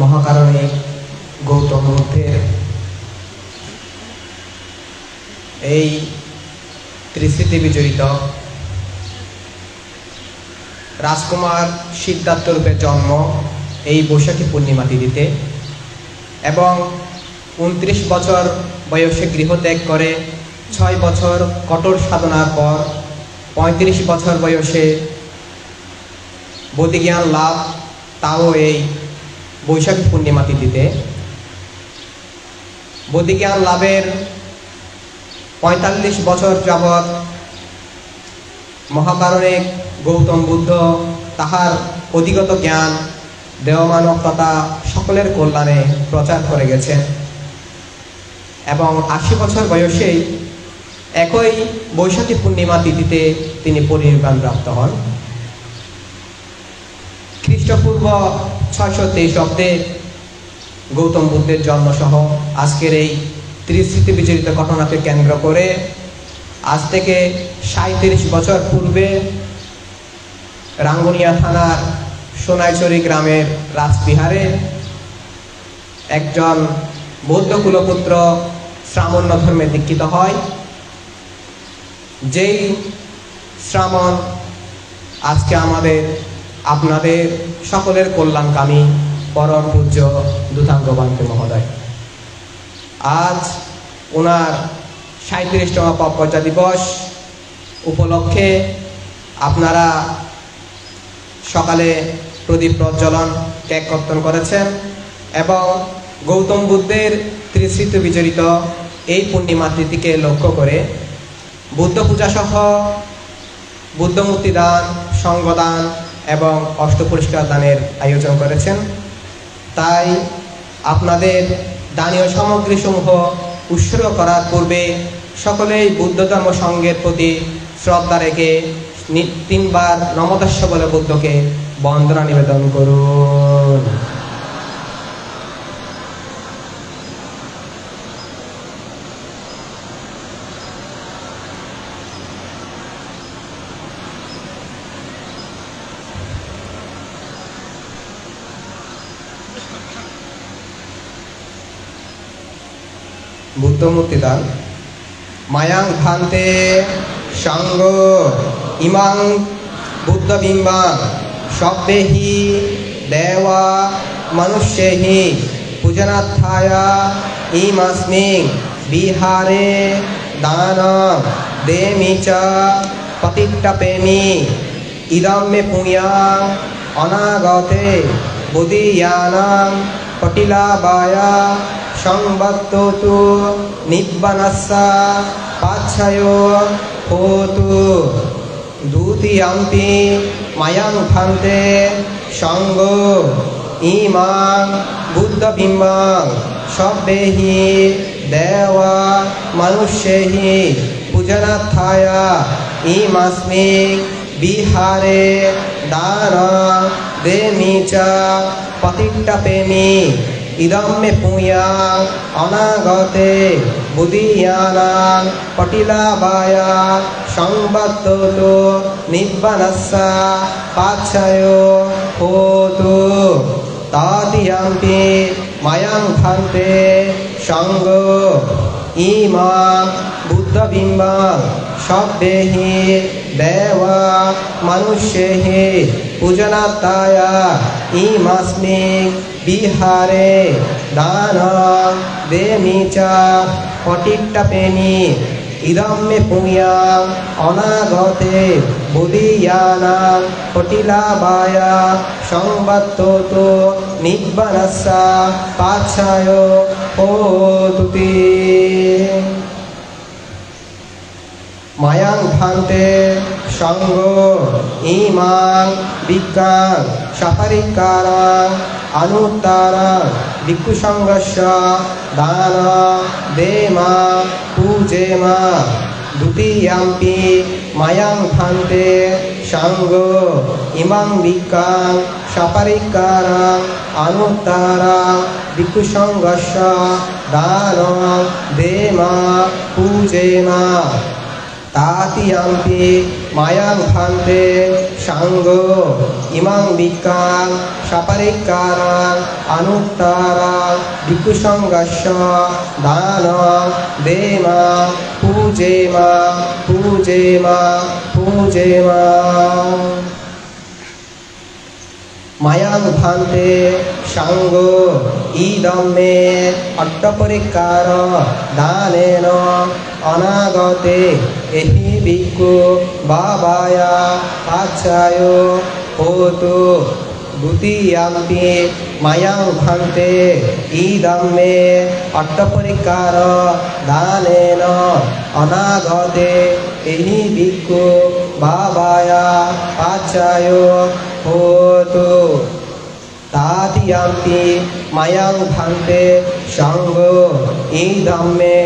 মহাকারণিক গৌতম বুদ্ধের এই ত্রিস্মৃতি বিজড়িত রাজকুমার সিদ্ধার্থ রূপে জন্ম এই বৈশাখী পূর্ণিমা তিথিতে এবং 29 বছর বয়সে গৃহত্যাগ করে 6 বছর কঠোর সাধনার পর 35 বছর বয়সে বোধিজ্ঞান লাভ, তাও এই বৈশাখী পূর্ণিমা তিথিতে। বোধিজ্ঞান লাভের 45 বছর যাবৎ মহাকারণিক গৌতম বুদ্ধ তাহার অধিগত জ্ঞান দেহমানব তথা সকলের কল্যাণে প্রচার করে গেছেন এবং 80 বছর বয়সেই একই বৈশাখী পূর্ণিমা তিথিতে তিনি পরিনির্বাণ প্রাপ্ত হন। খ্রিস্টপূর্ব 623 অব্দে গৌতম বুদ্ধের জন্মসহ আজকের এই ত্রিস্মৃতি বিজড়িত ঘটনাকে কেন্দ্র করে আজ থেকে 37 বছর পূর্বে রাঙ্গুনিয়া থানার সোনাইছড়ি গ্রামের রাজবিহারে একজন বৌদ্ধ কুলপুত্র শ্রামণ্য ধর্মে দীক্ষিত হয়। যেই শ্রামণ আজকে আপনাদের সকলের কল্যাণকামী পরম পূজ্য দুধাঙ্গ বান্তে মহোদয়। আজ ওনার 37তম পর্যা দিবস উপলক্ষে আপনারা সকালে প্রদীপ প্রজ্বলন, কেক কর্তন করেছেন এবং গৌতম বুদ্ধের ত্রিস্মৃতি বিজড়িত এই পূর্ণিমা তিথিকে লক্ষ্য করে বুদ্ধ পূজা সহ বুদ্ধমূর্তি দান, সঙ্গদান এবং অষ্টপুরস্কার দানের আয়োজন করেছেন। তাই আপনাদের দানীয় সামগ্রীসমূহ উৎসর্গ করার পূর্বে সকলেই বুদ্ধ ধর্ম সংঘের প্রতি শ্রদ্ধা রেখে 3 বার নমঃ বলে বুদ্ধকে বন্দনা নিবেদন করুন। বুদ্ধমূর্তি দান। মায়াং ভান্তে সাঙ্গ ইমাং বুদ্ধবিম্বাং সব্যেহি দেবা মনুষ্যেহি পূজনার্থায় ইমাস্মিং বিহারে দানং দেমি চ পতিট্টপেমি ইদং মে পুণ্যাং অনাগতে বুদ্ধিয়ানাং পটিলাবায় সংবত্ততু নিব্বানস্যা পাচ্ছায়ো হোতু দ্বিতীয়াম্পি মায়াং ভান্তে সঙ্গ ইমাং বুদ্ধবিম্বাং সব্যেহি দেবা মনুষ্যেহি পূজনার্থায় ইমাস্মিং বিহারে দানং দেমি চ পতিট্টপেমি ইদং মে পুণ্যাং অনাগতে বুদ্ধিয়ানাং পটিলাবায় সংবত্ততু নিব্বানস্যা পাচ্ছায়ো হোতু। তাদিয়াম্পি মায়াং ভান্তে সঙ্গ ইমাং বুদ্ধবিম্বাং সব্যেহি দেবা মনুষ্যেহি পূজনাত্তায়া ইমাস্মিং বিহারে দানং দেমি চ পটিট্টপেনি ইদম মে পুণ্যাং অনাগতে বুদিয়ানাং পটিলাবায়া সংবত্ততো নিব্বানস্যা পাচ্ছায় হোতুতি মায়াং ভান্তে সঙ্গ ইমাং বিজ্ঞান সপরিকারাং অনুত্তরাং ভিক্ষুসঙ্গস্য দান দেমা পূজেমা দ্বিতীয়াম্পি মায়াং ভান্তে সঙ্গ ইমাং বিজ্ঞান সপরিকারাং অনুত্তরাং ভিক্ষুসঙ্গস্য দান দেমা পূজেমা তাতিয়াম্পি মায়াং ভান্তে সঙ্গ ইমাং বিজ্ঞান সপরিকারাং অনুত্তরাং ভিক্ষুসঙ্গস্য দান দেমা পূজেমা পূজেমা পূজেমা মায়াং ভান্তে সঙ্গ ইদম মে অট্টপরিকার দানেন অনাগতে এহি ভিক্ষু বাবায়া পাচ্ছায় হোতু দ্বিতীয়াম্পি মায়াং ভান্তে ইদম মে অট্টপরিকার দানেন অনাগতে এহি ভিক্ষু বাবায়া পাচ্ছায় হোতু তাতিয়াম্পি মায়াং ভান্তে সঙ্গ ইদম মে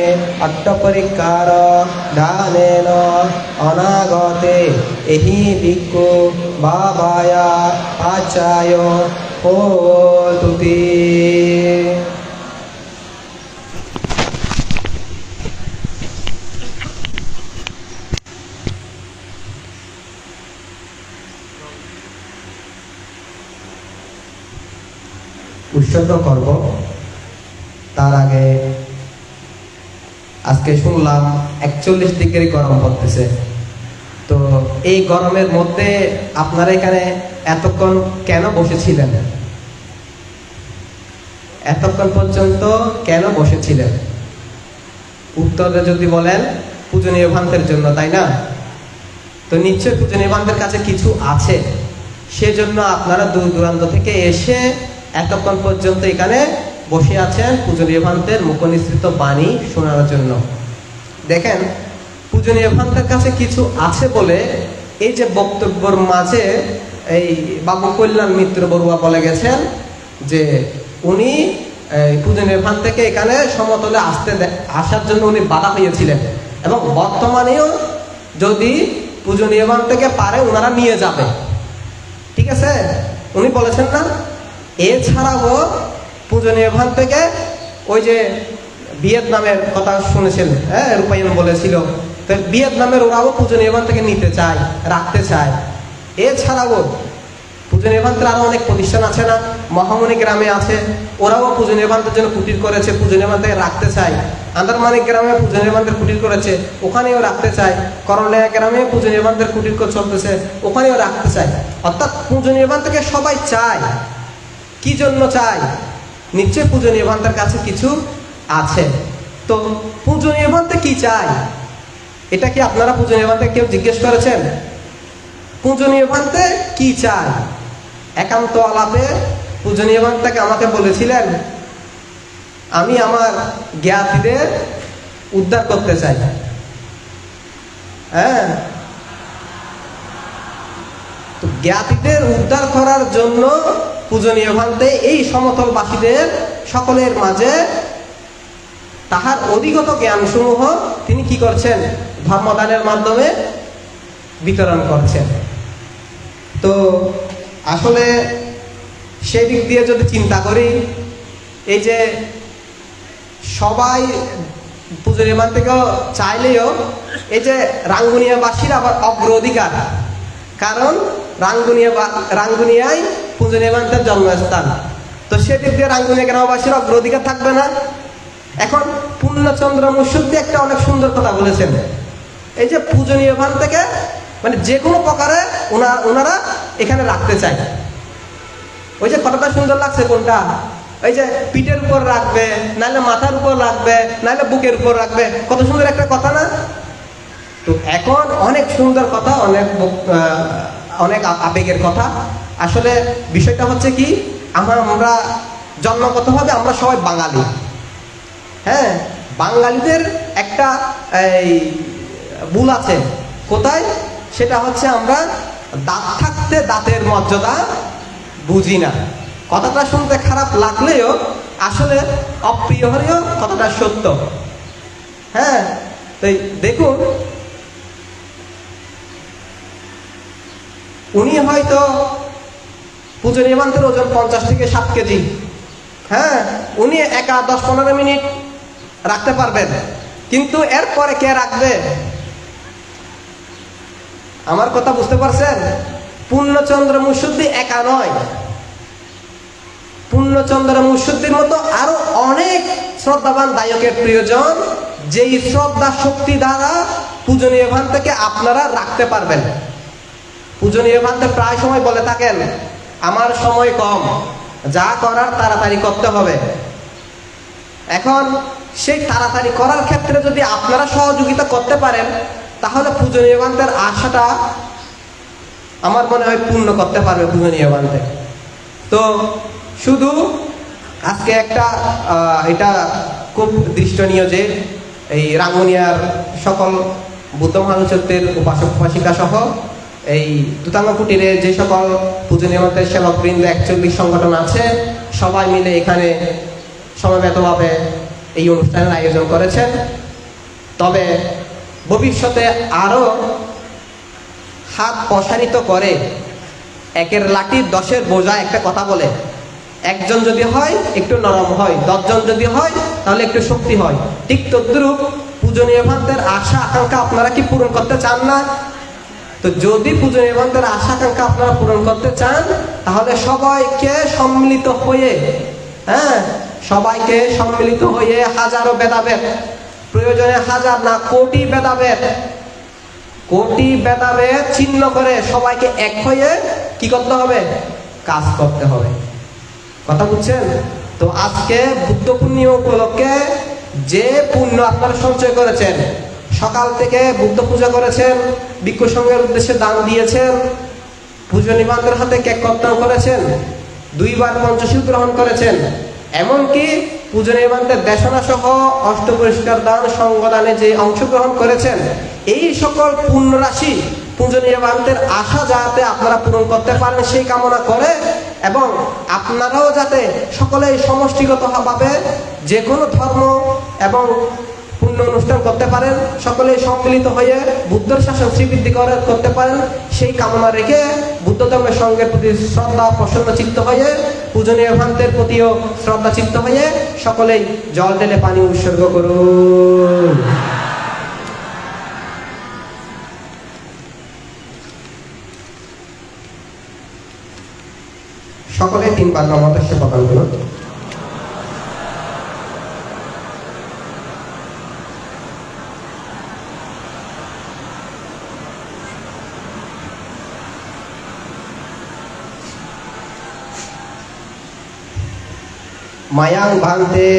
অট্টপরিকার দানেন অনাগতে এহি ভিক্ষু বাবায়া পাচ্ছায় হোতুতি উৎসর্গ করব। তার আগে আজকে শুনলাম 41 ডিগ্রি গরম পড়তেছে। তো এই গরমের মধ্যে আপনারা এখানে এতক্ষণ কেন বসেছিলেন? এতক্ষণ পর্যন্ত কেন বসেছিলেন? উত্তরে যদি বলেন পূজনীয় ভান্তের জন্য, তাই না? তো নিশ্চয় পূজনীয় ভান্তের কাছে কিছু আছে, সেজন্য আপনারা দূর দূরান্ত থেকে এসে এতক্ষণ পর্যন্ত এখানে বসে আছেন পূজনীয় ভান্তের মুখনিসৃত বাণী শোনার জন্য। দেখেন, পূজনীয় ভান্তের কাছে কিছু আছে বলে এই যে বক্তব্যের মাঝে এই বাবু কল্যাণ মিত্র বড়ুয়া বলে গেছেন যে উনি পূজনীয় ভান্ত থেকে এখানে সমতলে আসার জন্য উনি বাধা পেয়েছিলেন, এবং বর্তমানেও যদি পূজনীয় ভান্ত থেকে পারে ওনারা নিয়ে যাবে। ঠিক আছে, উনি বলেছেন না? এছাড়াও পূজনীয় ভান থেকে ওই যে ভিয়েতনামের কথা শুনেছেন, হ্যাঁ, রূপায়ণ বলেছিল, তো ভিয়েতনামের ওরাও পূজনীয় ভান থেকে নিতে চায়, রাখতে চায়। এছাড়াও পূজনীয় ভান্তের আরো অনেক প্রতিষ্ঠান আছে না, মহামণি গ্রামে আছে, ওরাও পূজনীয় ভান্তের জন্য কুটির করেছে, পূজনীয় ভান থেকে রাখতে চায়। আন্দারমানিক গ্রামে পূজনীয় ভান্তের কুটির করেছে, ওখানেও রাখতে চায়। করণিয়া গ্রামে পূজনীয় ভান্তের কুটির চলতেছে, ওখানেও রাখতে চায়। অর্থাৎ পূজনীয় ভান থেকে সবাই চায়। কি জন্য চায়? নিশ্চয় পূজনীয় ভান্তের কাছে কিছু আছে। তো পূজনীয় ভান্তে কি চায়, এটা কি আপনারা পূজনীয় ভান্তে কেউ জিজ্ঞেস করেছেন? পূজনীয় ভান্তে কি চায়? একান্ত আলাপে পূজনীয় ভান্তাকে আমাকে বলেছিলেন, আমি আমার জ্ঞাতিদের উদ্ধার করতে চাই। হ্যাঁ, তো জ্ঞাতিদের উদ্ধার করার জন্য পূজনীয় ভান্তে এই সমতলবাসীদের সকলের মাঝে তাহার অধিগত জ্ঞান সমূহ তিনি কি করছেন? ধর্মদানের মাধ্যমে বিতরণ করছেন। তো আসলে সেই দিক দিয়ে যদি চিন্তা করি, এই যে সবাই পূজনীয় ভান থেকে চাইলেও এই যে রাঙ্গুনিয়াবাসীর আবার অগ্রাধিকার, কারণ রাঙ্গুনিয়ায় পূজনীয় ভান্তের জন্মস্থান। তো সেদিক দিয়ে রাঙ্গুনিয়া গ্রামবাসীর অগ্রাধিকার থাকবে না? এখন পূর্ণচন্দ্র মুর্শিদি একটা অনেক সুন্দর কথা বলেছেন, এই যে পূজনীয় ভান থেকে মানে যে কোনো প্রকারে ওনারা এখানে রাখতে চায়। ওই যে কথাটা সুন্দর লাগছে কোনটা, ওই যে পিঠের উপর রাখবে, নাহলে মাথার উপর রাখবে, নাহলে বুকের উপর রাখবে, কত সুন্দর একটা কথা না? তো এখন অনেক সুন্দর কথা, অনেক আবেগের কথা। আসলে বিষয়টা হচ্ছে কি, আমরা জন্মগতভাবে আমরা সবাই বাঙালি। হ্যাঁ, বাঙালিদের একটা ভুল আছে, কোথায়? সেটা হচ্ছে আমরা দাঁত থাকতে দাঁতের মর্যাদা বুঝি না। কথাটা শুনতে খারাপ লাগলেও আসলে অপ্রিয় হলেও কথাটা সত্য। হ্যাঁ, তাই দেখুন, উনি হয়তো পূজনীয় ভান্তের ওজন 50 থেকে 7 কেজি। হ্যাঁ, উনি একা 10-15 মিনিট রাখতে পারবেন, কিন্তু এরপরে কে রাখবে? আমার কথা বুঝতে পারছেন? পূর্ণচন্দ্র মুর্শিদি একা নয়, পূর্ণচন্দ্র মুর্শিদির মতো আরো অনেক শ্রদ্ধাবান দায়কের প্রয়োজন, যেই শ্রদ্ধা শক্তি দ্বারা পূজনীয় ভান থেকে আপনারা রাখতে পারবেন। পূজনীয় ভান্তে প্রায় সময় বলে থাকেন, আমার সময় কম, যা করার তাড়াতাড়ি করতে হবে। এখন সেই তাড়াতাড়ি করার ক্ষেত্রে যদি আপনারা সহযোগিতা করতে পারেন, তাহলে পূজনীয় ভান্তের আশাটা আমার মনে হয় পূর্ণ করতে পারবে পূজনীয় ভান্তে। তো শুধু আজকে একটা এটা খুব দৃষ্টনীয় যে এই রাঙ্গুনিয়ার সকল বুদ্ধ মহানুচত্বের উপাসক উপাসিকা সহ এই দুতাঙ্গ কুটিরে যে সকল পূজনীয় ভান্তের সেবকবৃন্দ 41 সংগঠন আছে, সবাই মিলে এখানে সমবেতভাবে এই অনুষ্ঠানের আয়োজন করেছেন। তবে ভবিষ্যতে আরো হাত প্রসারিত করে, একের লাঠির 10-এর বোঝা একটা কথা বলে, একজন যদি হয় একটু নরম হয়, 10 জন যদি হয় তাহলে একটু শক্তি হয়। ঠিক তদ্রূপ পূজনীয় ভান্তের আশা আকাঙ্ক্ষা আপনারা কি পূরণ করতে চান না? তো যদি পূজনীয় ভান্তের আশা আকাঙ্ক্ষা আপনারা পূরণ করতে চান, তাহলে সবাইকে সম্মিলিত হয়ে, হ্যাঁ, সবাইকে সম্মিলিত হয়ে হাজারো ভেদাভেদ, প্রয়োজনে হাজার না কোটি ভেদাভেদ, কোটি ভেদাভেদ ছিন্ন করে সবাইকে এক হয়ে কি করতে হবে? কাজ করতে হবে। কথা বুঝছেন? তো আজকে বুদ্ধ পূর্ণিমা উপলক্ষে যে পুণ্য আপনারা সঞ্চয় করেছেন, সকাল থেকে বুদ্ধ পূজা করেছেন, ভিক্ষু সংঘের উদ্দেশ্যে দান দিয়েছেন, পূজনীয় ভান্তের হাতে কেক কর্তন করেছেন, 2 বার পঞ্চশীল গ্রহণ করেছেন, এমনকি পূজনীয় ভান্তের দেশনা সহ অষ্টপরিষ্কার দান সংগদানে যে অংশগ্রহণ করেছেন, এই সকল পুণ্য রাশি পূজনীয় ভান্তের আশা যাতে আপনারা পূরণ করতে পারেন সেই কামনা করে, এবং আপনারাও যাতে সকলেই সমষ্টিগতভাবে যে কোনো ধর্ম এবং পুণ্য অনুষ্ঠান করতে পারেন, সকলেই সম্মিলিত হয়ে বুদ্ধের শাসন শ্রীবৃদ্ধি করতে পারেন, সেই কামনা রেখে বুদ্ধ ধর্মের সঙ্গের প্রতি শ্রদ্ধা প্রসন্ন চিত্ত হয়ে, পূজনীয় ভান্তের প্রতিও শ্রদ্ধা চিত্ত হয়ে সকলেই জল ঢেলে পানি উৎসর্গ করুন। সকলে 3 বার নমস্কার প্রদান করুন। মায়াং ভান্তে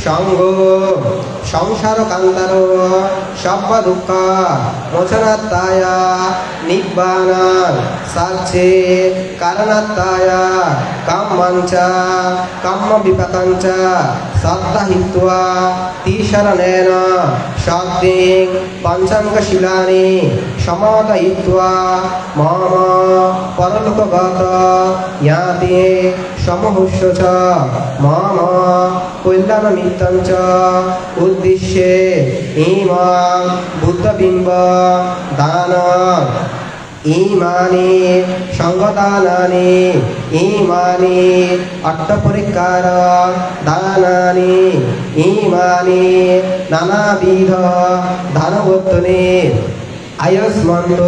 সঙ্গ সংসার কান্তার সব্য দুঃখ মোচনাত্তায় নিব্বানাং সার্চে কারণাত্তায় কাম্মাঞ্চ কাম্ম বিপাকাঞ্চ সত্তাহিত্বা তিশরণেন শক্তিং পঞ্চাঙ্গশীলানি সমদয়িত্বা মম পরলোকগত ইয়াতি সমহুষ্য চ মম কল্যাণমিত্তং চ উদ্দেশ্যে ইমাং বুদ্ধবিম্ব দান ইমানি সঙ্গদানানি ইমানি অট্টপরিকার দানানি ইমানি নানাবিধ দানবর্তনে আয়স্মন্ত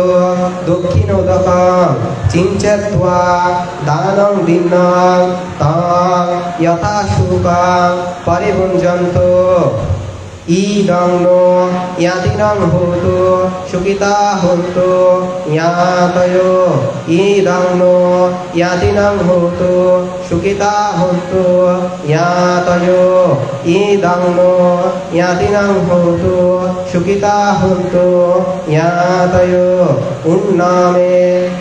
দক্ষিণোদকং চিঞ্চত্বা দানং দিন্নং তং যথা শুকং পরিভুঞ্জন্তু ইদং নো ইয়াতিনং হোতু সুখিতা হন্তু জ্ঞাতয়ো ইদং নো ইয়াতিনং হোতু সুখিতা হন্তু জ্ঞাতয়ো ইদং নো ইয়াতিনং হোতু সুখিতা হন্তু জ্ঞাতয়ো উন্নামে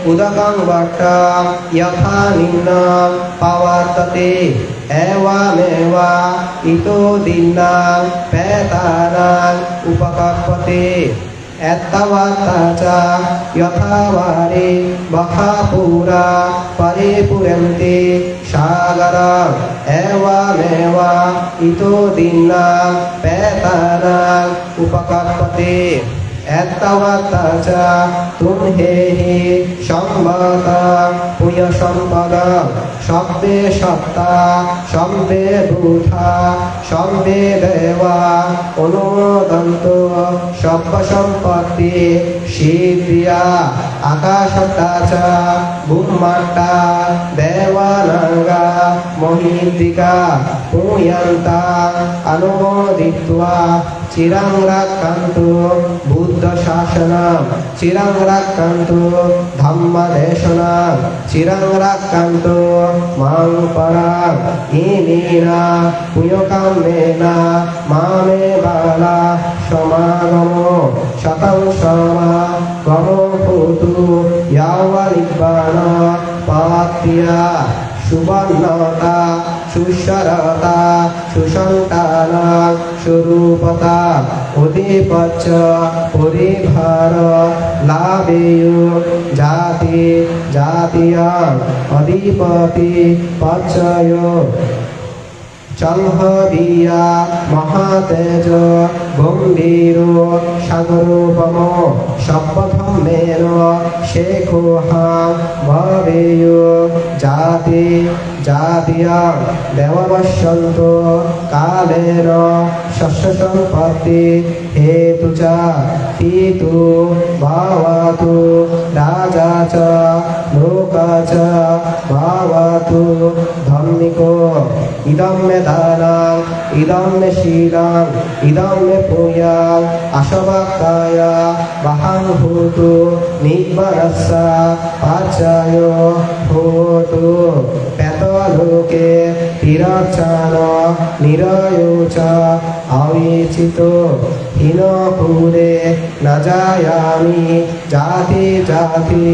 উদকং বট্টং যথা নিম্নং পাবর্ততে এওয়ামেবা ইতো দিন্নাং পেতানাং উপকাপতে এত্তবাত্তা চ যথাবারে বহাপুরা পরিপুরন্তি সাগরং এওয়ামেবা ইতো দিন্নাং পেতানাং উপকাপতে এত্তবাত্তা চ তুমহেহি সম্বতং পুয় সম্পদং সব্বে সত্তা সব্বে ভূতা সব্বে দেবা অনুদন্ত সব্য সম্পত্তি সিদ্ধিয়া আকাশত্তা চ ভূমাট্টা দেবানাঙ্গা মহিন্দিকা পুয়ন্তাং অনুমোদিত্বা চিরং রাক্ষন্তু বুদ্ধ শাসনং চিরং রাক্ষন্তু ধম্ম দেশনং চিরং রাক্ষন্তু মাং পরাং ইমিনা পুয়কামেনা মামে বালা সমাগমো শতং সমাগমো ভূতু ইয়াবা নিব্বান পাতিয়া সুবর্ণতা সুশরতা সুসন্তানাং স্বরূপতা উদীপচ্চ পরিভার লাভেয়ো জাতি জাতীয়াং অধিপতি পচ্চয় চংহবিয়া মহাতেজ গম্ভীর সাগরোপম সপ্পথমেন শেখোহাং ভবেয় জাতি জাতীয়াং দেববশ্যন্ত কালেন শস্য সম্পত্তি হেতু চ পিতু ভাবতু রাজা চ লোক চ ভাবতু ধম্মিকো ইদং মে দানাং ইদং মে শীলাং ইদং মে পুয়াং আশবাক্কায় বাহাং ভূতু নিব্বরস্য পাচায় ভূতু পেতলোকে তিরচান নিরয়োচ অবিচিত হীনপুরে ন যায়ামি জাতি জাতি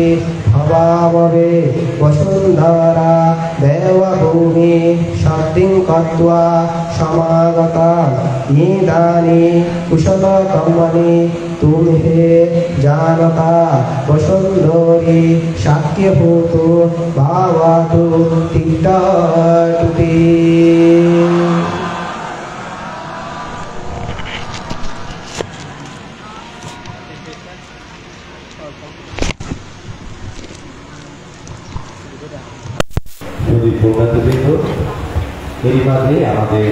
ভবাববে বসুন্ধরা দেবভূমি শব্দিং কত্বা সমাগতা ইদানি কুশল কর্মণি তুমহে জানতা বসুন্ধরি শাক্যভূতু ভাবাতু তিক্তটুতি যদি প্রজ্ঞাত বৃন্দ এরই মাঝে আমাদের